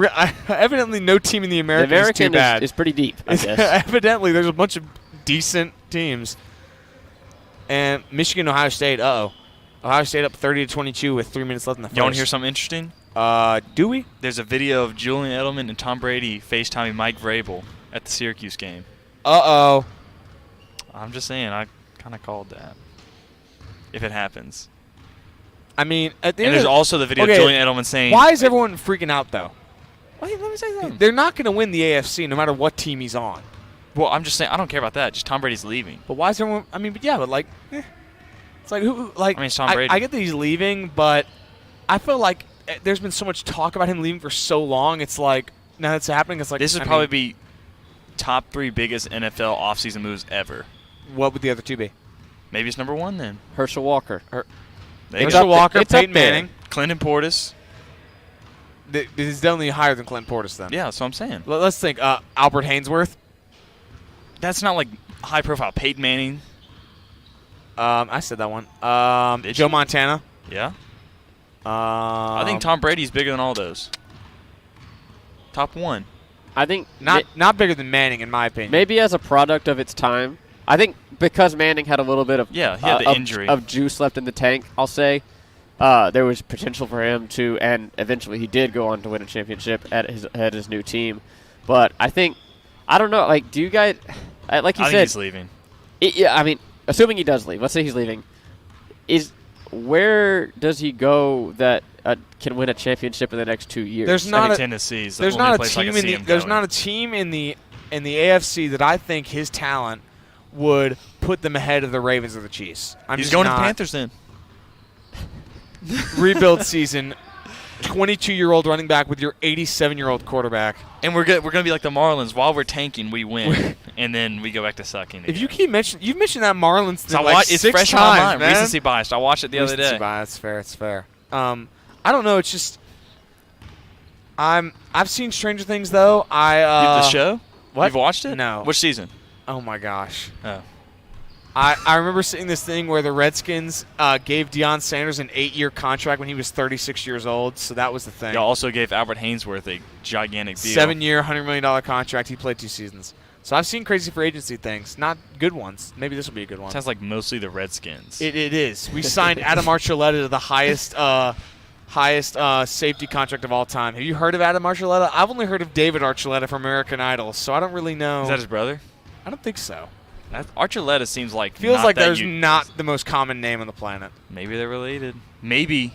evidently no team in the American is too bad. Is pretty deep, I guess. Evidently, there's a bunch of decent teams. And Michigan, Ohio State. Ohio State up 30-22 with 3 minutes left in the first. You want to hear something interesting? Do we? There's a video of Julian Edelman and Tom Brady FaceTiming Mike Vrabel at the Syracuse game. Uh-oh. I'm just saying, I kind of called that. If it happens. I mean, at the and end there's also the video of Julian Edelman saying... Why is everyone freaking out, though? Wait, let me say something. They're not going to win the AFC no matter what team he's on. Well, I'm just saying, I don't care about that. Just Tom Brady's leaving. But why is everyone... I mean, but yeah, but like... It's like, who... Like, I mean, it's Tom Brady. I get that he's leaving, but I feel like there's been so much talk about him leaving for so long. It's like, now that's happening, it's like... This would probably be top 3 biggest NFL offseason moves ever. What would the other 2 be? Maybe it's number 1 then. Herschel Walker. Herschel Walker, Peyton Manning. Clinton Portis. This is definitely higher than Clinton Portis, then. Yeah, that's what I'm saying. Let's think. Albert Hainsworth. That's not like high profile. Peyton Manning. I said that one. Did Joe you? Montana. Yeah. I think Tom Brady's bigger than all those. Top 1. I think Not bigger than Manning, in my opinion. maybe as a product of its time. I think because Manning had a little bit of He had the injury of juice left in the tank, I'll say, there was potential for him to, and eventually he did go on to win a championship at his new team. But I don't know. Like, do you guys, like you I said, think he's leaving. Yeah, I mean, assuming he does leave, let's say he's leaving, where does he go that can win a championship in the next 2 years? There's I not think a Tennessee's the there's only not a place I team can in see the him there's going. not a team in the AFC that I think his talent would put them ahead of the Ravens or the Chiefs. He's going to the Panthers then. Rebuild season. 22-year-old running back with your 87-year-old quarterback. And we're going to be like the Marlins. While we're tanking, we win, and then we go back to sucking. If you again. keep mentioning, you've mentioned that Marlins thing So like it's 6 fresh times, in my mind. man. Recency biased. I watched it the other Recency day. bias. It's fair. It's fair. I don't know. It's just I've seen Stranger Things though. The show? What? You've watched it? No. Which season? Oh my gosh. Oh. I remember seeing this thing where the Redskins gave Deion Sanders an 8-year contract when he was 36 years old. So that was the thing. Y'all also gave Albert Hainsworth a gigantic deal. 7-year, $100 million contract. He played 2 seasons. So I've seen crazy free agency things, not good ones. Maybe this will be a good one. Sounds like mostly the Redskins. It is. We signed Adam Archuleta to the highest safety contract of all time. Have you heard of Adam Archuleta? I've only heard of David Archuleta from American Idol, so I don't really know. Is that his brother? I don't think so. Archuleta seems like Feels not like that there's not the most common name on the planet. Maybe they're related. Maybe.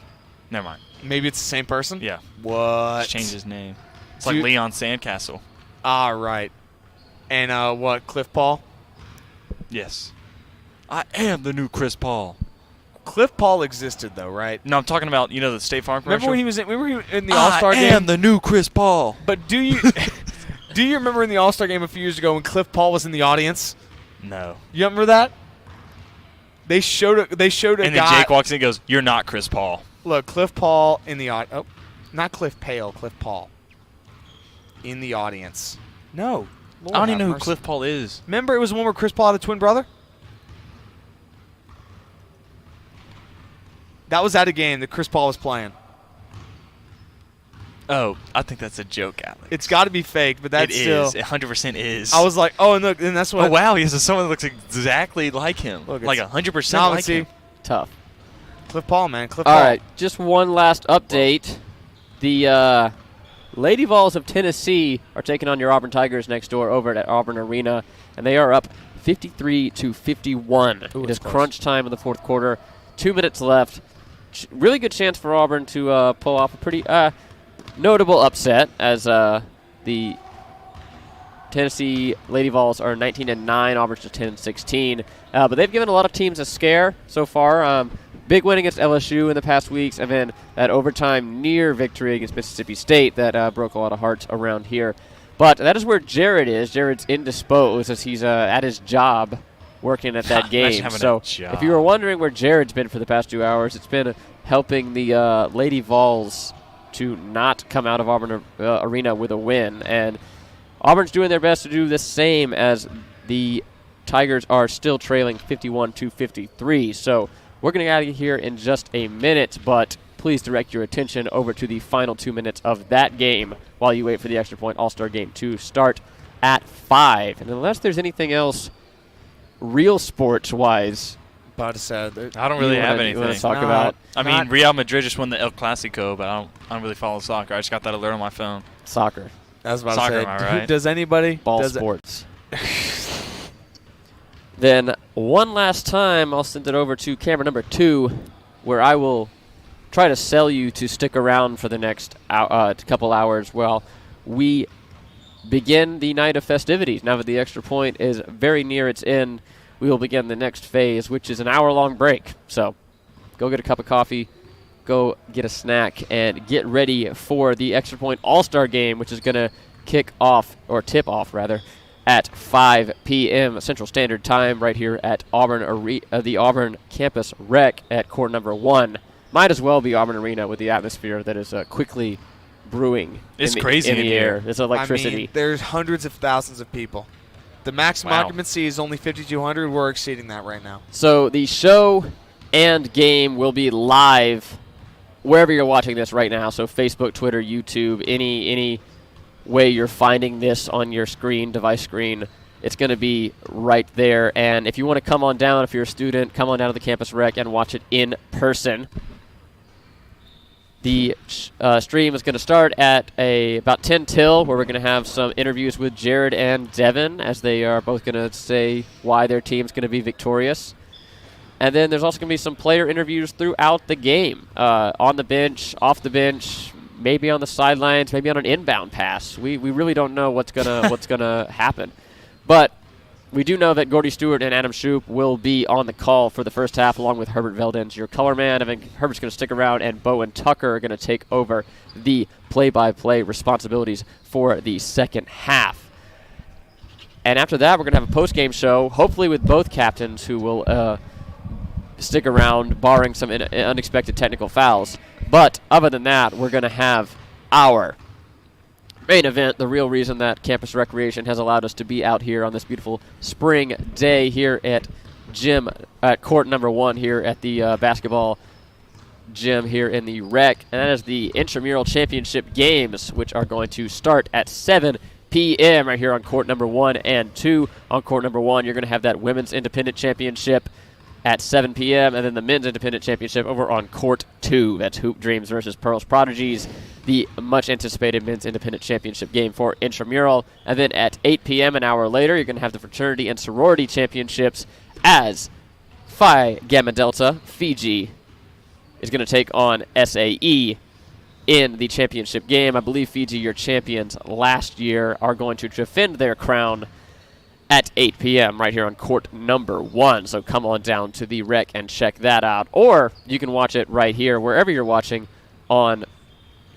Never mind. Maybe it's the same person? Yeah. What? Just change his name. It's Dude. like Leon Sandcastle. Ah, right. And what, Cliff Paul? Yes. I am the new Chris Paul. Cliff Paul existed, though, right? No, I'm talking about, the State Farm commercial. Remember when he was in the All-Star game? I am the new Chris Paul. But do you remember in the All-Star game a few years ago when Cliff Paul was in the audience? No. You remember that? They showed a And guy. then Jake walks in and goes, "You're not Chris Paul." Look, Cliff Paul in the audience. Oh, not Cliff Pale, Cliff Paul. In the audience. No. Lord I don't even have know who mercy. Cliff Paul is. Remember it was the one where Chris Paul had a twin brother? That was at a game that Chris Paul was playing. Oh, I think that's a joke, Alex. It's got to be fake, but that's It still. is. It 100% is. I was like, oh, and look, and that's what. Oh, wow. He has someone that looks exactly like him. Look, like it's- 100% Now like let's see. him. Tough. Cliff Paul, man. Cliff All Paul. right, just one last update. The Lady Vols of Tennessee are taking on your Auburn Tigers next door over at Auburn Arena, and they are up 53-51. Ooh, It is that's close. crunch time in the fourth quarter. 2 minutes left. Really good chance for Auburn to pull off a pretty notable upset, as the Tennessee Lady Vols are 19-9. Auburn's just 10-16. But they've given a lot of teams a scare so far. Big win against LSU in the past weeks, and then that overtime near victory against Mississippi State that broke a lot of hearts around here. But that is where Jared is. Jared's indisposed as he's at his job working at that Imagine game. having So a job. if you were wondering where Jared's been for the past 2 hours, it's been helping the Lady Vols to not come out of Auburn Arena with a win. And Auburn's doing their best to do the same, as the Tigers are still trailing 51-53. So we're going to get out of here in just a minute, but please direct your attention over to the final 2 minutes of that game while you wait for the Extra Point All-Star Game to start at 5. And unless there's anything else real sports-wise, But said, I don't really have you wanna anything. talk Not- about I mean, Real Madrid just won the El Clasico, but I don't really follow soccer. I just got that alert on my phone. soccer, I was about Soccer, to say, am I right? does anybody? ball does sports. Then one last time, I'll send it over to camera number 2, where I will try to sell you to stick around for the next couple hours while we begin the night of festivities. Now that the Extra Point is very near its end, we will begin the next phase, which is an hour-long break. So go get a cup of coffee, go get a snack, and get ready for the Extra Point All-Star Game, which is going to kick off, or tip off, rather, at 5 p.m. Central Standard Time right here at Auburn the Auburn Campus Rec at court number 1. Might as well be Auburn Arena with the atmosphere that is quickly brewing It's in crazy in the in air. here. There's electricity. I mean, there's hundreds of thousands of people. The maximum Wow. occupancy is only 5,200. We're exceeding that right now. So the show and game will be live wherever you're watching this right now. So Facebook, Twitter, YouTube, any way you're finding this on your screen, device screen, it's going to be right there. And if you want to come on down, if you're a student, come on down to the Campus Rec and watch it in person. The stream is going to start at about 10 till, where we're going to have some interviews with Jared and Devin, as they are both going to say why their team's going to be victorious. And then there's also going to be some player interviews throughout the game, on the bench, off the bench, maybe on the sidelines, maybe on an inbound pass. We really don't know what's gonna happen, but we do know that Gordy Stewart and Adam Shoup will be on the call for the first half, along with Herbert Veldens, your color man. I think Herbert's going to stick around, and Bo and Tucker are going to take over the play-by-play responsibilities for the second half. And after that, we're going to have a post-game show, hopefully with both captains, who will stick around, barring some unexpected technical fouls. But other than that, we're going to have our main event, the real reason that Campus Recreation has allowed us to be out here on this beautiful spring day here at court number 1 here at the basketball gym here in the Rec. And that is the Intramural Championship games, which are going to start at 7 p.m. right here on court number 1 and 2. On court number 1, you're going to have that Women's Independent Championship at 7 p.m., and then the Men's Independent Championship over on Court 2. That's Hoop Dreams versus Pearls Prodigies, the much-anticipated Men's Independent Championship game for Intramural. And then at 8 p.m., an hour later, you're going to have the Fraternity and Sorority Championships, as Phi Gamma Delta, Fiji, is going to take on SAE in the championship game. I believe Fiji, your champions last year, are going to defend their crown at 8 p.m. right here on court number 1. So come on down to the Rec and check that out. Or you can watch it right here, wherever you're watching, on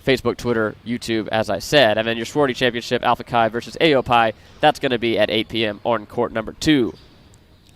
Facebook, Twitter, YouTube, as I said. And then your sorority championship, Alpha Chi versus AOPI, that's going to be at 8 p.m. on court number 2.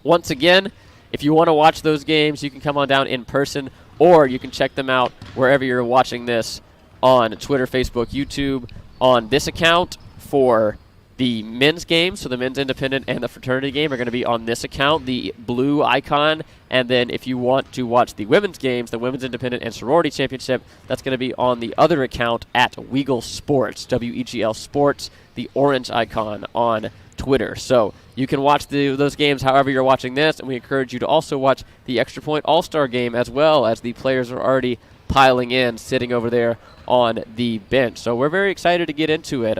Once again, if you want to watch those games, you can come on down in person, or you can check them out wherever you're watching this on Twitter, Facebook, YouTube, on this account for the men's game. So the men's independent and the fraternity game are going to be on this account, the blue icon. And then if you want to watch the women's games, the women's independent and sorority championship, that's going to be on the other account at Weagle Sports, WEGL Sports, the orange icon on Twitter. So you can watch those games however you're watching this, and we encourage you to also watch the Extra Point All-Star game, as well, as the players are already piling in, sitting over there on the bench. So we're very excited to get into it.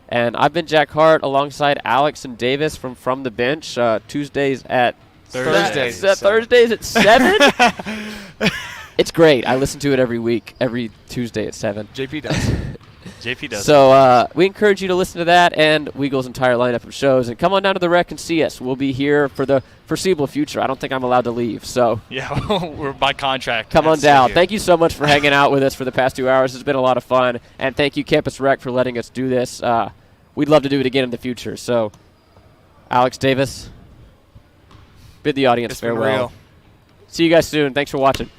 And I've been Jack Hart alongside Alex and Davis from the bench. Tuesdays at Thursdays at 7. It's great. I listen to it every week, every Tuesday at 7. JP does. JP does. So we encourage you to listen to that and Weagle's entire lineup of shows. And come on down to the Rec and see us. We'll be here for the foreseeable future. I don't think I'm allowed to leave. So yeah, we're by contract. come on That's down. here. Thank you so much for hanging out with us for the past 2 hours. It's been a lot of fun. And thank you, Campus Rec, for letting us do this. We'd love to do it again in the future. So, Alex, Davis, bid the audience It's been farewell. real. See you guys soon. Thanks for watching.